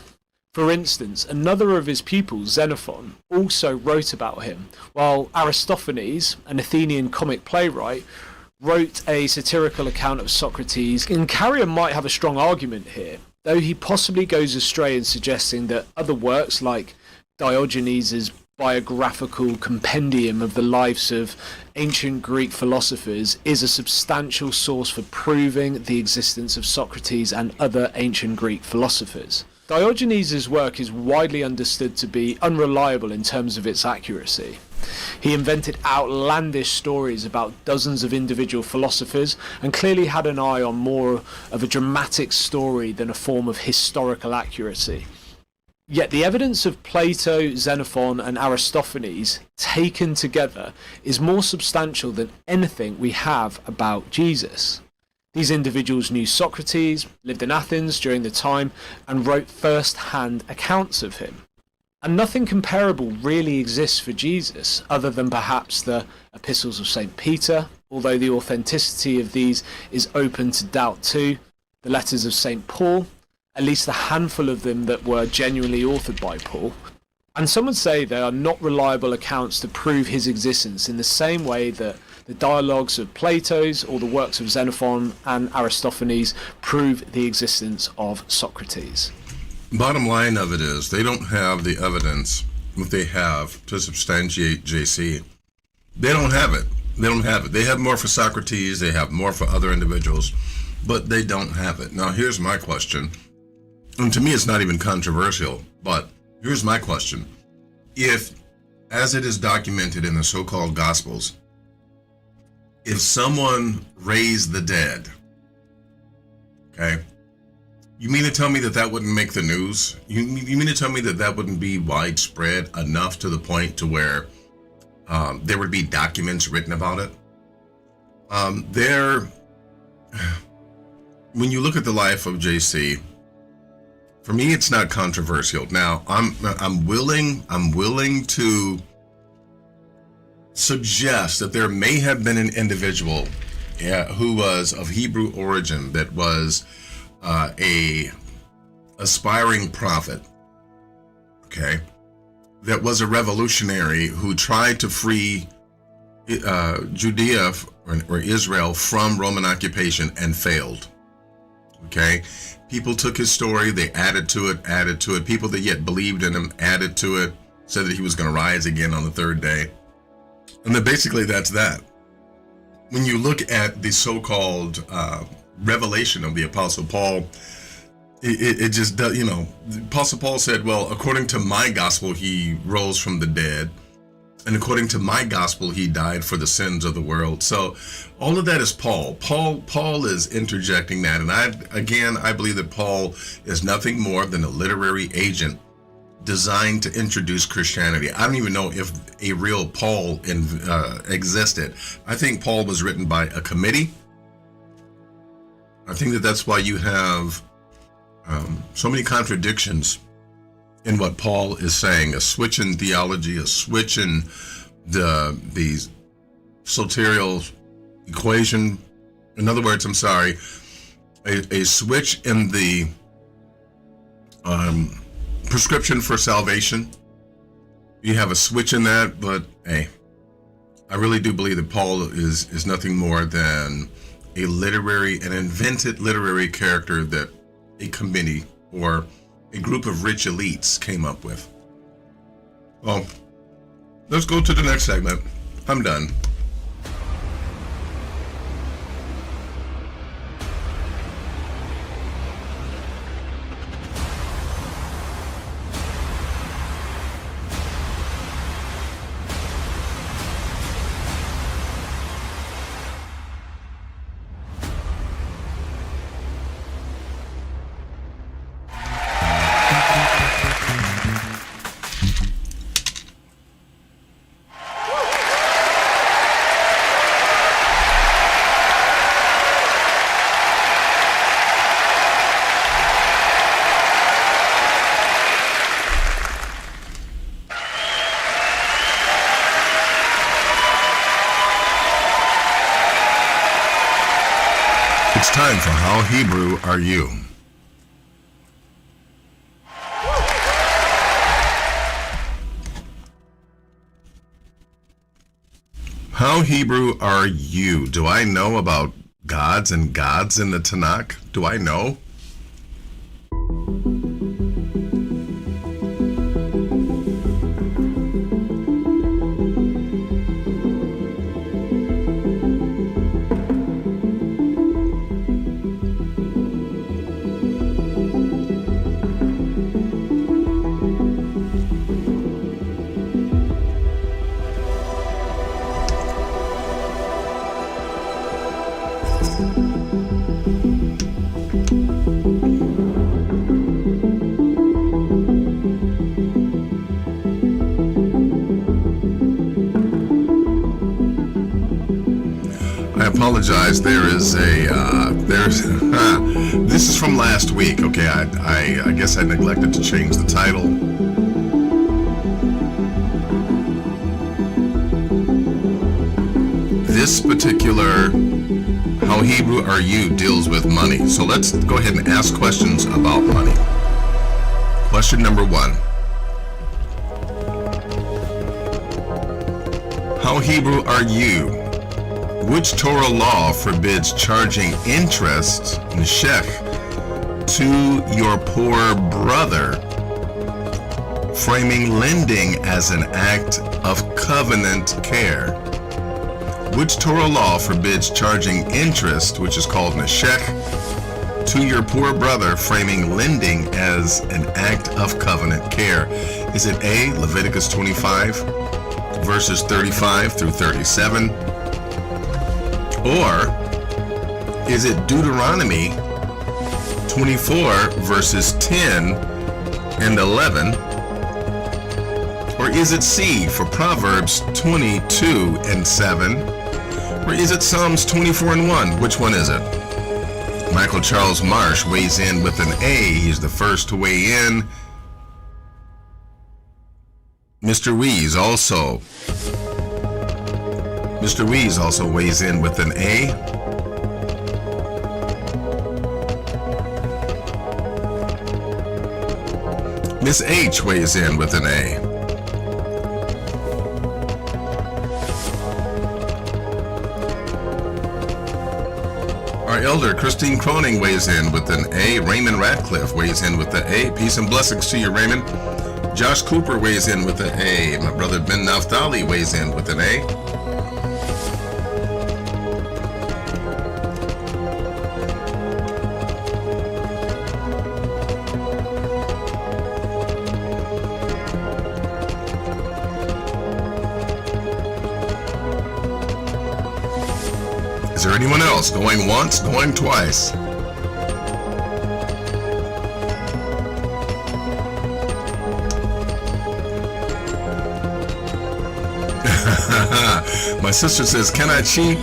For instance, another of his pupils, Xenophon, also wrote about him, while Aristophanes, an Athenian comic playwright, wrote a satirical account of Socrates, and Carrier might have a strong argument here, though he possibly goes astray in suggesting that other works like Diogenes' biographical compendium of the lives of ancient Greek philosophers is a substantial source for proving the existence of Socrates and other ancient Greek philosophers. Diogenes' work is widely understood to be unreliable in terms of its accuracy. He invented outlandish stories about dozens of individual philosophers and clearly had an eye on more of a dramatic story than a form of historical accuracy. Yet the evidence of Plato, Xenophon and Aristophanes taken together is more substantial than anything we have about Jesus. These individuals knew Socrates, lived in Athens during the time, and wrote first-hand accounts of him. And nothing comparable really exists for Jesus, other than perhaps the epistles of St. Peter, although the authenticity of these is open to doubt too, the letters of St. Paul, at least a handful of them that were genuinely authored by Paul. And some would say they are not reliable accounts to prove his existence in the same way that the dialogues of Plato's or the works of Xenophon and Aristophanes prove the existence of Socrates. Bottom line of it is, they don't have the evidence what they have to substantiate JC. They don't have it. They don't have it. They have more for Socrates, they have more for other individuals, but they don't have it. Now, here's my question, and to me it's not even controversial, but here's my question. If, as it is documented in the so-called Gospels, if someone raised the dead, okay, you mean to tell me that that wouldn't make the news? You mean to tell me that that wouldn't be widespread enough to the point to where there would be documents written about it? When you look at the life of JC, for me, it's not controversial. Now, I'm willing to suggest that there may have been an individual who was of Hebrew origin that was a aspiring prophet, okay, that was a revolutionary who tried to free Judea or Israel from Roman occupation and failed. Okay, people took his story, they added to it. People that yet believed in him added to it, said that he was going to rise again on the third day. And then basically that's that. When you look at the so-called revelation of the Apostle Paul, it just does, the Apostle Paul said, well, according to my gospel, he rose from the dead. And according to my gospel, he died for the sins of the world. So all of that is Paul. Paul is interjecting that. And I believe that Paul is nothing more than a literary agent designed to introduce Christianity. I don't even know if a real Paul existed. I think Paul was written by a committee. I think that that's why you have so many contradictions in what Paul is saying, a switch in theology, a switch in the soterial equation. In other words, a switch in the prescription for salvation. You have a switch in that, but hey, I really do believe that Paul is nothing more than an invented literary character that a committee or a group of rich elites came up with. Well, let's go to the next segment. I'm done. It's time for How Hebrew Are You? How Hebrew are you? Do I know about gods and gods in the Tanakh? Do I know? Apologize. There's this is from last week. Okay, I guess I neglected to change the title. this particular How Hebrew Are You deals with money. So let's go ahead and ask questions about money. Question number 1. How Hebrew are you? Which Torah law forbids charging interest, neshech, to your poor brother, framing lending as an act of covenant care? Which Torah law forbids charging interest, which is called neshech, to your poor brother, framing lending as an act of covenant care? Is it A, Leviticus 25, verses 35 through 37? Or is it Deuteronomy 24, verses 10 and 11? Or is it C, for Proverbs 22 and 7? Or is it Psalms 24 and 1? Which one is it? Michael Charles Marsh weighs in with an A. He's the first to weigh in. Mr. Weeze also weighs in with an A. Miss H weighs in with an A. Our elder Christine Croning weighs in with an A. Raymond Radcliffe weighs in with the A. Peace and blessings to you, Raymond. Josh Cooper weighs in with an A. My brother Ben Naftali weighs in with an A. Is there anyone else going once, going twice? My sister says, can I cheat?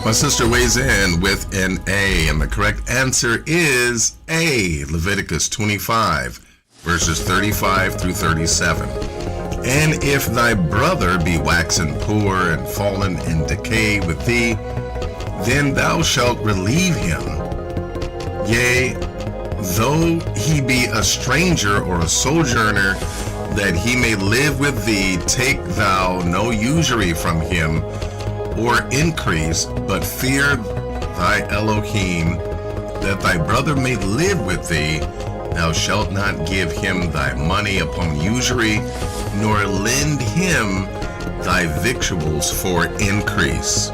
My sister weighs in with an A, and the correct answer is A, Leviticus 25, verses 35 through 37. And if thy brother be waxen poor and fallen in decay with thee, then thou shalt relieve him. Yea, though he be a stranger or a sojourner, that he may live with thee, take thou no usury from him, or increase, but fear thy Elohim, that thy brother may live with thee. Thou shalt not give him thy money upon usury, nor lend him thy victuals for increase.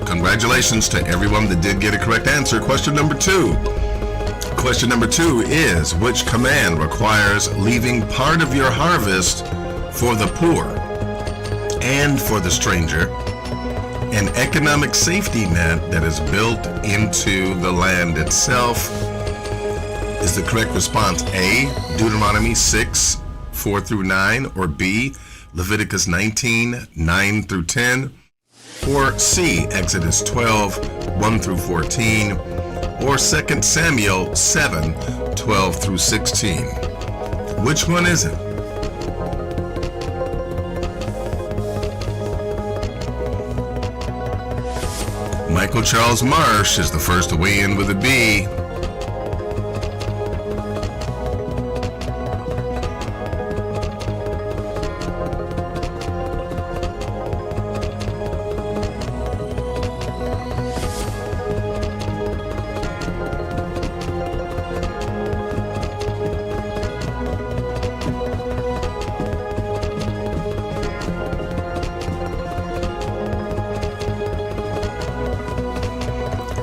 Congratulations to everyone that did get a correct answer. Question number 2. Question number 2 is, which command requires leaving part of your harvest for the poor and for the stranger, an economic safety net that is built into the land itself? Is the correct response A, Deuteronomy 6, 4 through 9, or B, Leviticus 19, 9 through 10, or C, Exodus 12, 1 through 14, or 2 Samuel 7, 12 through 16? Which one is it? Michael Charles Marsh is the first to weigh in with a B.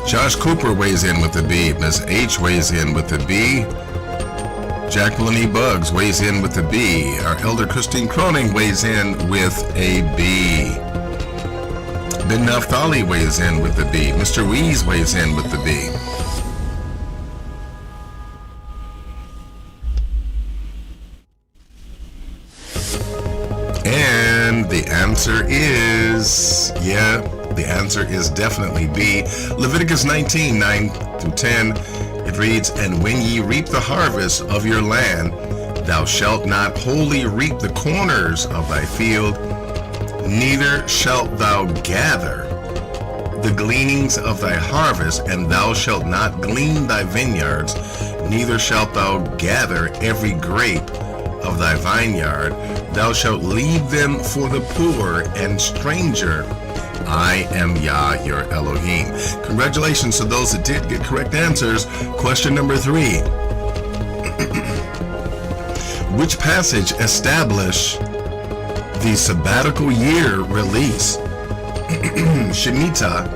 Josh Cooper weighs in with a B. Ms. H weighs in with a B. Jacqueline E. Buggs weighs in with a B. Our elder Christine Croning weighs in with a B. Ben Naftali weighs in with a B. Mr. Weeze weighs in with the B. And the answer is, the answer is definitely B. Leviticus 19, 9 through 10. It reads, and when ye reap the harvest of your land, Thou shalt not wholly reap the corners of thy field, neither shalt thou gather the gleanings of thy harvest, and thou shalt not glean thy vineyards, neither shalt thou gather every grape of thy vineyard. Thou shalt leave them for the poor and stranger. I am Yah, your Elohim. Congratulations to those that did get correct answers. Question number 3. Which passage established the sabbatical year release? Shemitah,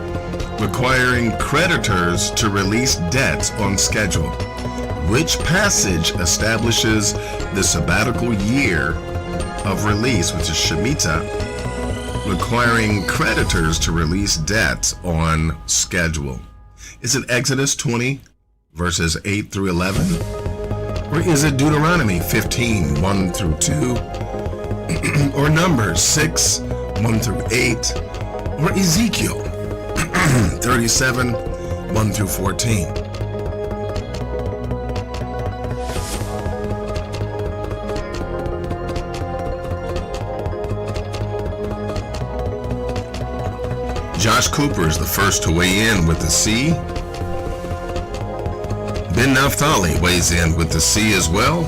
requiring creditors to release debts on schedule. Which passage establishes the sabbatical year of release, which is Shemitah, requiring creditors to release debts on schedule? Is it Exodus 20, verses 8 through 11? Or is it Deuteronomy 15, 1 through 2? Or Numbers 6, 1 through 8? Or Ezekiel 37, 1 through 14? Josh Cooper is the first to weigh in with the C. Ben Naphtali weighs in with the C as well.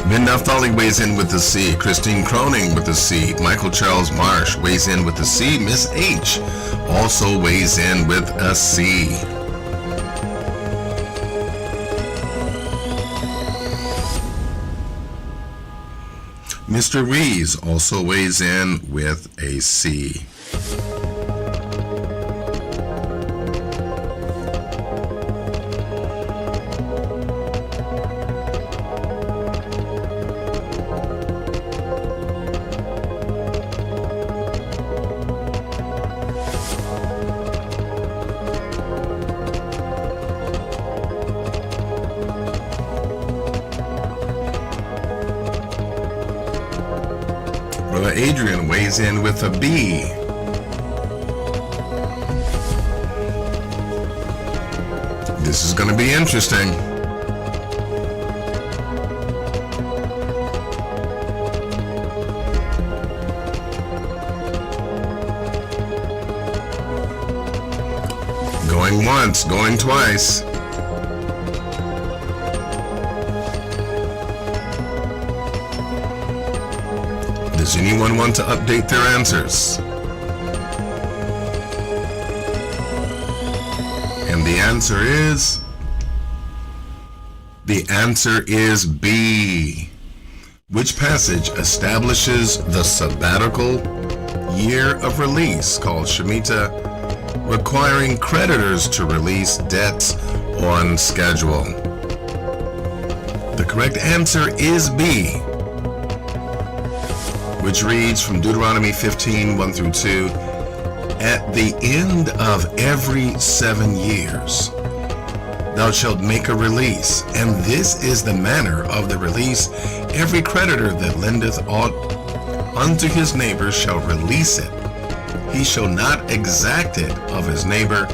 Ben Naphtali weighs in with the C. Christine Croning with the C. Michael Charles Marsh weighs in with the C. Miss H also weighs in with a C. Mr. Rees also weighs in with a C. Adrian weighs in with a B. This is going to be interesting. Going once, going twice. Does anyone want to update their answers? And the answer is B. Which passage establishes the sabbatical year of release, called Shemitah, requiring creditors to release debts on schedule? The correct answer is B, which reads from Deuteronomy 15, 1 through 2, at the end of every 7 years, thou shalt make a release, and this is the manner of the release. Every creditor that lendeth aught unto his neighbor shall release it. He shall not exact it of his neighbor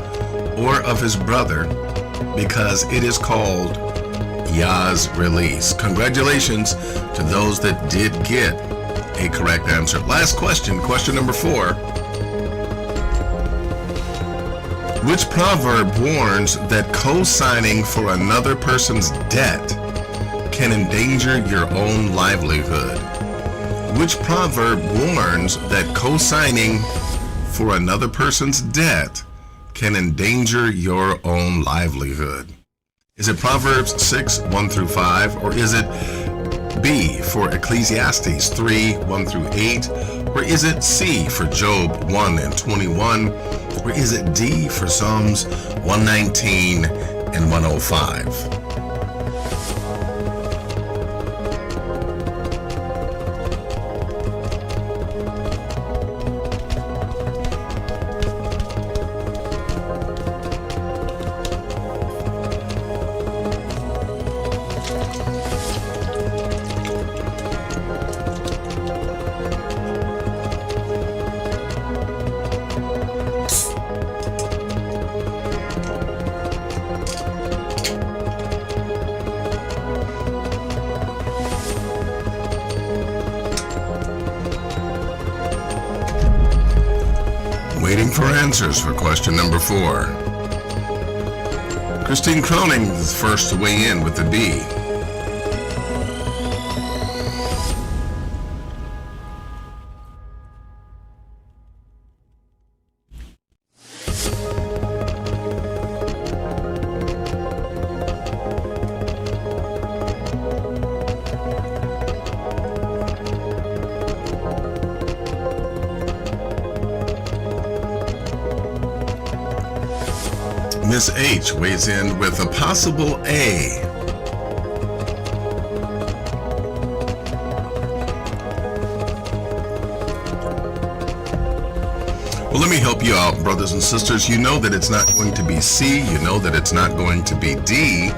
or of his brother, because it is called Yah's release. Congratulations to those that did get a correct answer. Last question, question number 4. Which proverb warns that co-signing for another person's debt can endanger your own livelihood? Which proverb warns that co-signing for another person's debt can endanger your own livelihood? Is it Proverbs 6, 1 through 5, or is it B for Ecclesiastes 3, 1 through 8, or is it C for Job 1 and 21, or is it D for Psalms 119 and 105? Waiting for answers for question number 4. Christine Croning is first to weigh in with the B. Miss H weighs in with a possible A. Well, let me help you out, brothers and sisters. You know that it's not going to be C. You know that it's not going to be D.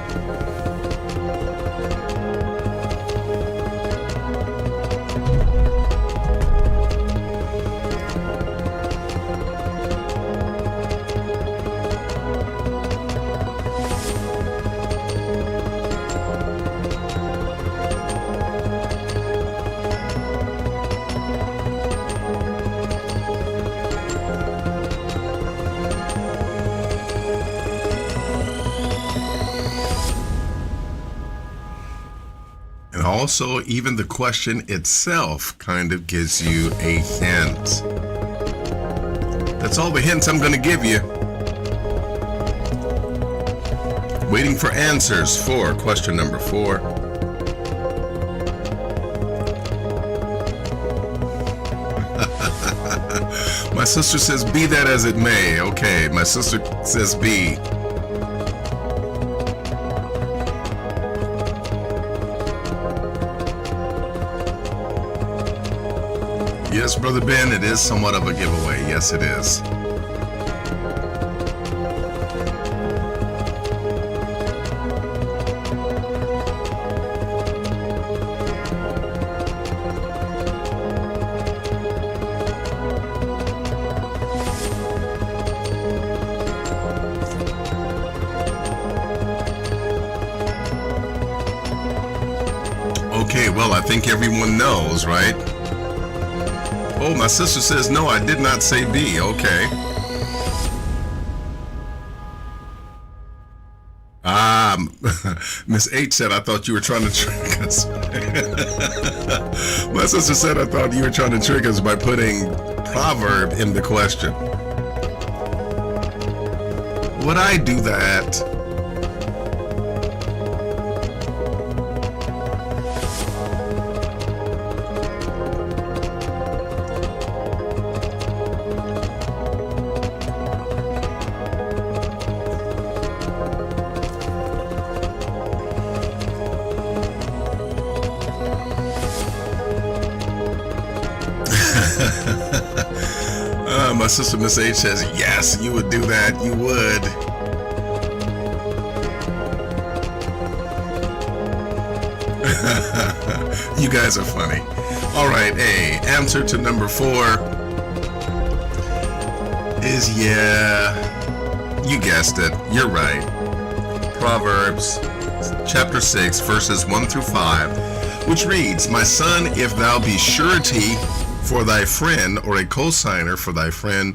And also, even the question itself kind of gives you a hint. That's all the hints I'm going to give you. Waiting for answers for question number 4. My sister says, be that as it may. Okay, my sister says B. Yes, Brother Ben, it is somewhat of a giveaway. Yes, it is. Okay, well, I think everyone knows, right? Oh, my sister says, no, I did not say B. Okay. Miss H said, I thought you were trying to trick us. My sister said, I thought you were trying to trick us by putting proverb in the question. Would I do that? My sister Miss H says, yes, you would do that. You would. You guys are funny. All right, A. Answer to number 4 is, yeah, you guessed it. You're right. Proverbs chapter 6, verses 1 through 5, which reads, my son, if thou be surety for thy friend, or a cosigner for thy friend,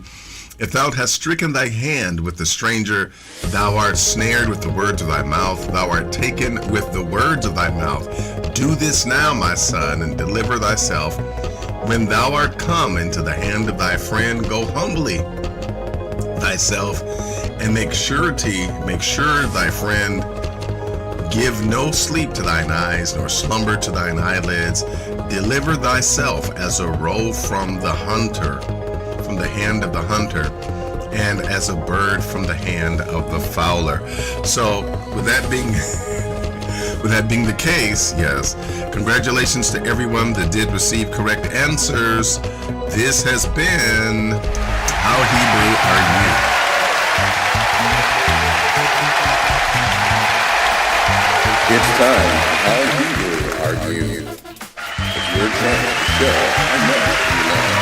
if thou hast stricken thy hand with the stranger, thou art snared with the words of thy mouth, thou art taken with the words of thy mouth. Do this now, my son, and deliver thyself. When thou art come into the hand of thy friend, go humbly thyself, and make sure thy friend. Give no sleep to thine eyes, nor slumber to thine eyelids. Deliver thyself as a roe from the hunter, from the hand of the hunter, and as a bird from the hand of the fowler. So, with that being the case, yes, congratulations to everyone that did receive correct answers. This has been How Hebrew Are You? It's time. How Hebrew are you? It's your chance to show how much you love.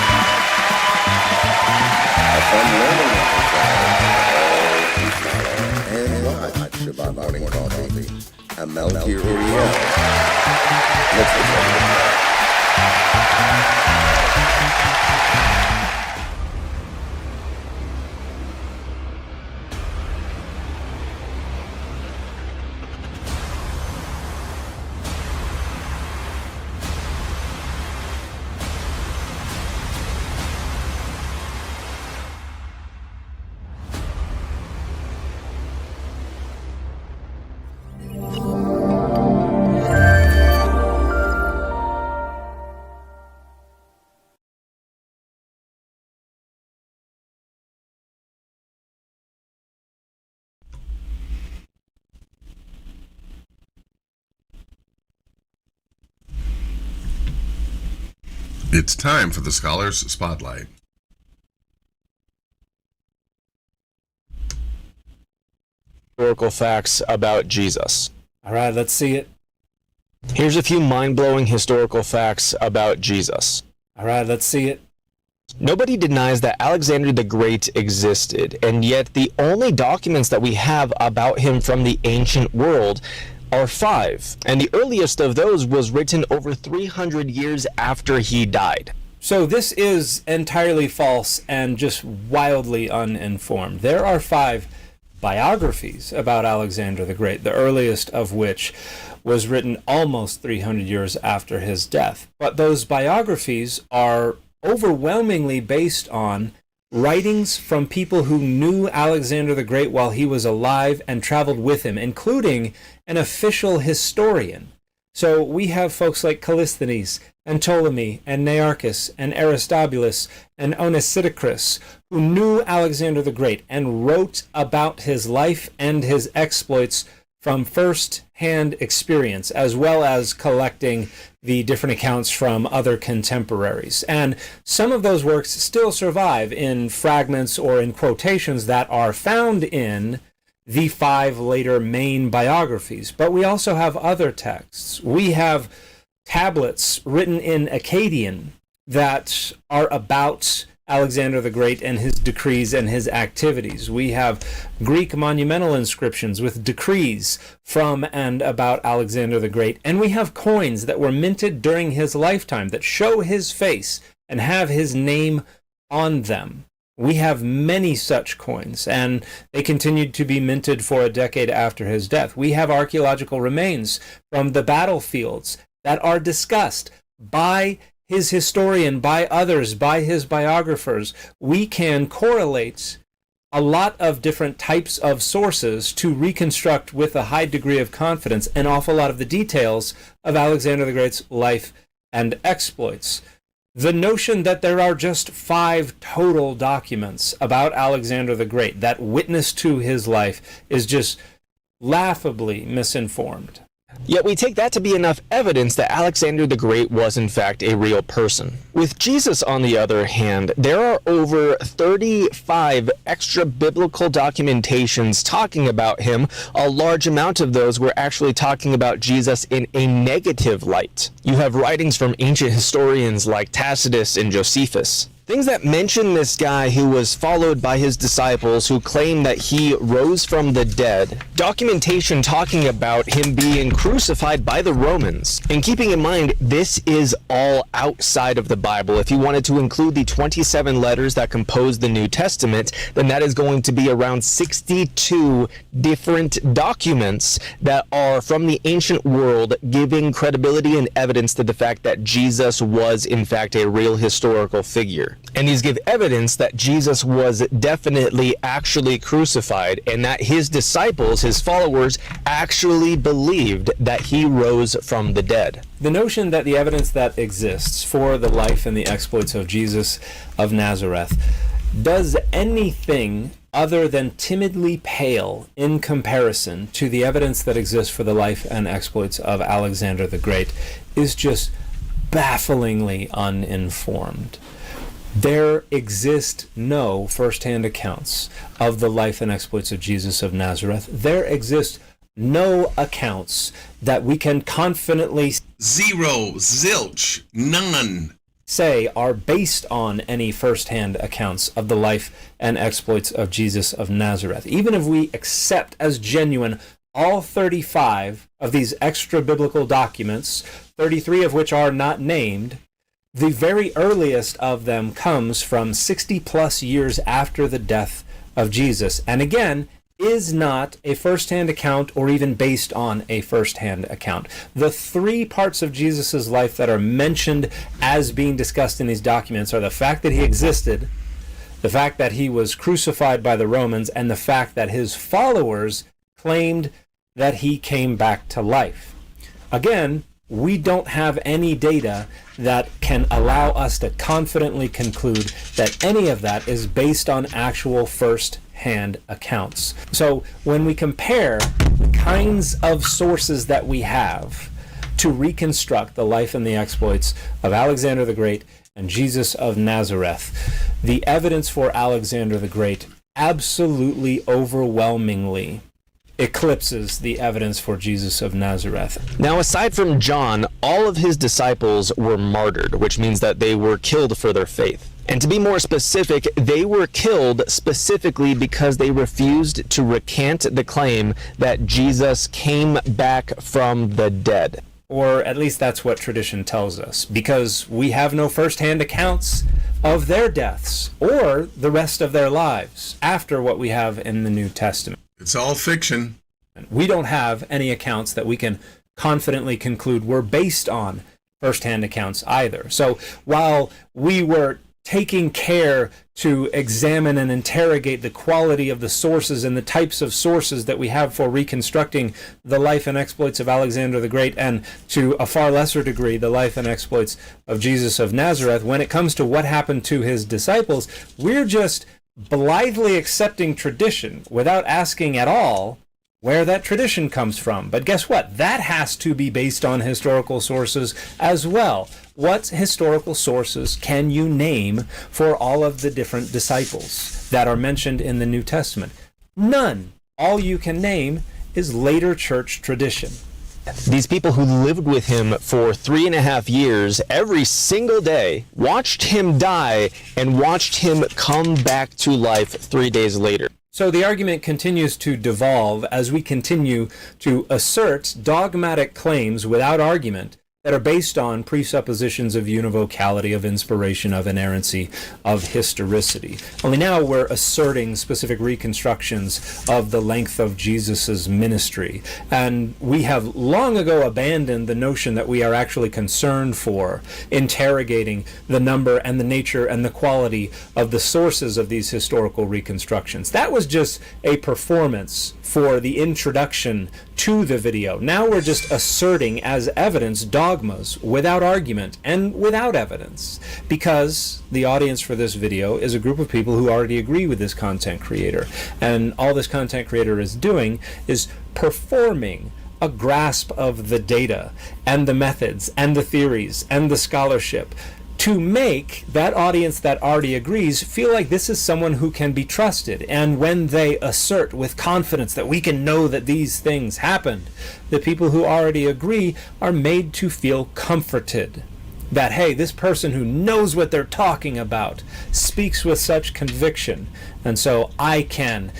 Have fun learning and watch Shabbat Morning Coffee. I'm Melky Uriel. Let's get started. It's time for the Scholar's Spotlight. Historical facts about Jesus. All right, let's see it. Here's a few mind-blowing historical facts about Jesus. All right, let's see it. Nobody denies that Alexander the Great existed, and yet the only documents that we have about him from the ancient world are 5, and the earliest of those was written over 300 years after he died. So this is entirely false and just wildly uninformed. There are 5 biographies about Alexander the Great, the earliest of which was written almost 300 years after his death. But those biographies are overwhelmingly based on writings from people who knew Alexander the Great while he was alive and traveled with him, including an official historian. So we have folks like Callisthenes and Ptolemy and Nearchus and Aristobulus and Onesiticus who knew Alexander the Great and wrote about his life and his exploits from first-hand experience, as well as collecting the different accounts from other contemporaries. And some of those works still survive in fragments or in quotations that are found in the 5 later main biographies. But we also have other texts. We have tablets written in Akkadian that are about Alexander the Great and his decrees and his activities. We have Greek monumental inscriptions with decrees from and about Alexander the Great. And we have coins that were minted during his lifetime that show his face and have his name on them. We have many such coins, and they continued to be minted for a decade after his death. We have archaeological remains from the battlefields that are discussed by his historian, by others, by his biographers. We can correlate a lot of different types of sources to reconstruct with a high degree of confidence an awful lot of the details of Alexander the Great's life and exploits. The notion that there are just 5 total documents about Alexander the Great that witness to his life is just laughably misinformed. Yet we take that to be enough evidence that Alexander the Great was in fact a real person. With Jesus, on the other hand, there are over 35 extra biblical documentations talking about him. A large amount of those were actually talking about Jesus in a negative light. You have writings from ancient historians like Tacitus and Josephus. Things that mention this guy who was followed by his disciples who claim that he rose from the dead. Documentation talking about him being crucified by the Romans. And keeping in mind, this is all outside of the Bible. If you wanted to include the 27 letters that compose the New Testament, then that is going to be around 62 different documents that are from the ancient world, giving credibility and evidence to the fact that Jesus was in fact a real historical figure. And these give evidence that Jesus was definitely actually crucified and that his disciples, his followers, actually believed that he rose from the dead. The notion that the evidence that exists for the life and the exploits of Jesus of Nazareth does anything other than timidly pale in comparison to the evidence that exists for the life and exploits of Alexander the Great is just bafflingly uninformed. There exist no first-hand accounts of the life and exploits of Jesus of Nazareth. There exist no accounts that we can confidently zilch, none say are based on any first-hand accounts of the life and exploits of Jesus of Nazareth. Even if we accept as genuine all 35 of these extra biblical documents, 33 of which are not named, the very earliest of them comes from 60 plus years after the death of Jesus, and again, is not a first-hand account or even based on a first-hand account. The 3 parts of Jesus' life that are mentioned as being discussed in these documents are the fact that he existed, the fact that he was crucified by the Romans, and the fact that his followers claimed that he came back to life. Again, we don't have any data that can allow us to confidently conclude that any of that is based on actual first-hand accounts. So when we compare the kinds of sources that we have to reconstruct the life and the exploits of Alexander the Great and Jesus of Nazareth, the evidence for Alexander the Great absolutely overwhelmingly eclipses the evidence for Jesus of Nazareth. Now, aside from John, all of his disciples were martyred, which means that they were killed for their faith. And to be more specific, they were killed specifically because they refused to recant the claim that Jesus came back from the dead. Or at least that's what tradition tells us, because we have no first-hand accounts of their deaths or the rest of their lives after what we have in the New Testament. It's all fiction. We don't have any accounts that we can confidently conclude were based on first-hand accounts either. So while we were taking care to examine and interrogate the quality of the sources and the types of sources that we have for reconstructing the life and exploits of Alexander the Great, and to a far lesser degree the life and exploits of Jesus of Nazareth, when it comes to what happened to his disciples, we're just blithely accepting tradition without asking at all where that tradition comes from. But guess what? That has to be based on historical sources as well. What historical sources can you name for all of the different disciples that are mentioned in the New Testament? None. All you can name is later church tradition. These people who lived with him for 3.5 years, every single day, watched him die and watched him come back to life 3 days later. So the argument continues to devolve as we continue to assert dogmatic claims without argument that are based on presuppositions of univocality, of inspiration, of inerrancy, of historicity. Only now we're asserting specific reconstructions of the length of Jesus's ministry. And we have long ago abandoned the notion that we are actually concerned for interrogating the number and the nature and the quality of the sources of these historical reconstructions. That was just a performance for the introduction to the video. Now we're just asserting as evidence dogmas without argument and without evidence, because the audience for this video is a group of people who already agree with this content creator. And all this content creator is doing is performing a grasp of the data and the methods and the theories and the scholarship to make that audience that already agrees feel like this is someone who can be trusted. And when they assert with confidence that we can know that these things happened, the people who already agree are made to feel comforted. That, hey, this person who knows what they're talking about speaks with such conviction, and so I can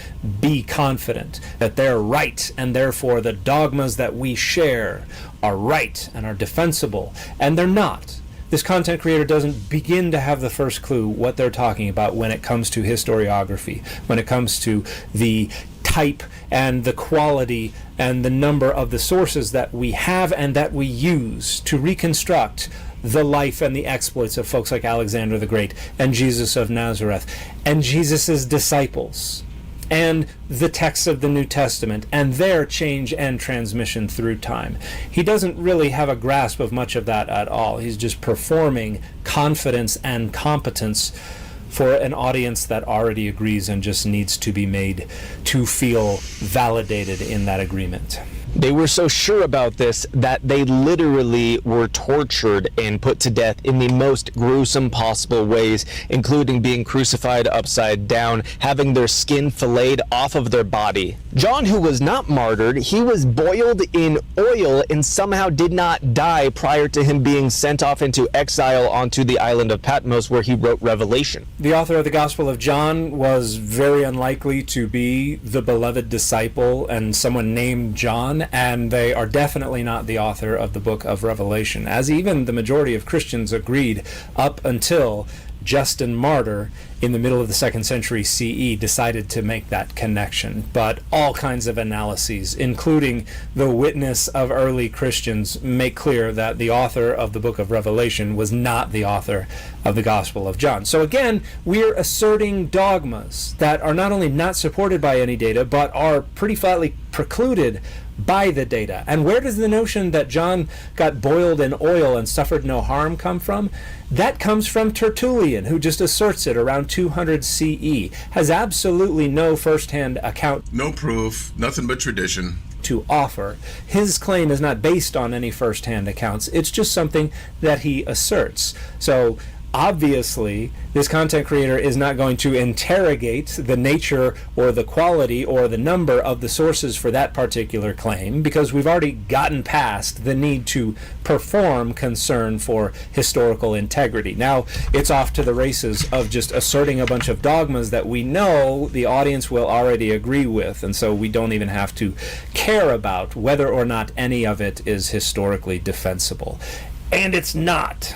be confident that they're right, and therefore the dogmas that we share are right and are defensible, and they're not. This content creator doesn't begin to have the first clue what they're talking about when it comes to historiography, when it comes to the type and the quality and the number of the sources that we have and that we use to reconstruct the life and the exploits of folks like Alexander the Great and Jesus of Nazareth and Jesus's disciples, and the texts of the New Testament and their change and transmission through time. He doesn't really have a grasp of much of that at all. He's just performing confidence and competence for an audience that already agrees and just needs to be made to feel validated in that agreement. They were so sure about this that they literally were tortured and put to death in the most gruesome possible ways, including being crucified upside down, having their skin filleted off of their body. John, who was not martyred, he was boiled in oil and somehow did not die prior to him being sent off into exile onto the island of Patmos, where he wrote Revelation. The author of the Gospel of John was very unlikely to be the beloved disciple and someone named John, and they are definitely not the author of the book of Revelation, as even the majority of Christians agreed up until Justin Martyr in the middle of the 2nd century CE decided to make that connection. But all kinds of analyses, including the witness of early Christians, make clear that the author of the book of Revelation was not the author of the Gospel of John. So again, we're asserting dogmas that are not only not supported by any data, but are pretty flatly precluded by the data. And where does the notion that John got boiled in oil and suffered no harm come from? That comes from Tertullian, who just asserts it around 200 CE, has absolutely no first-hand account. No proof, nothing but tradition to offer. His claim is not based on any first-hand accounts. It's just something that he asserts. So Obviously, this content creator is not going to interrogate the nature or the quality or the number of the sources for that particular claim, because we've already gotten past the need to perform concern for historical integrity. Now it's off to the races of just asserting a bunch of dogmas that we know the audience will already agree with, and so we don't even have to care about whether or not any of it is historically defensible. And it's not.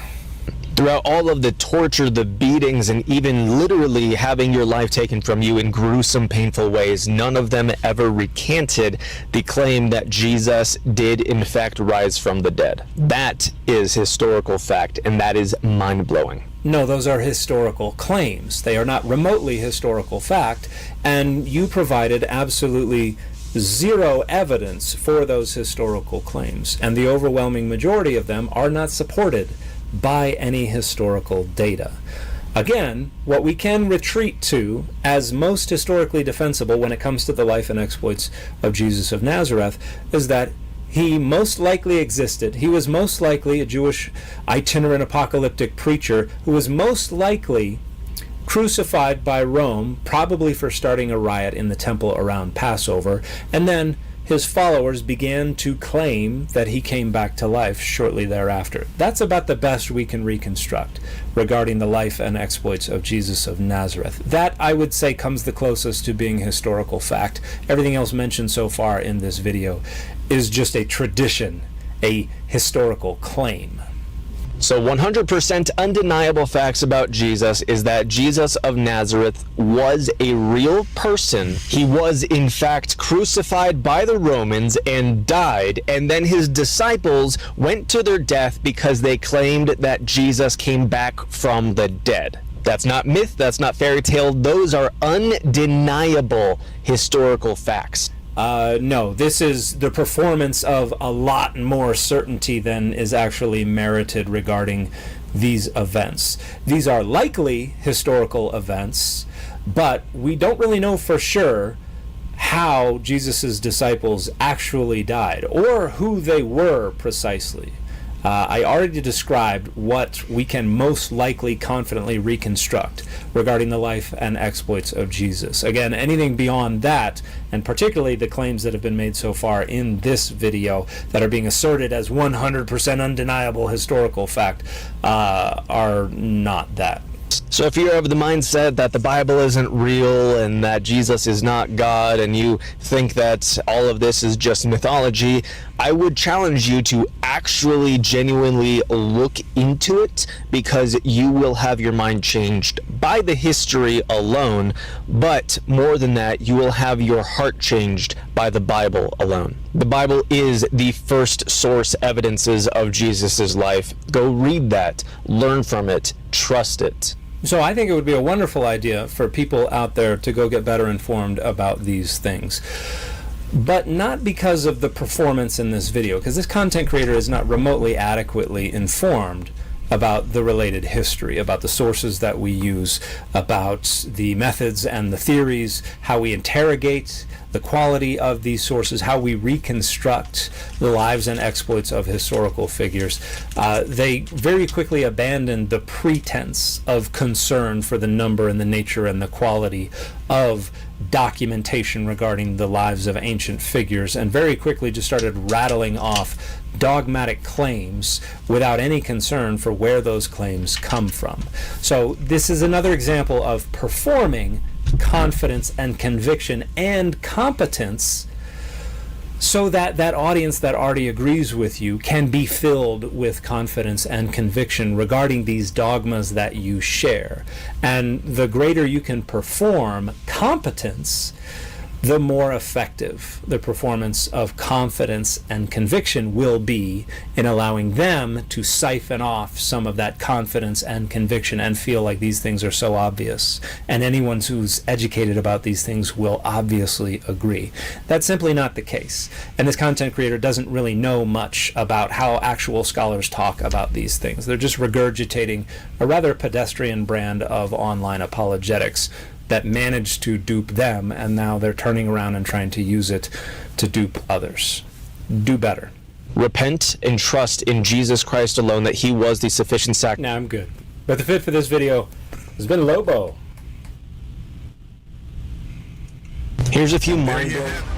Throughout all of the torture, the beatings, and even literally having your life taken from you in gruesome, painful ways, none of them ever recanted the claim that Jesus did in fact rise from the dead. That is historical fact, and that is mind-blowing. No, those are historical claims. They are not remotely historical fact, and you provided absolutely zero evidence for those historical claims, and the overwhelming majority of them are not supported by any historical data. Again, what we can retreat to as most historically defensible when it comes to the life and exploits of Jesus of Nazareth is that he most likely existed. He was most likely a Jewish itinerant apocalyptic preacher who was most likely crucified by Rome, probably for starting a riot in the temple around Passover, and then his followers began to claim that he came back to life shortly thereafter. That's about the best we can reconstruct regarding the life and exploits of Jesus of Nazareth. That, I would say, comes the closest to being historical fact. Everything else mentioned so far in this video is just a tradition, a historical claim. So 100% undeniable facts about Jesus is that Jesus of Nazareth was a real person. He was in fact crucified by the Romans and died, and then his disciples went to their death because they claimed that Jesus came back from the dead. That's not myth, that's not fairy tale, those are undeniable historical facts. No, this is the performance of a lot more certainty than is actually merited regarding these events. These are likely historical events, but we don't really know for sure how Jesus' disciples actually died or who they were precisely. I already described what we can most likely confidently reconstruct regarding the life and exploits of Jesus. Again, anything beyond that, and particularly the claims that have been made so far in this video that are being asserted as 100% undeniable historical fact, are not that. So if you're of the mindset that the Bible isn't real and that Jesus is not God and you think that all of this is just mythology, I would challenge you to actually genuinely look into it, because you will have your mind changed by the history alone, but more than that, you will have your heart changed by the Bible alone. The Bible is the first source evidences of Jesus's life. Go read that, learn from it, trust it. So I think it would be a wonderful idea for people out there to go get better informed about these things. But not because of the performance in this video, because this content creator is not remotely adequately informed about the related history, about the sources that we use, about the methods and the theories, how we interrogate the quality of these sources, how we reconstruct the lives and exploits of historical figures. They very quickly abandoned the pretense of concern for the number and the nature and the quality of documentation regarding the lives of ancient figures, and very quickly just started rattling off dogmatic claims without any concern for where those claims come from. So this is another example of performing confidence and conviction and competence so that that audience that already agrees with you can be filled with confidence and conviction regarding these dogmas that you share. And the greater you can perform competence, the more effective the performance of confidence and conviction will be in allowing them to siphon off some of that confidence and conviction and feel like these things are so obvious. And anyone who's educated about these things will obviously agree. That's simply not the case. And this content creator doesn't really know much about how actual scholars talk about these things. They're just regurgitating a rather pedestrian brand of online apologetics that managed to dupe them, and now they're turning around and trying to use it to dupe others. Do better. Repent and trust in Jesus Christ alone, that he was the sufficient sacrifice. Nah, I'm good. But the fit for this video has been Lobo. Here's a few There mind you blowing. have it.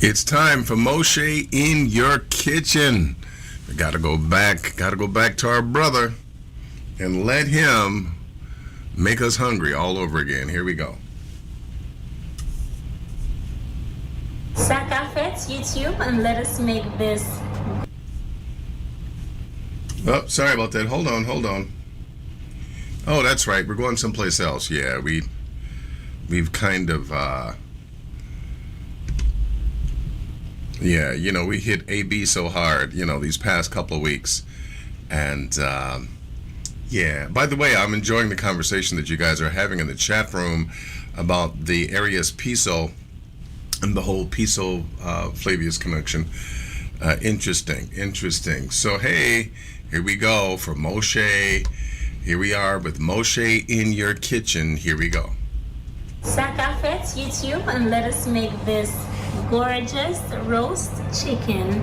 It's time for Moshe in your kitchen. We gotta go back to our brother and let him make us hungry all over again. Here we go. Sakafet YouTube, and let us make this. Oh, sorry about that. Hold on. Oh, that's right. We're going someplace else. Yeah, we've kind of yeah, we hit AB so hard, these past couple of weeks. And yeah, by the way, I'm enjoying the conversation that you guys are having in the chat room about the Arius Piso and the whole Piso Flavius connection. Interesting. So, hey, here we go for Moshe. Here we are with Moshe in your kitchen. Here we go. Sakafet YouTube, and let us make this gorgeous roast chicken.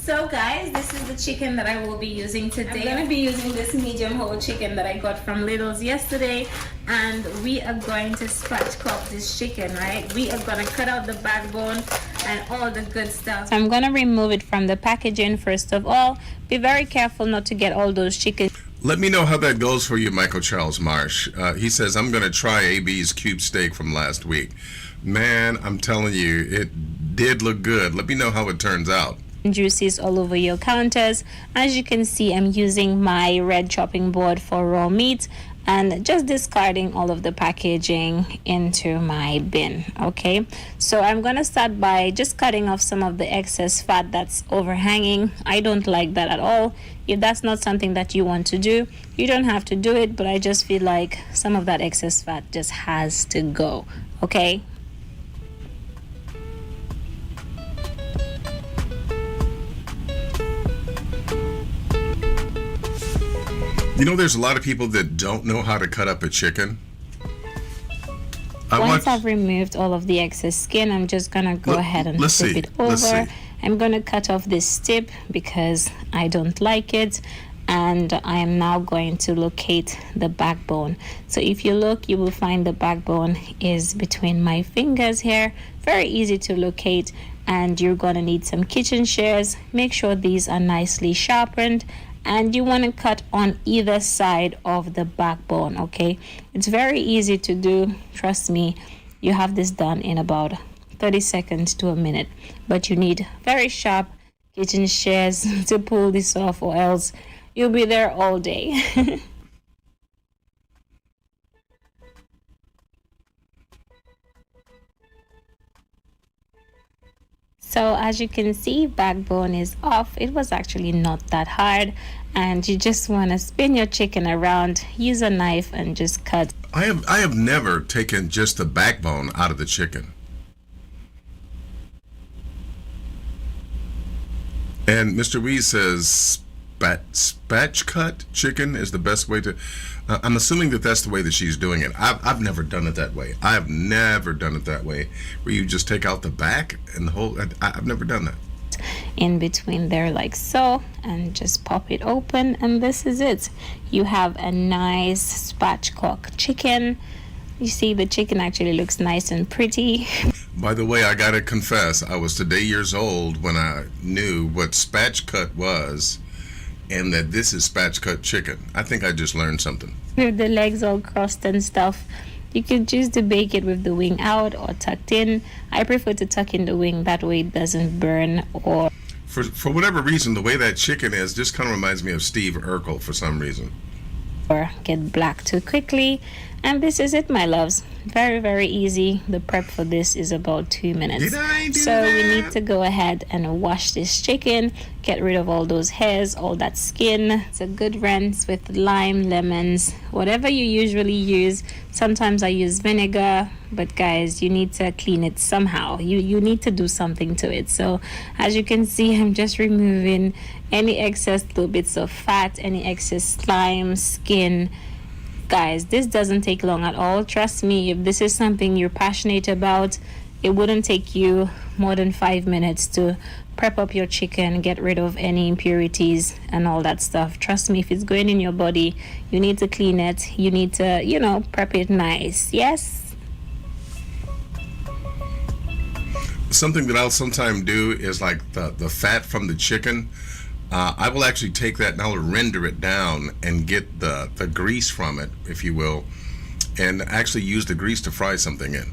So guys, this is the chicken that I will be using today. I'm going to be using this medium whole chicken that I got from Lidl's yesterday, and we are going to spatchcock this chicken, right? We are going to cut out the backbone and all the good stuff. So I'm going to remove it from the packaging first of all. Be very careful not to get all those chicken. Let me know how that goes for you, Michael Charles Marsh. He says, I'm going to try AB's cube steak from last week. Man, I'm telling you, it did look good. Let me know how it turns out. Juices all over your counters. As you can see, I'm using my red chopping board for raw meat and just discarding all of the packaging into my bin. Okay, so I'm gonna start by just cutting off some of the excess fat that's overhanging. I don't like that at all. If that's not something that you want to do, you don't have to do it, but I just feel like some of that excess fat just has to go. Okay. There's a lot of people that don't know how to cut up a chicken. Once I've removed all of the excess skin, I'm just gonna go ahead and flip it over. I'm gonna cut off this tip because I don't like it, and I am now going to locate the backbone. So if you look, you will find the backbone is between my fingers here. Very easy to locate, and you're gonna need some kitchen shears. Make sure these are nicely sharpened, and you want to cut on either side of the backbone. Okay, it's very easy to do, trust me. You have this done in about 30 seconds to a minute, but you need very sharp kitchen shears to pull this off, or else you'll be there all day. So as you can see, backbone is off. It was actually not that hard, and you just want to spin your chicken around, use a knife, and just cut. I have never taken just the backbone out of the chicken. And Mr. Wee says spatch cut chicken is the best way to. I'm assuming that that's the way that she's doing it. I've never done it that way. I've never done it that way, where you just take out the back and the whole. I've never done that. In between there, like so, and just pop it open, and this is it. You have a nice spatchcock chicken. You see, the chicken actually looks nice and pretty. By the way, I gotta confess, I was today years old when I knew what spatchcock was, and that this is spatchcock chicken. I think I just learned something. With the legs all crossed and stuff, you can choose to bake it with the wing out or tucked in. I prefer to tuck in the wing, that way it doesn't burn. Or for whatever reason, the way that chicken is just kind of reminds me of Steve Urkel for some reason. or get black too quickly. And this is it, my loves. Very, very easy. The prep for this is about 2 minutes. So we need to go ahead and wash this chicken, get rid of all those hairs, all that skin. It's a good rinse with lime, lemons, whatever you usually use. Sometimes I use vinegar, but guys, you need to clean it somehow. You need to do something to it. So as you can see, I'm just removing any excess little bits of fat, any excess slime, skin. Guys, this doesn't take long at all. Trust me, if this is something you're passionate about, it wouldn't take you more than 5 minutes to prep up your chicken, get rid of any impurities and all that stuff. Trust me, if it's going in your body, you need to clean it. You need to, prep it nice. Yes? Something that I'll sometimes do is like the fat from the chicken. I will actually take that and I'll render it down and get the grease from it, if you will, and actually use the grease to fry something in.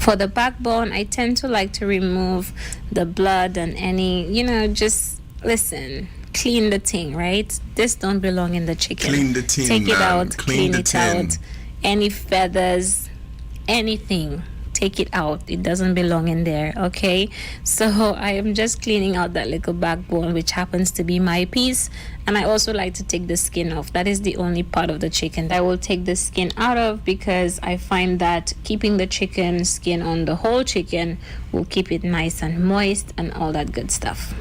For the backbone, I tend to like to remove the blood and any, just listen, clean the thing, right? This don't belong in the chicken. Clean the tin, take it man. out, Clean the it tin. out. Any feathers, anything, take it out. It doesn't belong in there, okay? So I am just cleaning out that little backbone, which happens to be my piece. And I also like to take the skin off. That is the only part of the chicken that I will take the skin out of, because I find that keeping the chicken skin on the whole chicken will keep it nice and moist and all that good stuff.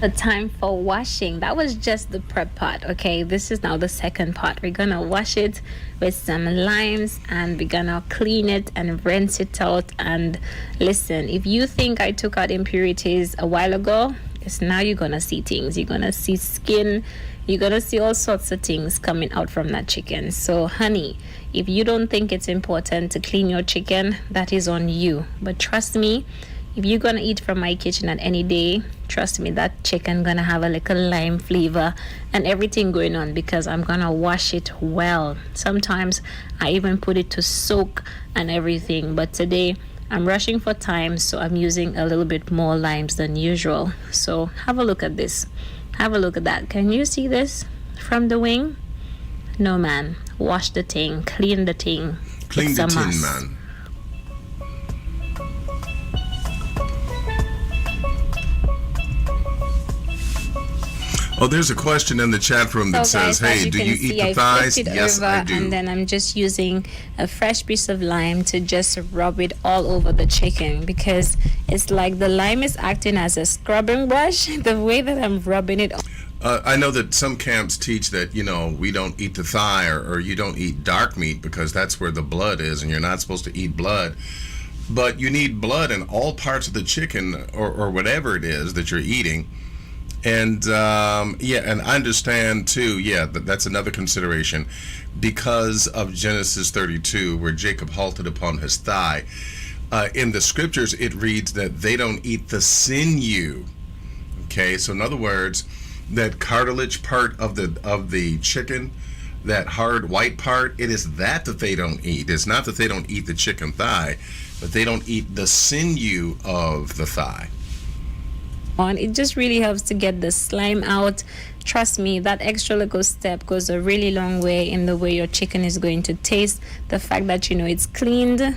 The time for washing, that was just the prep part, okay? This is now the second part. We're gonna wash it with some limes and we're gonna clean it and rinse it out. And listen, if you think I took out impurities a while ago, it's now you're gonna see things. You're gonna see skin, you're gonna see all sorts of things coming out from that chicken. So honey, if you don't think it's important to clean your chicken, that is on you. But trust me, if you're gonna eat from my kitchen at any day, trust me, that chicken gonna have a little lime flavor and everything going on, because I'm gonna wash it well. Sometimes I even put it to soak and everything, but today I'm rushing for time, so I'm using a little bit more limes than usual. So have a look at this. Have a look at that. Can you see this from the wing? No, man. Wash the thing. Clean the thing. Clean the tin, man. Oh, there's a question in the chat room that says, hey, do you eat the thighs? Yes, I do. And then I'm just using a fresh piece of lime to just rub it all over the chicken, because it's like the lime is acting as a scrubbing brush, the way that I'm rubbing it. I know that some camps teach that, we don't eat the thigh or you don't eat dark meat because that's where the blood is and you're not supposed to eat blood. But you need blood in all parts of the chicken or whatever it is that you're eating. And and I understand too, that's another consideration, because of Genesis 32, where Jacob halted upon his thigh. In the scriptures, it reads that they don't eat the sinew. Okay, so in other words, that cartilage part of the chicken, that hard white part, it is that they don't eat. It's not that they don't eat the chicken thigh, but they don't eat the sinew of the thigh. It just really helps to get the slime out. Trust me, that extra little step goes a really long way in the way your chicken is going to taste. The fact that it's cleaned,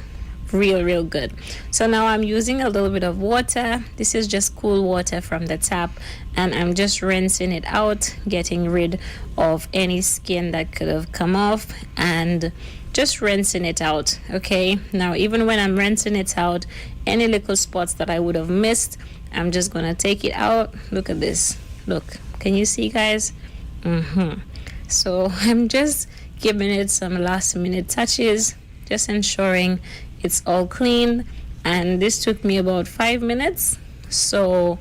real good. So now I'm using a little bit of water. This is just cool water from the tap, and I'm just rinsing it out, getting rid of any skin that could have come off and just rinsing it out. Okay, now even when I'm rinsing it out, any little spots that I would have missed, I'm just gonna take it out. Look at this. Look, can you see, guys? So I'm just giving it some last minute touches, just ensuring it's all clean. And this took me about 5 minutes, so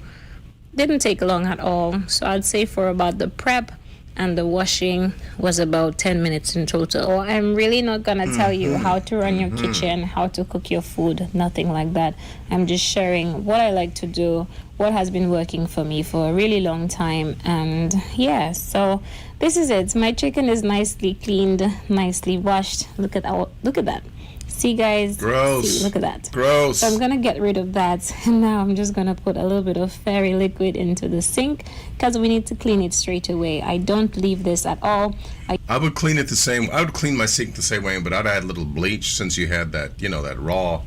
didn't take long at all. So I'd say for about the prep, and the washing was about 10 minutes in total. I'm really not gonna tell you how to run your kitchen, how to cook your food, nothing like that. I'm just sharing what I like to do, what has been working for me for a really long time. And yeah, so this is it. My chicken is nicely cleaned, nicely washed. Look at that. See, guys? Gross. See, look at that. Gross. So I'm going to get rid of that. And now I'm just going to put a little bit of fairy liquid into the sink because we need to clean it straight away. I don't leave this at all. I would clean it the same. I would clean my sink the same way, but I'd add a little bleach since you had that, that raw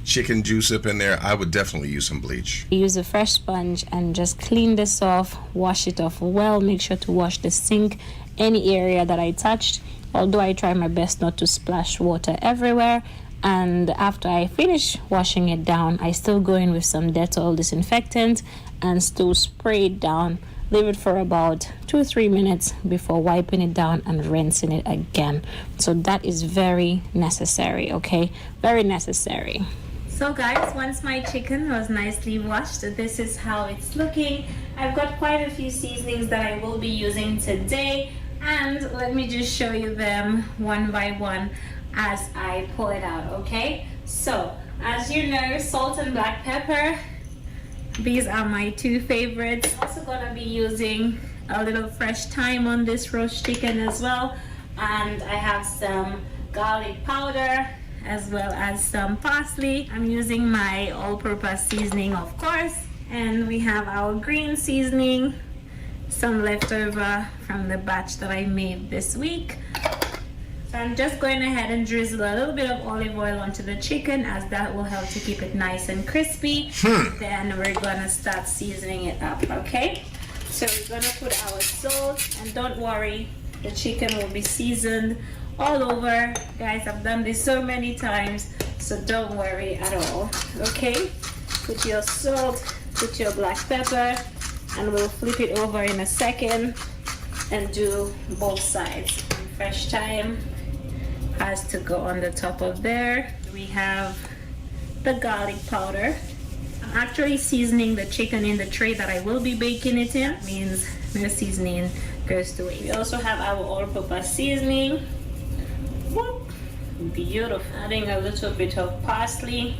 chicken juice up in there. I would definitely use some bleach. Use a fresh sponge and just clean this off, wash it off well. Make sure to wash the sink, any area that I touched. Although I try my best not to splash water everywhere. And after I finish washing it down, I still go in with some Dettol disinfectant and still spray it down. Leave it for about 2-3 minutes before wiping it down and rinsing it again. So that is very necessary, okay? Very necessary. So guys, once my chicken was nicely washed, this is how it's looking. I've got quite a few seasonings that I will be using today. And let me just show you them one by one as I pull it out, okay? So, as you know, salt and black pepper. These are my two favorites. Also gonna be using a little fresh thyme on this roast chicken as well. And I have some garlic powder as well as some parsley. I'm using my all-purpose seasoning, of course. And we have our green seasoning, some leftover from the batch that I made this week. So I'm just going ahead and drizzle a little bit of olive oil onto the chicken as that will help to keep it nice and crispy. Then we're gonna start seasoning it up, okay? So we're gonna put our salt, and don't worry, the chicken will be seasoned all over. Guys, I've done this so many times, so don't worry at all, okay? Put your salt, put your black pepper, and we'll flip it over in a second and do both sides. Fresh thyme has to go on the top of there. We have the garlic powder. I'm actually seasoning the chicken in the tray that I will be baking it in. That means the seasoning goes to it. We also have our all-purpose seasoning. Whoop. Beautiful. Adding a little bit of parsley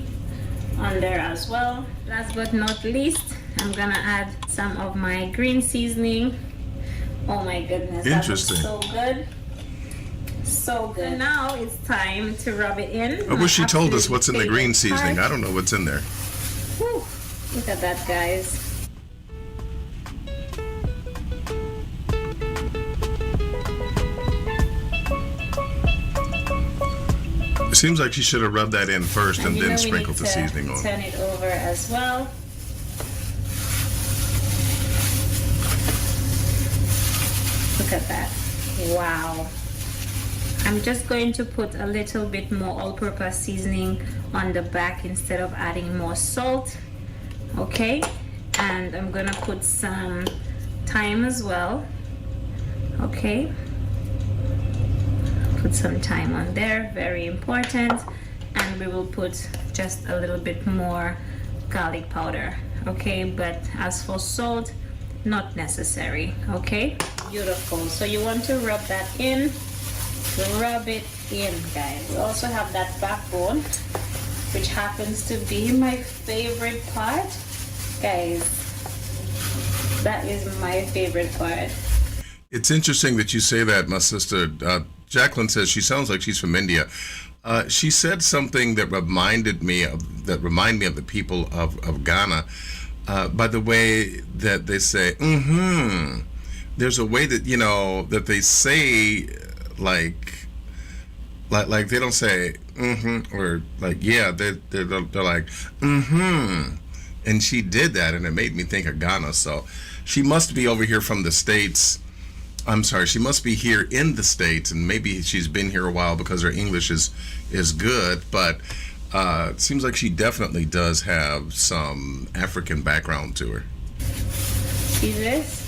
on there as well. Last but not least, I'm gonna add some of my green seasoning. Oh my goodness, interesting. That looks so good. So good. And now it's time to rub it in. I wish she told us what's in the green seasoning. I don't know what's in there. Whew. Look at that, guys. It seems like she should have rubbed that in first and then sprinkled the seasoning on. Turn it over as well. Look at that. Wow. I'm just going to put a little bit more all-purpose seasoning on the back instead of adding more salt. Okay, and I'm gonna put some thyme as well. Okay, put some thyme on there, very important. And we will put just a little bit more garlic powder. Okay, but as for salt, not necessary. Okay, beautiful. So you want to rub that in. Rub it in, guys. We also have that backbone, which happens to be my favorite part. Guys, that is my favorite part. It's interesting that you say that, my sister. Jacqueline says she sounds like she's from India. She said something that reminded me of the people of Ghana. By the way that they say, there's a way that that they say like they don't say or like they're like and she did that, and it made me think of Ghana. So she must be over here from the States. I'm sorry, she must be here in the States, and maybe she's been here a while because her English is good, but it seems like she definitely does have some African background to her. See this?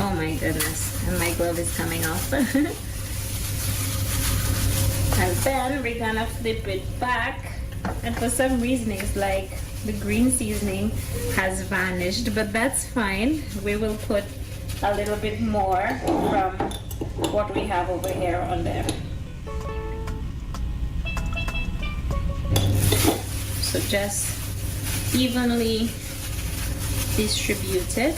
Oh my goodness, and my glove is coming off. And then we're gonna flip it back, and for some reason it's like the green seasoning has vanished, but that's fine. We will put a little bit more from what we have over here on there. So just evenly distribute it.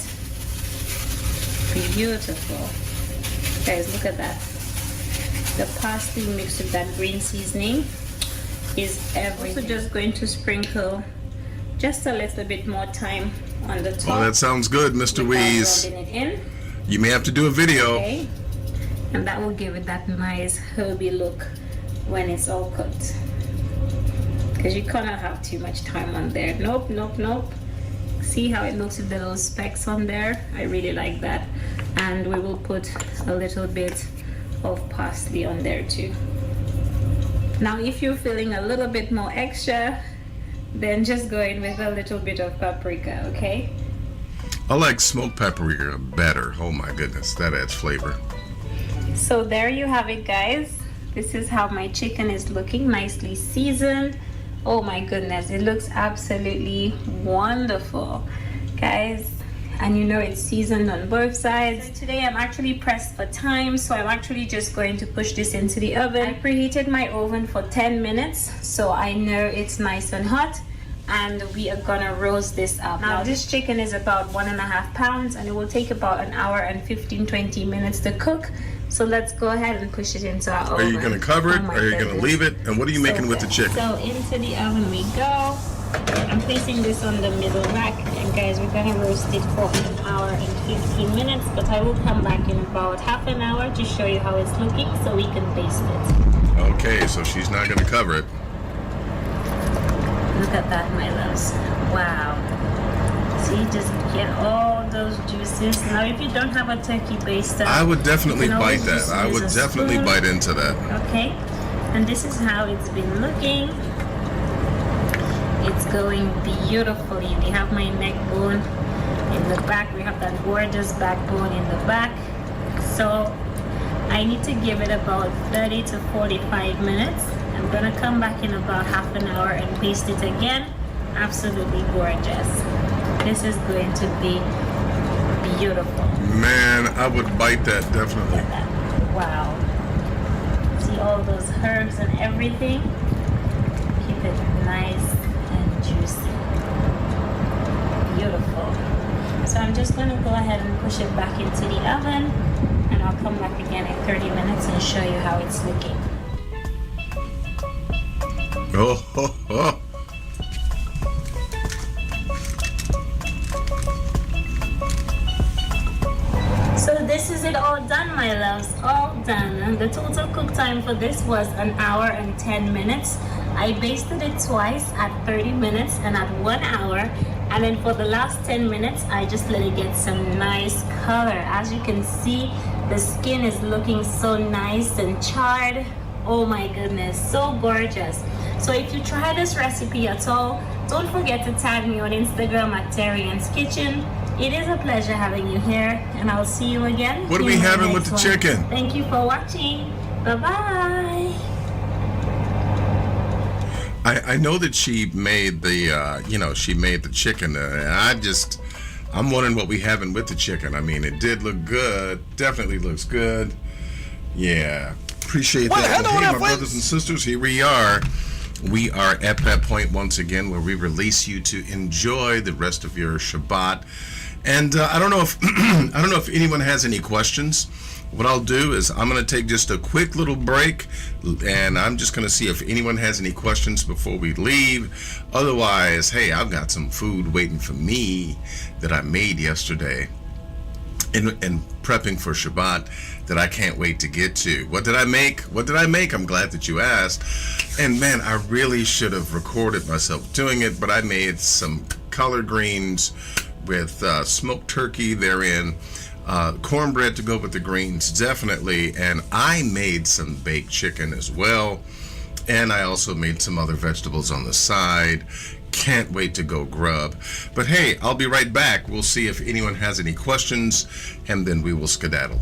Beautiful. Guys, look at that. The parsley mixed with that green seasoning is everything. Also just going to sprinkle just a little bit more thyme on the top. Well, that sounds good, Mr. Weeze. It in. You may have to do a video. Okay. And that will give it that nice herby look when it's all cooked. Because you cannot have too much thyme on there. Nope, nope, nope. See how it looks with the little specks on there? I really like that. And we will put a little bit of parsley on there too. Now if you're feeling a little bit more extra, then just go in with a little bit of paprika, okay? I like smoked paprika better. Oh my goodness, that adds flavor. So there you have it, guys. This is how my chicken is looking, nicely seasoned. Oh my goodness, it looks absolutely wonderful, guys. And you know it's seasoned on both sides. So today I'm actually pressed for time, so I'm actually just going to push this into the oven. I preheated my oven for 10 minutes, so I know it's nice and hot. And we are gonna roast this up. Now this chicken is about 1.5 pounds, and it will take about an hour and 15-20 minutes to cook. So let's go ahead and push it into our oven. Are you gonna cover it? Are you gonna leave it? And what are you making with the chicken? So into the oven we go. I'm placing this on the middle rack, and guys, we're gonna roast it for an hour and 15 minutes, but I will come back in about half an hour to show you how it's looking so we can taste it. Okay, so she's not gonna cover it. Look at that, my loves. Wow. See, just get all those juices. Now if you don't have a turkey baster, I would definitely bite that. I would definitely bite into that. Okay, and this is how it's been looking. It's going beautifully. We have my neck bone in the back. We have that gorgeous backbone in the back. So I need to give it about 30 to 45 minutes. I'm gonna come back in about half an hour and taste it again. Absolutely gorgeous. This is going to be beautiful. Man, I would bite that, definitely. Look at that. Wow. See all those herbs and everything? Keep it nice and juicy. Beautiful. So I'm just going to go ahead and push it back into the oven, and I'll come back again in 30 minutes and show you how it's looking. Oh, ho, ho. So this is it all done, my loves, all done. And the total cook time for this was an hour and 10 minutes. I basted it twice at 30 minutes and at 1 hour. And then for the last 10 minutes, I just let it get some nice color. As you can see, the skin is looking so nice and charred. Oh my goodness, so gorgeous. So if you try this recipe at all, don't forget to tag me on Instagram at Terrian's Kitchen. It is a pleasure having you here, and I'll see you again. What are we having with the chicken? Thank you for watching. Bye-bye. I know that she made the, she made the chicken. I'm wondering what we having with the chicken. I mean, it did look good. Definitely looks good. Yeah. Appreciate that. Hey, my brothers and sisters, here we are. We are at that point once again where we release you to enjoy the rest of your Shabbat. And I don't know if anyone has any questions. What I'll do is I'm going to take just a quick little break, and I'm just going to see if anyone has any questions before we leave. Otherwise, hey, I've got some food waiting for me that I made yesterday and prepping for Shabbat that I can't wait to get to. What did I make? I'm glad that you asked. And man, I really should have recorded myself doing it, but I made some collard greens with smoked turkey therein, cornbread to go with the greens, definitely, and I made some baked chicken as well, and I also made some other vegetables on the side. Can't wait to go grub. But hey, I'll be right back. We'll see if anyone has any questions, and then we will skedaddle.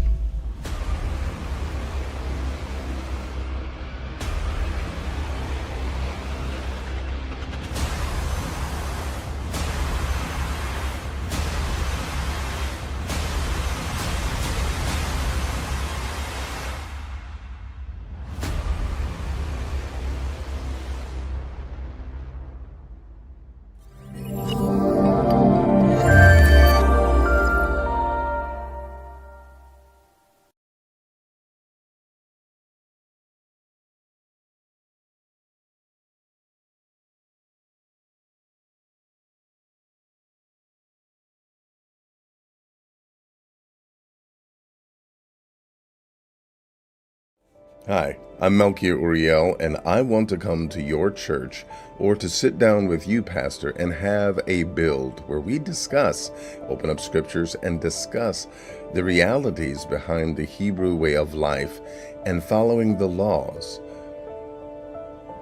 Hi, I'm Melchior Uriel, and I want to come to your church or to sit down with you, Pastor, and have a build where we discuss, open up scriptures, and discuss the realities behind the Hebrew way of life and following the laws.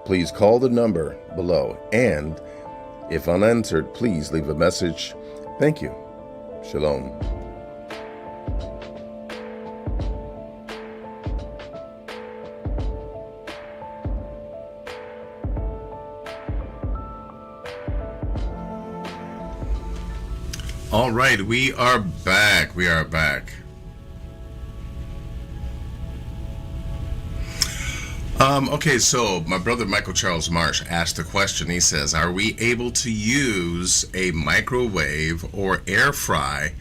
Please call the number below, and if unanswered, please leave a message. Thank you. Shalom. All right, we are back. We are back. Okay, so my brother Michael Charles Marsh asked a question. He says, are we able to use a microwave or air fry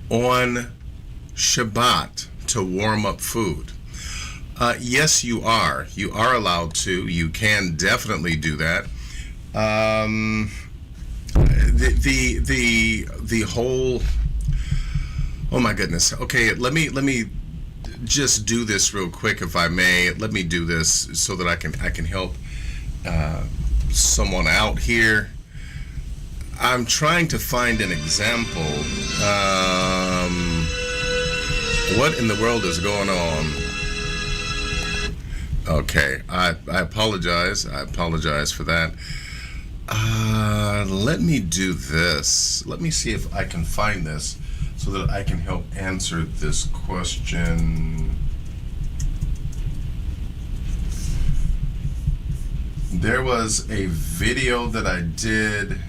on Shabbat to warm up food? Yes, you are. You are allowed to. You can definitely do that. The whole, oh my goodness. Okay, let me just do this real quick, if I may. Let me do this so that I can help someone out here. I'm trying to find an example. What in the world is going on? Okay, I apologize. I apologize for that. Let me do this. Let me see if I can find this so that I can help answer this question. There was a video that I did.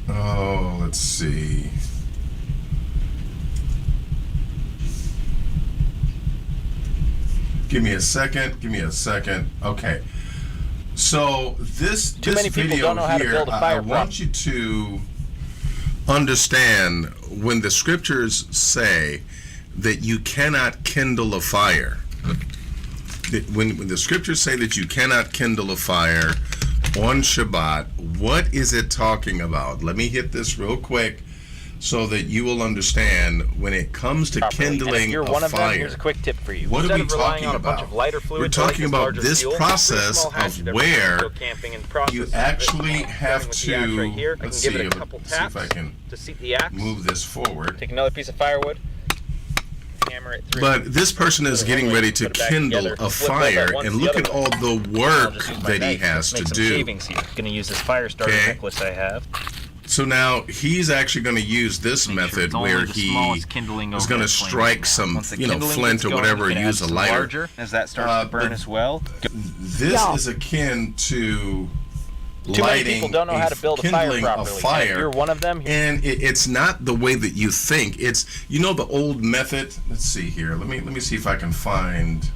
Oh, let's see. Give me a second. Give me a second. Okay. So this video here, I want you to understand when the scriptures say that you cannot kindle a fire. When the scriptures say that you cannot kindle a fire on Shabbat, what is it talking about? Let me hit this real quick so that you will understand when it comes to kindling a fire. Here's a quick tip for you. What are we talking about? We're talking about this process of where you actually have to, let's see if I can move this forward. Take another piece of firewood, hammer it through. But this person is getting ready to kindle a fire, and look at all the work that he has to do. I'm going to use this fire starter necklace I have. So now he's actually going to use this method where he is going to strike some, flint or whatever, use a lighter. As that starts to burn as well. This is akin to Too many people don't know how to build a fire properly. You're one of them. And it's not the way that you think. It's, the old method. Let's see here. Let me see if I can find.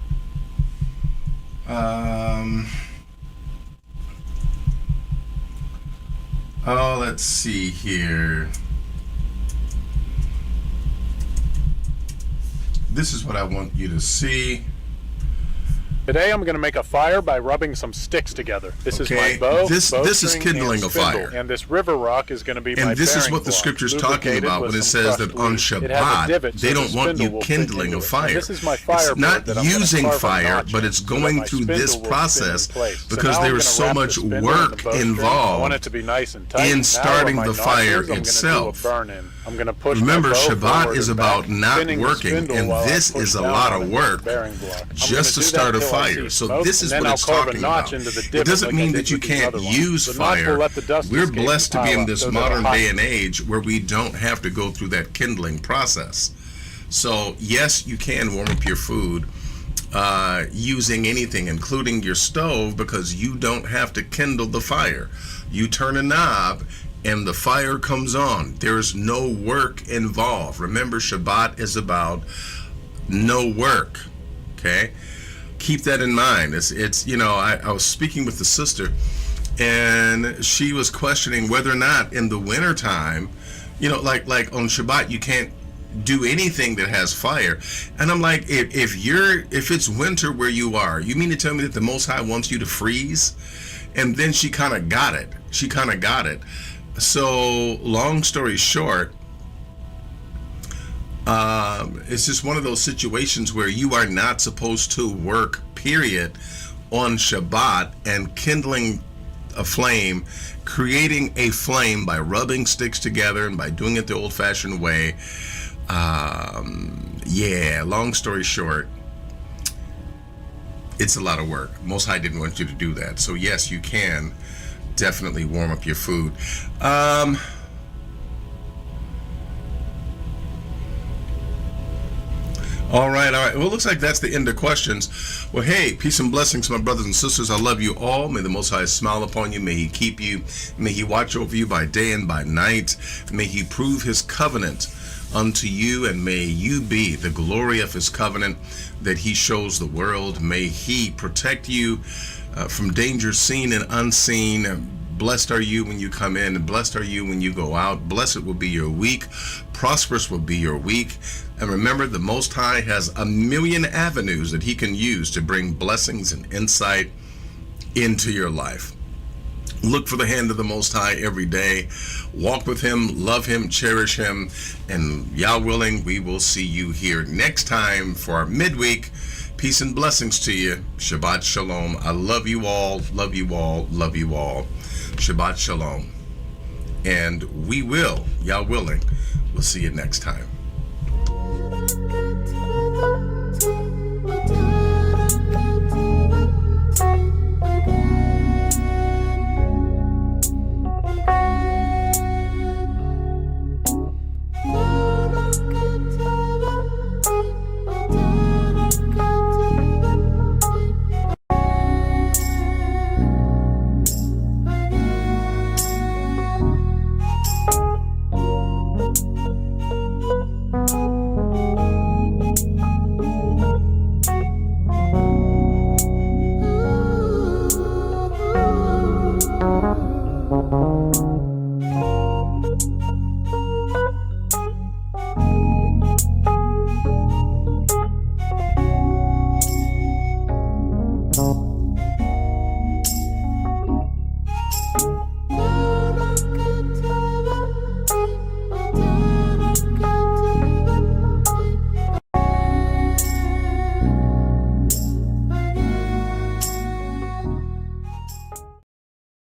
Oh, let's see here. This is what I want you to see. Today I'm going to make a fire by rubbing some sticks together. This is my bow. This is kindling a fire. And this river rock is going to be my And this is what the scripture's talking about when it says that on Shabbat they don't want you kindling a fire. This is my fire. It's not using fire, but it's going through this process because there is so much work involved in starting the fire itself. Remember, Shabbat is about not working, and this is a lot of work just to start a fire. So this is what it's talking about. It doesn't mean that you can't use fire. We're blessed to be in this modern day and age where we don't have to go through that kindling process. So yes, you can warm up your food using anything, including your stove, because you don't have to kindle the fire. You turn a knob and the fire comes on. There's no work involved. Remember, Shabbat is about no work. Okay? Keep that in mind. It's I was speaking with the sister, and she was questioning whether or not in the wintertime, like on Shabbat, you can't do anything that has fire. And I'm like, if it's winter where you are, you mean to tell me that the Most High wants you to freeze? And then she kind of got it. So long story short, It's just one of those situations where you are not supposed to work, period, on Shabbat, and kindling a flame, creating a flame by rubbing sticks together and by doing it the old-fashioned way. Long story short, it's a lot of work. Most High didn't want you to do that. So yes, you can definitely warm up your food. All right. Well, it looks like that's the end of questions. Well, hey, peace and blessings, my brothers and sisters. I love you all. May the Most High smile upon you. May He keep you. May He watch over you by day and by night. May He prove His covenant unto you, and may you be the glory of His covenant that He shows the world. May He protect you from danger seen and unseen. Blessed are you when you come in, and blessed are you when you go out. Blessed will be your week. Prosperous will be your week. And remember, the Most High has a million avenues that He can use to bring blessings and insight into your life. Look for the hand of the Most High every day. Walk with Him, love Him, cherish Him, and Yah willing, we will see you here next time for our midweek. Peace and blessings to you. Shabbat Shalom. I love you all, love you all, love you all. Shabbat Shalom. And we will, Yah willing, we'll see you next time.